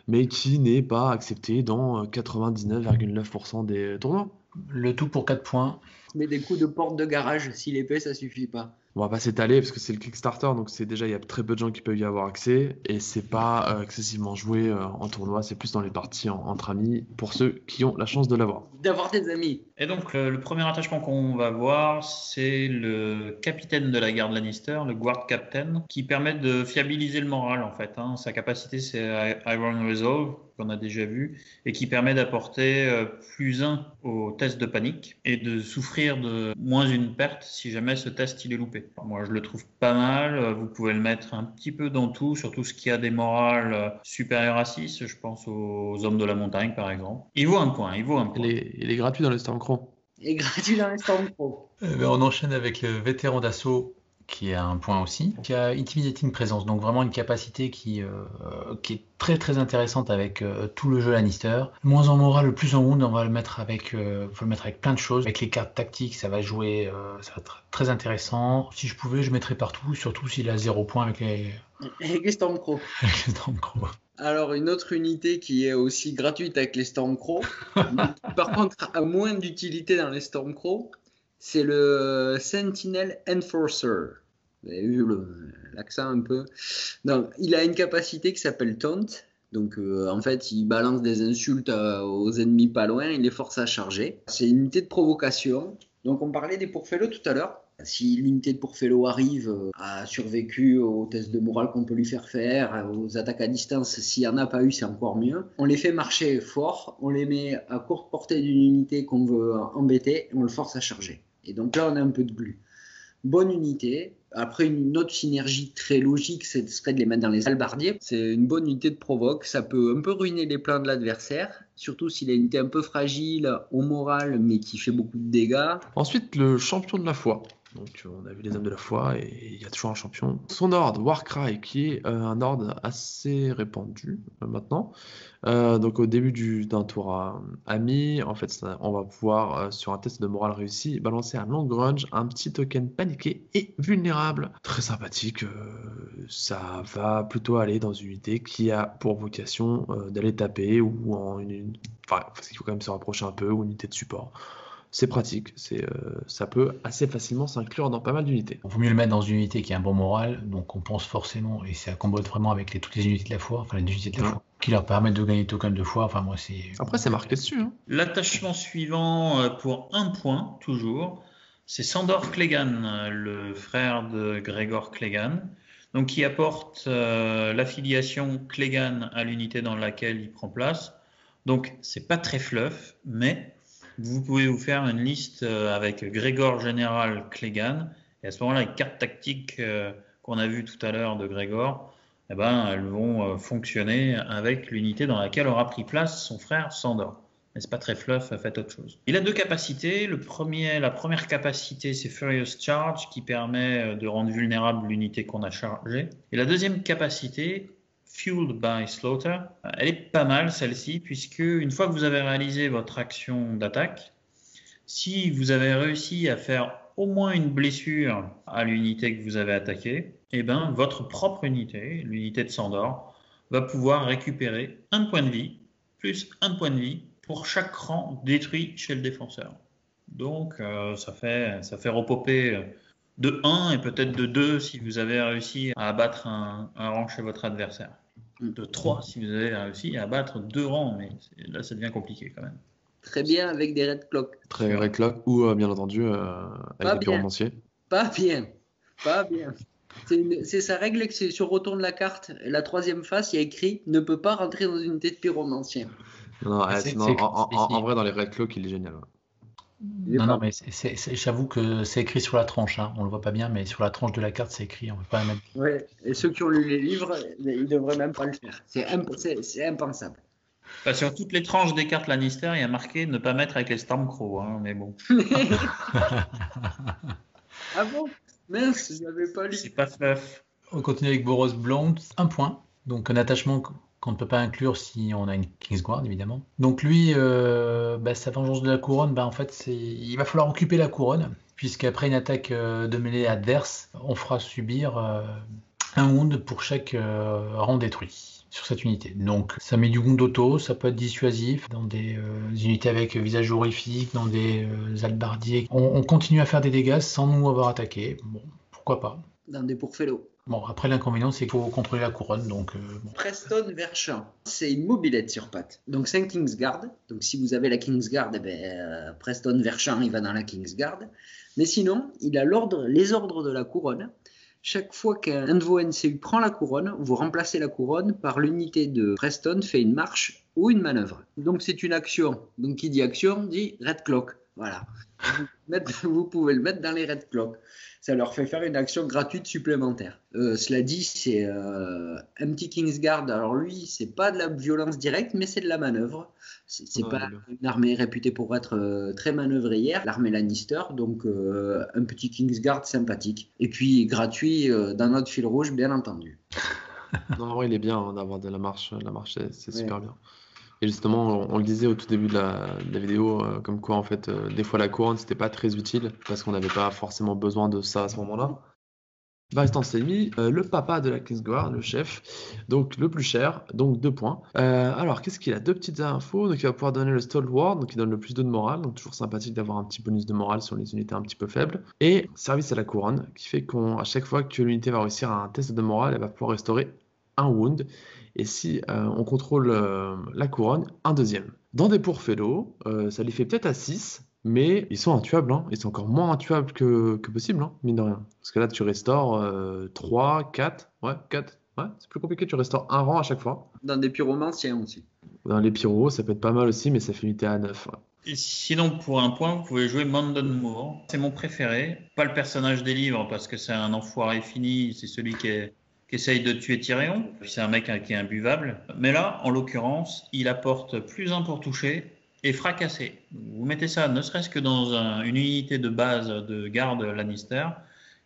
mais qui n'est pas acceptée dans 99,9% des tournois. Le tout pour 4 points. Mais des coups de porte de garage, si l'épée, ça suffit pas. On va pas s'étaler parce que c'est le Kickstarter, donc c'est déjà il y a très peu de gens qui peuvent y avoir accès et c'est pas excessivement joué en tournoi, c'est plus dans les parties entre amis pour ceux qui ont la chance de l'avoir. D'avoir des amis. Et donc, le premier attachement qu'on va voir, c'est le capitaine de la garde Lannister, le Guard Captain, qui permet de fiabiliser le moral, en fait. Hein. Sa capacité, c'est Iron Resolve, qu'on a déjà vu, et qui permet d'apporter +1 au test de panique et de souffrir de -1 perte si jamais ce test il est loupé. Moi, je le trouve pas mal. Vous pouvez le mettre un petit peu dans tout, surtout ce qui a des morales supérieures à 6. Je pense aux hommes de la montagne, par exemple. Il vaut un point. Il est gratuit dans le Stormcrow. Et gratuit dans les Stormcrow. On enchaîne avec le vétéran d'assaut qui a un point aussi, qui a Intimidating Presence, donc vraiment une capacité qui est très très intéressante avec tout le jeu Lannister. Moins en moral, plus en wound, on va le mettre avec, faut le mettre avec plein de choses. Avec les cartes tactiques, ça va jouer, ça va être très intéressant. Si je pouvais, je mettrais partout, surtout s'il a 0 point avec les Stormcrow. Stormcrow. Alors, une autre unité qui est aussi gratuite avec les Stormcrow, par contre a moins d'utilité dans les Stormcrow, c'est le Sentinel Enforcer. Vous avez vu l'accent un peu. Non, il a une capacité qui s'appelle Taunt. Donc, en fait, il balance des insultes aux ennemis pas loin, il les force à charger. C'est une unité de provocation. Donc, on parlait des pourfellows tout à l'heure. Si l'unité de pourfellow arrive, a survécu aux tests de morale qu'on peut lui faire, aux attaques à distance, s'il n'y en a pas eu, c'est encore mieux. On les fait marcher fort, on les met à courte portée d'une unité qu'on veut embêter, et on le force à charger. Et donc là, on a un peu de glu. Bonne unité. Après, une autre synergie très logique, ce serait de les mettre dans les halbardiers. C'est une bonne unité de provoque. Ça peut un peu ruiner les plans de l'adversaire, surtout s'il a une unité un peu fragile, au moral, mais qui fait beaucoup de dégâts. Ensuite, le champion de la foi. Donc, on a vu les hommes de la foi et il y a toujours un champion. Son ordre, Warcry, qui est un ordre assez répandu maintenant. Donc, au début d'un tour ami, en fait, on va pouvoir, sur un test de morale réussi, balancer un long grunge, un petit token paniqué et vulnérable. Très sympathique. Ça va plutôt aller dans une unité qui a pour vocation d'aller taper ou enfin, parce qu'il faut quand même se rapprocher un peu, ou une unité de support. C'est pratique, ça peut assez facilement s'inclure dans pas mal d'unités. Il vaut mieux le mettre dans une unité qui a un bon moral, donc on pense forcément, et ça combote vraiment avec toutes les unités de la foi, enfin les unités de la foi, qui leur permettent de gagner token de foi. Enfin, moi, c'est... Après, c'est marqué dessus. Hein. L'attachement suivant pour 1 point, toujours, c'est Sandor Clegane, le frère de Gregor Clegane, donc qui apporte l'affiliation Clegane à l'unité dans laquelle il prend place. Donc, c'est pas très fluff, mais vous pouvez vous faire une liste avec Grégor Général Clegane, et à ce moment-là, les cartes tactiques qu'on a vues tout à l'heure de Grégor, eh ben, elles vont fonctionner avec l'unité dans laquelle aura pris place son frère Sandor. Mais c'est pas très fluff, faites autre chose. Il a 2 capacités. La première capacité, c'est Furious Charge, qui permet de rendre vulnérable l'unité qu'on a chargée. Et la deuxième capacité, Fueled by Slaughter, elle est pas mal celle-ci, puisque une fois que vous avez réalisé votre action d'attaque, si vous avez réussi à faire au moins une blessure à l'unité que vous avez attaquée, eh ben, votre propre unité, l'unité de Sandor, va pouvoir récupérer 1 point de vie, plus 1 point de vie pour chaque rang détruit chez le défenseur. Donc ça fait repoper de 1 et peut-être de 2 si vous avez réussi à abattre un rang chez votre adversaire. De 3 si vous avez réussi à abattre 2 rangs, mais là ça devient compliqué quand même. Très bien avec des Red Clock. Très Red Clock ou bien entendu avec des pyromanciers. Pas bien. C'est sa règle que c'est sur retourne la carte. La 3e face, il y a écrit ne peut pas rentrer dans une unité de pyromancien. Non, en vrai, dans les Red Clock, il est génial. Non, mais j'avoue que c'est écrit sur la tranche. Hein. On le voit pas bien, mais sur la tranche de la carte, c'est écrit. On peut pas la mettre. Ouais. Et ceux qui ont lu les livres, ils devraient même pas le faire. C'est impensable. Enfin, sur toutes les tranches des cartes Lannister, il y a marqué ne pas mettre avec les Stormcrow, hein, mais bon. Ah bon? Mince, je n'avais pas lu. C'est pas fluff. On continue avec Boros Blount, 1 point. Donc un attachement qu'on ne peut pas inclure si on a une Kingsguard, évidemment. Donc lui, sa vengeance de la couronne, en fait, il va falloir occuper la couronne, puisqu'après une attaque de mêlée adverse, on fera subir un wound pour chaque rang détruit sur cette unité. Donc ça met du wound auto, ça peut être dissuasif dans des unités avec visage horrifique, dans des hallebardiers. On continue à faire des dégâts sans nous avoir attaqué. Bon, pourquoi pas. Dans des pourfellots. Bon, après l'inconvénient, c'est qu'il faut contrôler la couronne, donc... bon. Preston Verchamp, c'est une mobilette sur patte. Donc c'est un Kingsguard. Donc si vous avez la Kingsguard, Preston Verchamp, il va dans la Kingsguard. Mais sinon, il a les ordres de la couronne. Chaque fois qu'un de vos NCU prend la couronne, vous remplacez la couronne par l'unité de Preston fait une marche ou une manœuvre. Donc c'est une action. Donc qui dit action dit Red Clock. Voilà. Vous pouvez le mettre dans les Red Clock. Ça leur fait faire une action gratuite supplémentaire. Cela dit, c'est un petit Kingsguard. Alors lui, c'est pas de la violence directe, mais c'est de la manœuvre. C'est pas une armée réputée pour être très manœuvrière, l'armée Lannister. Donc un petit Kingsguard sympathique. Et puis gratuit dans notre fil rouge, bien entendu. Non, en vrai, il est bien d'avoir de la marche. La marche, c'est super bien. Et justement, on le disait au tout début de la vidéo, comme quoi en fait, des fois la couronne c'était pas très utile parce qu'on n'avait pas forcément besoin de ça à ce moment-là. Baristan Selmy, le papa de la Kingsguard, le chef, donc le plus cher, donc 2 points. Alors qu'est-ce qu'il a? 2 petites infos, donc il va pouvoir donner le Stalwart, donc il donne le plus 2 de morale, donc toujours sympathique d'avoir un petit bonus de morale sur les unités un petit peu faibles. Et service à la couronne, qui fait qu'à chaque fois que l'unité va réussir un test de morale, elle va pouvoir restaurer un wound. Et si on contrôle la couronne, un deuxième. Dans des pourfellots, ça les fait peut-être à 6, mais ils sont intuables. Hein. Ils sont encore moins intuables que possible, hein, mine de rien. Parce que là, tu restaures 3, 4. Ouais, 4. Ouais, c'est plus compliqué, tu restaures un rang à chaque fois. Dans des pyromanciens aussi. Dans les pyros, ça peut être pas mal aussi, mais ça fait unité à 9. Ouais. Et sinon, pour 1 point, vous pouvez jouer Mandon Moore. C'est mon préféré. Pas le personnage des livres, parce que c'est un enfoiré fini. C'est celui qui essaye de tuer Tyrion. Puis c'est un mec qui est imbuvable. Mais là, en l'occurrence, il apporte plus 1 pour toucher et fracasser. Vous mettez ça ne serait-ce que dans une unité de base de garde Lannister,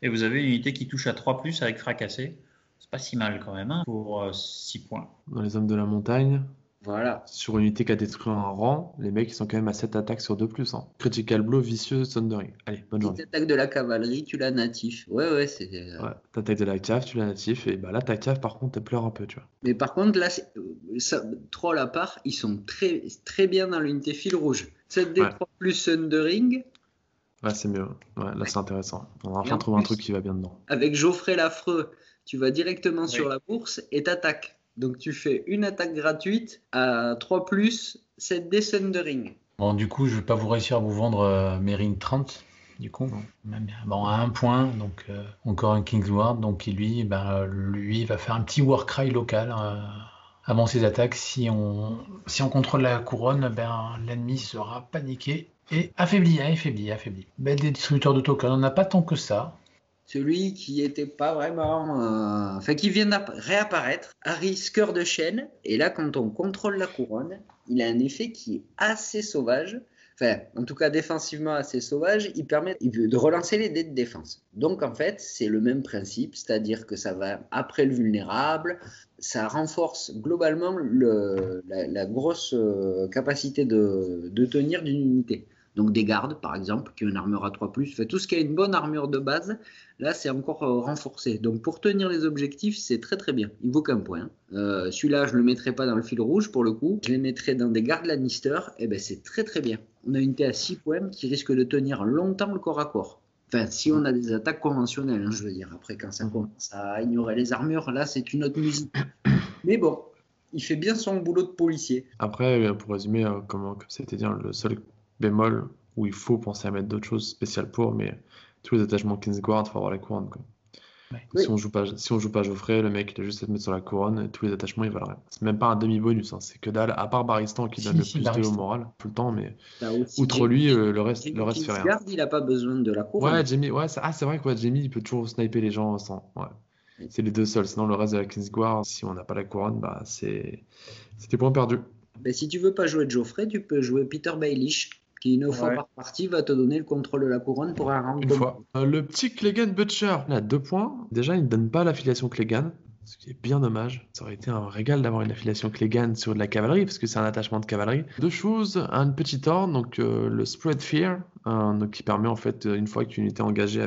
et vous avez une unité qui touche à 3+, avec fracasser. C'est pas si mal quand même, hein, pour 6 points. Dans les hommes de la montagne, voilà. Sur une unité qui a détruit un rang, les mecs ils sont quand même à 7 attaques sur 2+. Hein. Critical blow, vicieux, thundering. Allez, bonne journée. T'attaques de la cavalerie, tu l'as natif. Ouais, c'est... Ouais, t'attaques de la cave, tu l'as natif. Et bah là, ta cave, par contre, elle pleure un peu, tu vois. Mais par contre, là, troll à part, ils sont très, très bien dans l'unité fil rouge. 7D3 plus thundering. Ouais, c'est mieux. Ouais, là, c'est intéressant. On va enfin trouver un truc qui va bien dedans. Avec Geoffrey l'Affreux, tu vas directement sur la bourse et t'attaques. Donc tu fais une attaque gratuite à 3+, 7D Thundering. Bon, du coup, je vais pas vous réussir à vous vendre Mérine 30, du coup. Bon, à 1 point, donc encore un Kingsguard, donc lui va faire un petit Warcry local avant ses attaques. Si on contrôle la couronne, l'ennemi sera paniqué et affaibli. Des distributeurs de tokens, on n'en a pas tant que ça. celui qui était pas vraiment... Enfin, qui vient de réapparaître, Harris Cœur de Chêne. Et là, quand on contrôle la couronne, il a un effet qui est assez sauvage. Enfin, en tout cas, défensivement assez sauvage. Il permet de relancer les dés de défense. Donc, en fait, c'est le même principe. C'est-à-dire que ça va après le vulnérable. Ça renforce globalement la grosse capacité de tenir d'une unité. Donc des gardes, par exemple, qui ont une armure à 3+. Enfin, tout ce qui a une bonne armure de base, là, c'est encore renforcé. Donc pour tenir les objectifs, c'est très très bien. Il vaut qu'un point. Celui-là, je ne le mettrai pas dans le fil rouge, pour le coup. Je les mettrai dans des gardes Lannister. Et ben c'est très très bien. On a une unité à 6 points qui risque de tenir longtemps le corps à corps. Enfin, si on a des attaques conventionnelles, hein, je veux dire. Après, quand ça commence à ignorer les armures, là, c'est une autre musique. Mais bon, il fait bien son boulot de policier. Après, pour résumer, comme c'était dit, le seul bémol où il faut penser à mettre d'autres choses spéciales pour, mais tous les attachements Kingsguard, il faut avoir la couronne, quoi. Ouais. Si on joue pas Geoffrey, le mec il a juste à te mettre sur la couronne, et tous les attachements ils valent rien. C'est même pas un demi-bonus, hein, c'est que dalle, à part Baristan qui donne le plus 2 au moral tout le temps, mais outre lui, le reste fait rien. Kingsguard, il a pas besoin de la couronne. Ouais, Jamie, ouais, c'est vrai que Jamie il peut toujours sniper les gens sans. Ouais. C'est les deux seuls, sinon le reste de la Kingsguard, si on n'a pas la couronne, bah c'est des points perdus. Ben, si tu veux pas jouer Geoffrey, tu peux jouer Peter Baelish, qui une fois par partie va te donner le contrôle de la couronne pour un round. Une fois. Le petit Clegane Butcher, il a 2 points. Déjà, il ne donne pas l'affiliation Clegane, ce qui est bien dommage. Ça aurait été un régal d'avoir une affiliation Clegane sur de la cavalerie, parce que c'est un attachement de cavalerie. 2 choses, une petite ordre, donc le Spread Fear, donc, qui permet en fait, une fois qu'une unité est engagée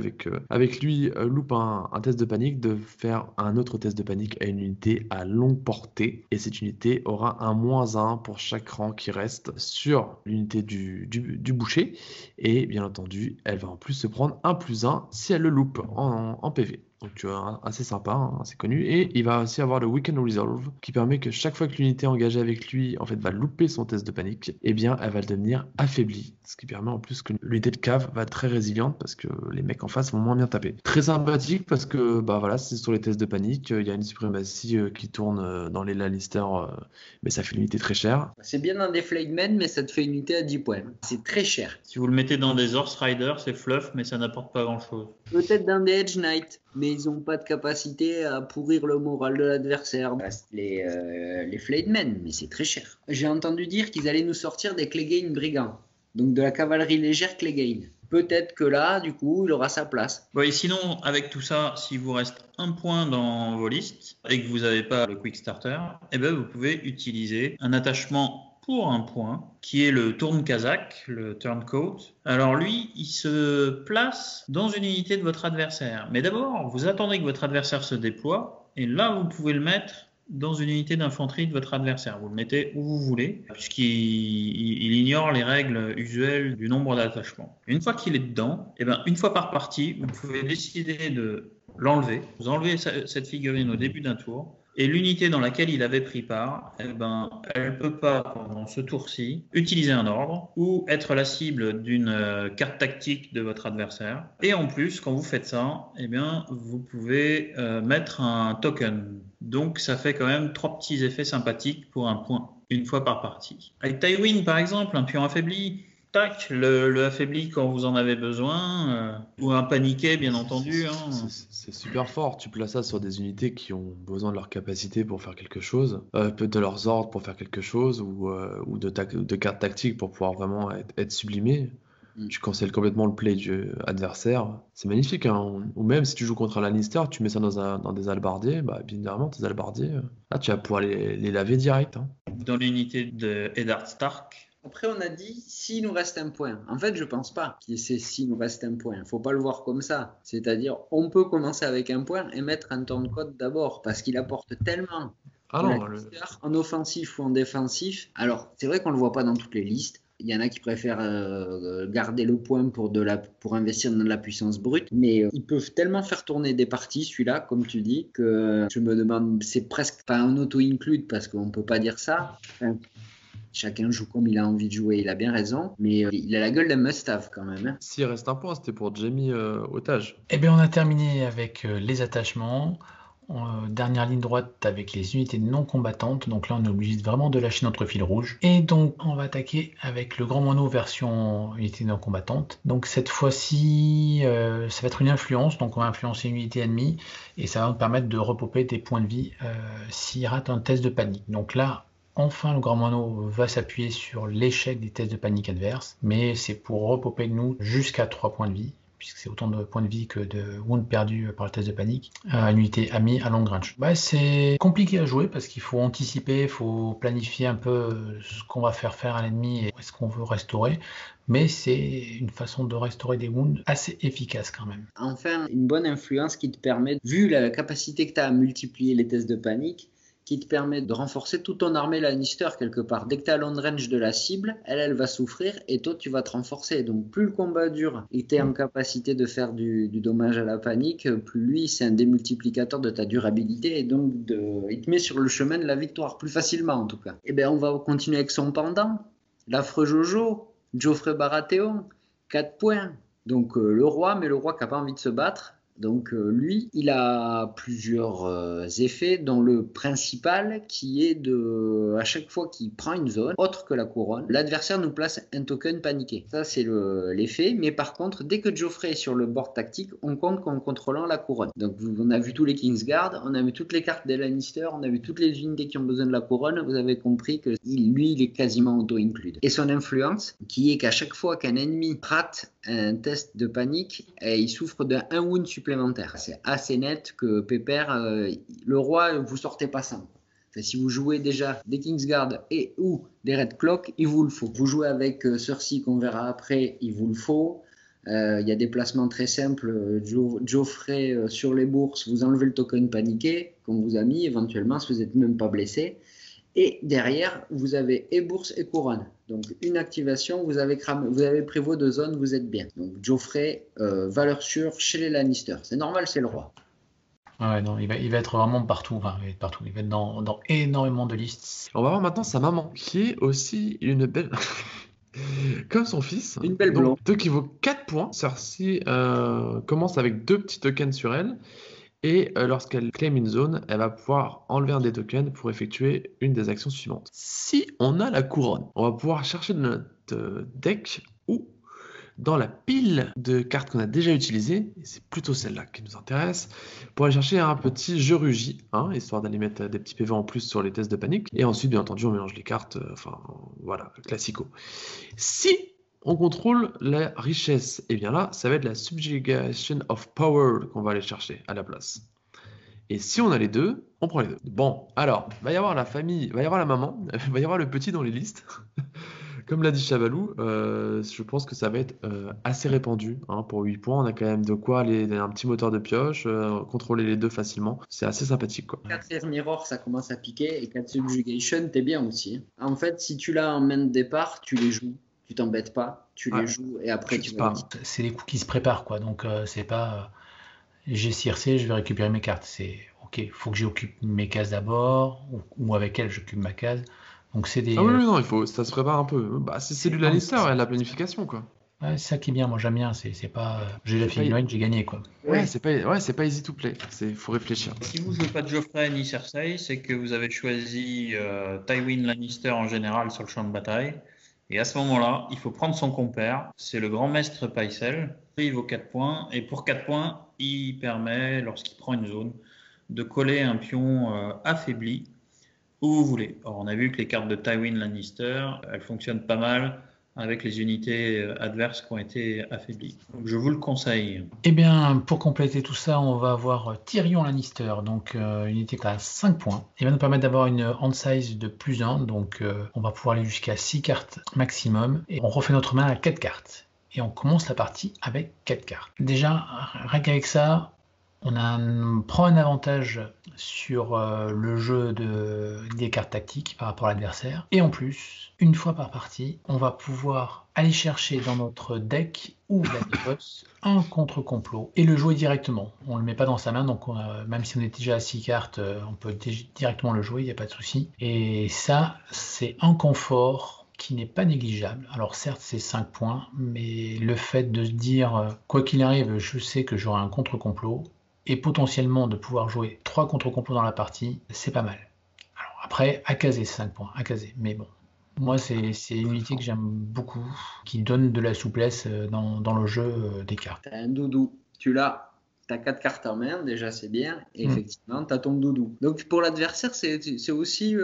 avec lui, loupe un test de panique, de faire un autre test de panique à une unité à longue portée. Et cette unité aura un -1 pour chaque rang qui reste sur l'unité du boucher. Et bien entendu, elle va en plus se prendre un +1 si elle le loupe en PV. Donc tu vois, assez sympa, hein, assez connu. Et il va aussi avoir le Weekend Resolve qui permet que chaque fois que l'unité engagée avec lui en fait va louper son test de panique, eh bien elle va devenir affaiblie. Ce qui permet en plus que l'unité de cave va être très résiliente parce que les mecs en face vont moins bien taper. Très sympathique parce que bah voilà, c'est sur les tests de panique, il y a une suprématie qui tourne dans les Lannister, mais ça fait une unité très chère. C'est bien dans des Flamemen, mais ça te fait une unité à 10 points. C'est très cher. Si vous le mettez dans des Horse Riders, c'est fluff, mais ça n'apporte pas grand-chose. Peut-être dans des Edge Knight, mais ils n'ont pas de capacité à pourrir le moral de l'adversaire. Les Flamemen, mais c'est très cher. J'ai entendu dire qu'ils allaient nous sortir des Clegane Brigands, donc de la cavalerie légère Clegane. Peut-être que là, du coup, il aura sa place. Ouais, sinon, avec tout ça, s'il vous reste un point dans vos listes et que vous n'avez pas le Quick Starter, eh ben, vous pouvez utiliser un attachement pour un point, qui est le tourne kazakh, le turncoat. Alors lui, il se place dans une unité de votre adversaire. Mais d'abord, vous attendez que votre adversaire se déploie, et là, vous pouvez le mettre dans une unité d'infanterie de votre adversaire. Vous le mettez où vous voulez, puisqu'il ignore les règles usuelles du nombre d'attachements. Une fois qu'il est dedans, eh ben, une fois par partie, vous pouvez décider de l'enlever. Vous enlevez cette figurine au début d'un tour, et l'unité dans laquelle il avait pris part, eh ben, elle ne peut pas, pendant ce tour-ci, utiliser un ordre ou être la cible d'une carte tactique de votre adversaire. Et en plus, quand vous faites ça, eh bien, vous pouvez mettre un token. Donc, ça fait quand même 3 petits effets sympathiques pour un point, une fois par partie. Avec Tywin, par exemple, un pion affaibli, tac, le affaibli quand vous en avez besoin, ou un paniqué, bien entendu. Hein. C'est super fort. Tu places ça sur des unités qui ont besoin de leur capacité pour faire quelque chose, de leurs ordres pour faire quelque chose, ou de cartes tactiques pour pouvoir vraiment être sublimé. Tu cancelles complètement le play du adversaire. C'est magnifique, hein. Ou même si tu joues contre un Lannister, tu mets ça dans des hallebardiers, bah évidemment tes hallebardiers, là tu vas pouvoir les laver direct. Hein. Dans l'unité de Eddard Stark. Après, on a dit s'il nous reste un point. En fait, je pense pas que c'est s'il nous reste un point. Faut pas le voir comme ça. C'est-à-dire, on peut commencer avec un point et mettre un turncoat d'abord parce qu'il apporte tellement. En offensif ou en défensif. Alors, c'est vrai qu'on le voit pas dans toutes les listes. Il y en a qui préfèrent garder le point pour investir dans de la puissance brute, mais ils peuvent tellement faire tourner des parties, celui-là, comme tu dis, que je me demande, c'est presque pas un auto-include parce qu'on peut pas dire ça. Enfin, chacun joue comme il a envie de jouer, il a bien raison, mais il a la gueule d'un must-have quand même. Hein. S'il reste un point, c'était pour Jamie Otage. Eh bien, on a terminé avec les attachements. dernière ligne droite avec les unités non combattantes. Donc là, on est obligé vraiment de lâcher notre fil rouge. Et donc, on va attaquer avec le grand mono version unité non combattante. Donc cette fois-ci, ça va être une influence. Donc on va influencer une unité ennemie et ça va nous permettre de repopper des points de vie s'il rate un test de panique. Donc là, enfin, le grand mono va s'appuyer sur l'échec des tests de panique adverse, mais c'est pour repopper nous jusqu'à 3 points de vie, puisque c'est autant de points de vie que de wounds perdus par le test de panique, à une unité amie à long range. C'est compliqué à jouer parce qu'il faut anticiper, il faut planifier un peu ce qu'on va faire à l'ennemi et ce qu'on veut restaurer, mais c'est une façon de restaurer des wounds assez efficace quand même. Enfin, une bonne influence qui te permet, vu la capacité que tu as à multiplier les tests de panique, qui te permet de renforcer toute ton armée Lannister quelque part. Dès que tu es à long range de la cible, elle va souffrir et toi tu vas te renforcer. Donc plus le combat dure et tu es en capacité de faire du dommage à la panique, plus lui c'est un démultiplicateur de ta durabilité et donc il te met sur le chemin de la victoire, plus facilement en tout cas. Et bien on va continuer avec son pendant, l'affreux Jojo, Joffrey Baratheon, 4 points. Donc le roi, mais le roi qui n'a pas envie de se battre. Donc lui, il a plusieurs effets, dont le principal qui est de, à chaque fois qu'il prend une zone autre que la couronne, l'adversaire nous place un token paniqué. Ça c'est l'effet, mais par contre, dès que Joffrey est sur le board tactique, on compte qu'en contrôlant la couronne. Donc on a vu tous les Kingsguard, on a vu toutes les cartes des Lannister, on a vu toutes les unités qui ont besoin de la couronne, vous avez compris que lui, il est quasiment auto-include. Et son influence, qui est qu'à chaque fois qu'un ennemi rate un test de panique, il souffre d'un 1 wound supplémentaire. C'est assez net que Pépère, le roi, vous sortez pas sans. Enfin, si vous jouez déjà des Kingsguard et ou des Red Cloak, il vous le faut. Vous jouez avec Cersei qu'on verra après, il vous le faut. Il y a des placements très simples. Joffrey sur les bourses, vous enlevez le token paniqué qu'on vous a mis éventuellement si vous n'êtes même pas blessé. Et derrière, vous avez et bourse et couronne. Donc une activation, vous avez pris vos 2 zones, vous êtes bien. Donc Joffrey, valeur sûre chez les Lannister. C'est normal, c'est le roi. Ouais, non, il va être vraiment partout. Enfin, il va être partout. Il va être dans énormément de listes. On va voir maintenant sa maman, qui est aussi une belle... Comme son fils. Une belle blonde. Donc qui vaut 4 points. Cersei commence avec 2 petits tokens sur elle. Et lorsqu'elle claim une zone, elle va pouvoir enlever un des tokens pour effectuer une des actions suivantes. Si on a la couronne, on va pouvoir chercher de notre deck ou dans la pile de cartes qu'on a déjà utilisées, et c'est plutôt celle-là qui nous intéresse, pour aller chercher un petit jeu rugi, histoire d'aller mettre des petits PV en plus sur les tests de panique. Et ensuite, bien entendu, on mélange les cartes, voilà, classico. Si on contrôle la richesse, et bien là, ça va être la Subjugation of Power qu'on va aller chercher à la place. Et si on a les deux, on prend les deux. Bon, alors, va y avoir la famille, va y avoir la maman, va y avoir le petit dans les listes. Comme l'a dit Chavalou, je pense que ça va être assez répandu. Pour 8 points, on a quand même de quoi aller un petit moteur de pioche, contrôler les deux facilement. C'est assez sympathique, quoi. 4 Air Mirror, ça commence à piquer, et 4 Subjugation, t'es bien aussi. En fait, si tu l'as en main de départ, tu les joues. Tu t'embêtes pas, tu les joues, et après tu vas... C'est les coups qui se préparent, quoi. Donc, c'est pas... j'ai Circé, je vais récupérer mes cartes. C'est ok, il faut que j'occupe mes cases d'abord, ou avec elle, j'occupe ma case. Donc c'est des. Ah oui, non, ça se prépare un peu. Bah, c'est du Lannister, la planification, quoi. Ouais, c'est ça qui est bien, moi j'aime bien. C'est pas. J'ai la figurine, j'ai gagné, quoi. Ouais, c'est pas easy to play. Faut réfléchir. Si vous jouez pas de Joffrey ni Cersei, c'est que vous avez choisi Tywin Lannister en général sur le champ de bataille. Et à ce moment-là, il faut prendre son compère. C'est le grand maître Pycelle. Il vaut 4 points. Et pour 4 points, il permet, lorsqu'il prend une zone, de coller un pion affaibli où vous voulez. Or, on a vu que les cartes de Tywin Lannister, elles fonctionnent pas mal avec les unités adverses qui ont été affaiblies. Donc, je vous le conseille. Eh bien, pour compléter tout ça, on va avoir Tyrion Lannister, donc une unité à 5 points. Il va nous permettre d'avoir une hand size de +1, donc on va pouvoir aller jusqu'à 6 cartes maximum. Et on refait notre main à 4 cartes. Et on commence la partie avec 4 cartes. Déjà, rien qu'avec ça, on prend un avantage sur le jeu des cartes tactiques par rapport à l'adversaire. Et en plus, une fois par partie, on va pouvoir aller chercher dans notre deck ou la boss un contre-complot et le jouer directement. On ne le met pas dans sa main, donc même si on est déjà à 6 cartes, on peut directement le jouer, il n'y a pas de souci. Et ça, c'est un confort qui n'est pas négligeable. Alors certes, c'est 5 points, mais le fait de se dire, quoi qu'il arrive, je sais que j'aurai un contre-complot, et potentiellement de pouvoir jouer 3 contre-compos dans la partie, c'est pas mal. Alors après, à caser, c'est 5 points, à caser. Mais bon, moi, c'est une unité que j'aime beaucoup, qui donne de la souplesse dans le jeu des cartes. T'as un doudou, tu l'as. T'as 4 cartes en main, déjà c'est bien. Et effectivement, t'as ton doudou. Donc pour l'adversaire, c'est aussi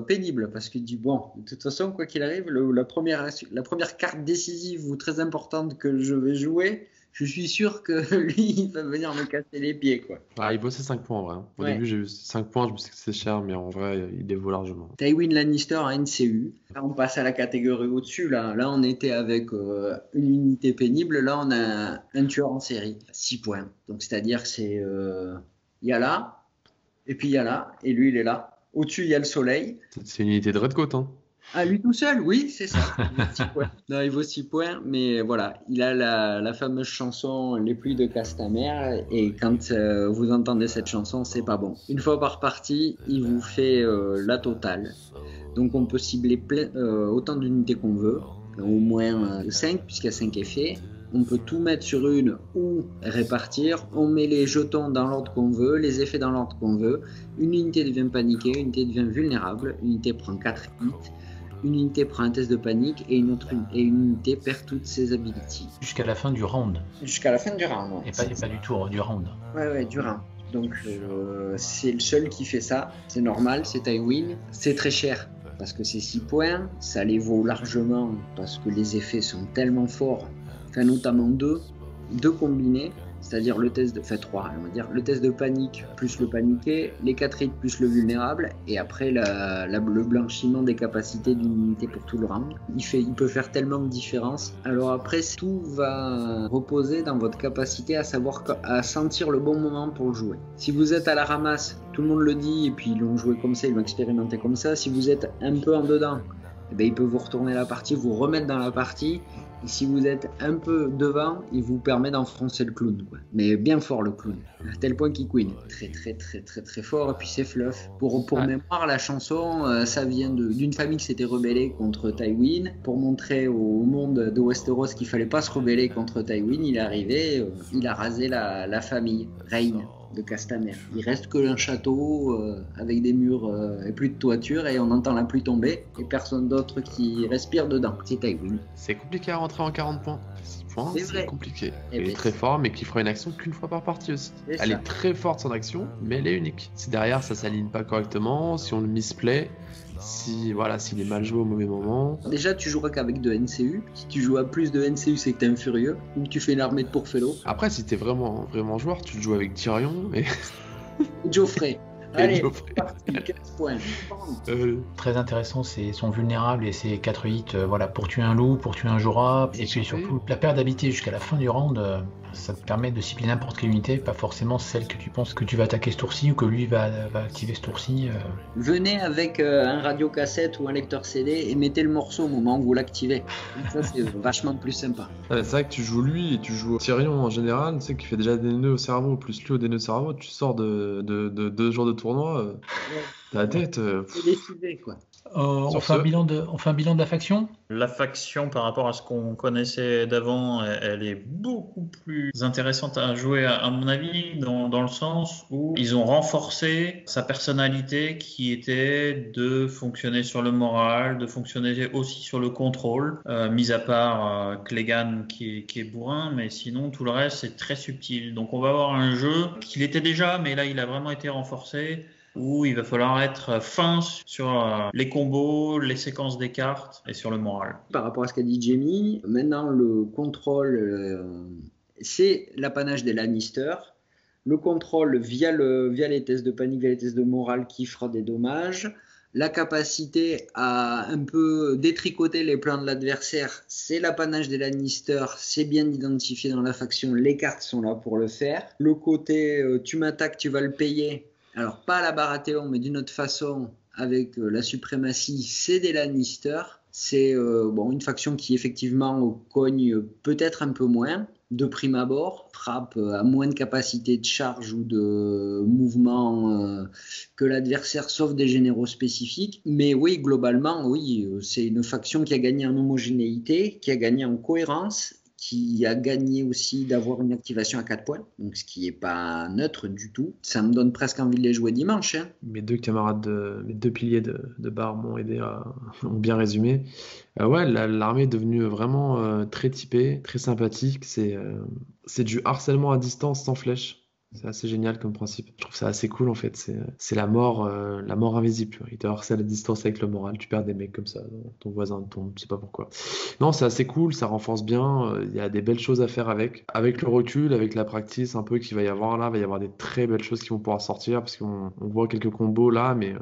pénible parce qu'il dit bon, de toute façon, quoi qu'il arrive, la première carte décisive ou très importante que je vais jouer, je suis sûr que lui, il va venir me casser les pieds, quoi. Ah, il vaut ses 5 points en vrai. Au début, j'ai eu 5 points, je me suis dit que c'est cher, mais en vrai, il les vaut largement. Tywin Lannister à NCU. Là, on passe à la catégorie au-dessus. Là, on était avec une unité pénible. Là, on a un tueur en série. 6 points. Donc, c'est-à-dire que c'est... Il y a là, et puis il y a là, et lui, il est là. Au-dessus, il y a le soleil. C'est une unité de Redcoat, hein. Ah, lui tout seul, oui, c'est ça. Il vaut 6 points. Non, il vaut 6 points, mais voilà, il a la fameuse chanson Les pluies de Castamere, et quand vous entendez cette chanson, c'est pas bon. Une fois par partie, il vous fait la totale. Donc on peut cibler autant d'unités qu'on veut, au moins 5, puisqu'il y a 5 effets. On peut tout mettre sur une ou répartir. On met les jetons dans l'ordre qu'on veut, les effets dans l'ordre qu'on veut. Une unité devient paniquée, une unité devient vulnérable, une unité prend 4 hits. Une unité prend un test de panique et une unité perd toutes ses abilities. Jusqu'à la fin du round. Jusqu'à la fin du round, ouais. Et pas du tour, du round. Ouais, du round. Donc c'est le seul qui fait ça. C'est normal, c'est Tywin. C'est très cher parce que c'est 6 points. Ça les vaut largement parce que les effets sont tellement forts. Enfin, notamment 2 combinés. C'est-à-dire le test de... Enfin 3, on va dire. Le test de panique plus le paniqué, les 4 hits plus le vulnérable, et après le blanchiment des capacités d'une unité pour tout le round. Il peut faire tellement de différence. Alors après, tout va reposer dans votre capacité à sentir le bon moment pour le jouer. Si vous êtes à la ramasse, tout le monde le dit, et puis ils l'ont joué comme ça, ils l'ont expérimenté comme ça. Si vous êtes un peu en dedans, eh bien, il peut vous retourner la partie, vous remettre dans la partie. Et si vous êtes un peu devant, il vous permet d'enfoncer le clown, quoi. Mais bien fort le clown, à tel point qu'il queen. Très très très très très fort. Et puis c'est fluff. Pour mémoire, la chanson, ça vient d'une famille qui s'était rebellée contre Tywin. Pour montrer au monde de Westeros qu'il fallait pas se rebeller contre Tywin, il est arrivé, il a rasé la famille reine de Castamere. Il reste que un château avec des murs et plus de toiture, et on entend la pluie tomber et personne d'autre qui respire dedans. C'est Tywin. C'est compliqué à rentrer en 40 points. 6 points, c'est compliqué. Et il est très fort, mais qui fera une action qu'une fois par partie aussi. Elle est très forte son action, mais elle est unique. Si derrière ça s'aligne pas correctement, si on le misplay, s'il est mal joué au mauvais moment. Déjà, tu joueras qu'avec de NCU. Si tu joues à plus de NCU, c'est que t'es un furieux. Ou tu fais une armée de pourfellows. Après, si t'es vraiment joueur, tu le joues avec Tyrion et Geoffrey. Allez, parti, 15 points. Très intéressant, c'est son vulnérable et ses 4 hits pour tuer un loup, pour tuer un Jorah. Et puis surtout, la perte d'habilité jusqu'à la fin du round, ça te permet de cibler n'importe quelle unité, pas forcément celle que tu penses que tu vas attaquer ce tour-ci ou que lui va activer ce tour-ci. Venez avec un radiocassette ou un lecteur CD et mettez le morceau au moment où vous l'activez. Ça, c'est vachement plus sympa. C'est vrai que tu joues lui et tu joues Tyrion en général, tu sais, qui fait déjà des nœuds au cerveau, plus lui au des nœuds au cerveau, tu sors de 2 jours de tournoi, la tête. C'est décidé, quoi. On fait un bilan de la faction. La faction, par rapport à ce qu'on connaissait d'avant, elle est beaucoup plus intéressante à jouer, à mon avis, dans le sens où ils ont renforcé sa personnalité qui était de fonctionner sur le moral, de fonctionner aussi sur le contrôle, mis à part Clegane qui est bourrin, mais sinon tout le reste c'est très subtil. Donc on va avoir un jeu qu'il était déjà, mais là il a vraiment été renforcé, où il va falloir être fin sur les combos, les séquences des cartes et sur le moral. Par rapport à ce qu'a dit Jamie, maintenant le contrôle, c'est l'apanage des Lannister. Le contrôle via les tests de panique, via les tests de morale qui fera des dommages. La capacité à un peu détricoter les plans de l'adversaire, c'est l'apanage des Lannister, c'est bien identifié dans la faction, les cartes sont là pour le faire. Le côté tu m'attaques, tu vas le payer. Alors, pas à la Baratheon, mais d'une autre façon, avec la suprématie, c'est des Lannister. C'est une faction qui, effectivement, cogne peut-être un peu moins, de prime abord, frappe à moins de capacité de charge ou de mouvement que l'adversaire, sauf des généraux spécifiques. Mais oui, globalement, oui, c'est une faction qui a gagné en homogénéité, qui a gagné en cohérence, qui a gagné aussi d'avoir une activation à 4 points, donc ce qui n'est pas neutre du tout. Ça me donne presque envie de les jouer dimanche. Hein. Mes deux piliers de bar m'ont aidé ont bien résumé. Ouais, l'armée est devenue vraiment très typée, très sympathique. C'est du harcèlement à distance sans flèche. C'est assez génial comme principe. Je trouve ça assez cool en fait. C'est la mort invisible. Tu vois. Il te harcèle à distance avec le moral. Tu perds des mecs comme ça. Ton voisin tombe, je sais pas pourquoi. Non, c'est assez cool. Ça renforce bien. Il y a des belles choses à faire avec. Avec le recul, avec la practice un peu qu'il va y avoir là, il va y avoir des très belles choses qui vont pouvoir sortir parce qu'on voit quelques combos là, mais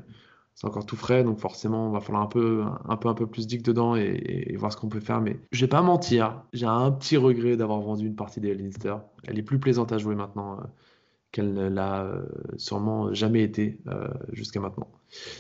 c'est encore tout frais, donc forcément, il va falloir un peu plus dig dedans et voir ce qu'on peut faire. Mais je vais pas mentir, j'ai un petit regret d'avoir vendu une partie des Lannister. Elle est plus plaisante à jouer maintenant qu'elle ne l'a sûrement jamais été jusqu'à maintenant.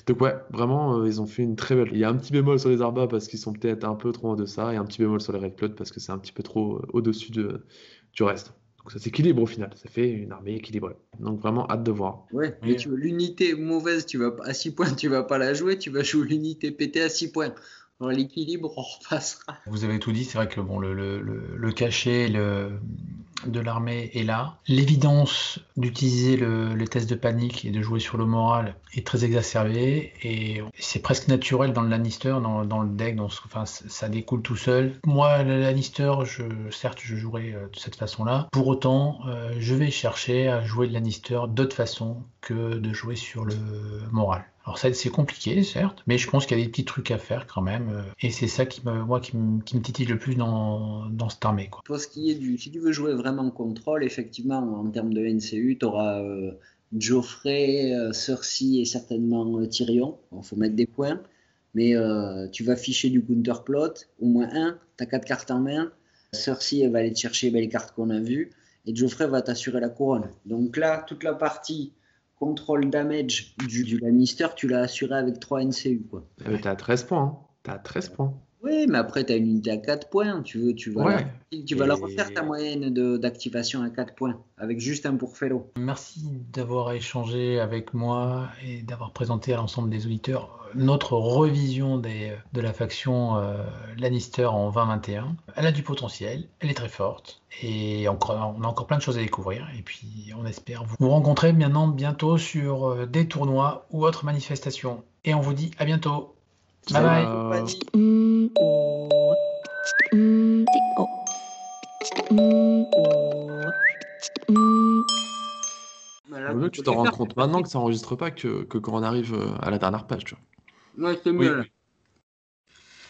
Donc ouais, vraiment, ils ont fait une très belle... Il y a un petit bémol sur les Arbas parce qu'ils sont peut-être un peu trop en deçà, et un petit bémol sur les Red Cloud parce que c'est un petit peu trop au-dessus du reste. Donc ça s'équilibre au final, ça fait une armée équilibrée. Donc vraiment hâte de voir. Ouais, mais tu veux l'unité mauvaise, à 6 points, tu vas pas la jouer, tu vas jouer l'unité pétée à 6 points. Alors l'équilibre, on repassera. Vous avez tout dit, c'est vrai que bon, le cachet de l'armée est là. L'évidence d'utiliser le test de panique et de jouer sur le moral est très exacerbée et c'est presque naturel dans le Lannister, dans le deck, enfin, ça découle tout seul. Moi, le Lannister, certes, je jouerai de cette façon-là. Pour autant, je vais chercher à jouer le Lannister d'autre façon que de jouer sur le moral. Alors ça, c'est compliqué, certes, mais je pense qu'il y a des petits trucs à faire quand même. Et c'est ça qui me titille le plus dans cette armée, quoi. Pour ce qui est si tu veux jouer vraiment contrôle, effectivement, en termes de NCU, tu auras Joffrey, Cersei et certainement Tyrion. Il faut mettre des points. Mais tu vas ficher du counterplot, au moins un. Tu as 4 cartes en main. Cersei, elle va aller te chercher les cartes qu'on a vues. Et Joffrey va t'assurer la couronne. Donc là, toute la partie... contrôle damage du Lannister, tu l'as assuré avec 3 NCU. Quoi. T'as à 13 points. Hein. T'as 13 points. Oui, mais après, tu as une unité à 4 points. Tu vas la refaire ta moyenne d'activation à 4 points, avec juste un pour fellow. Merci d'avoir échangé avec moi et d'avoir présenté à l'ensemble des auditeurs notre revision de la faction Lannister en 2021. Elle a du potentiel, elle est très forte et on a encore plein de choses à découvrir. Et puis on espère vous rencontrer bientôt sur des tournois ou autres manifestations. Et on vous dit à bientôt. Bye bye. Voilà, tu t'en rends compte maintenant que ça enregistre pas que quand on arrive à la dernière page, tu vois. Ouais, c'est mieux.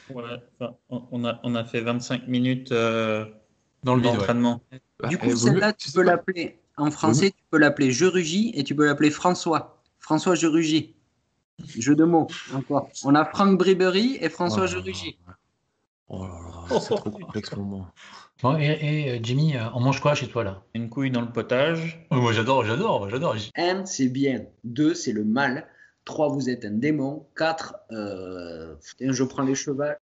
Ouais, enfin, on a fait 25 minutes dans le d'entraînement. Ouais. Du coup, celle-là, tu peux l'appeler en français, tu peux l'appeler Je rugis et tu peux l'appeler François. François Je rugis. Jeu de mots, encore. On a Franck Bribery et François Je rugis. Oh là là, c'est trop complexe pour moi. Bon, et Jimmy, on mange quoi chez toi là? Une couille dans le potage. Oh, moi j'adore. 1, c'est bien. 2, c'est le mal. 3, vous êtes un démon. 4, je prends les chevals.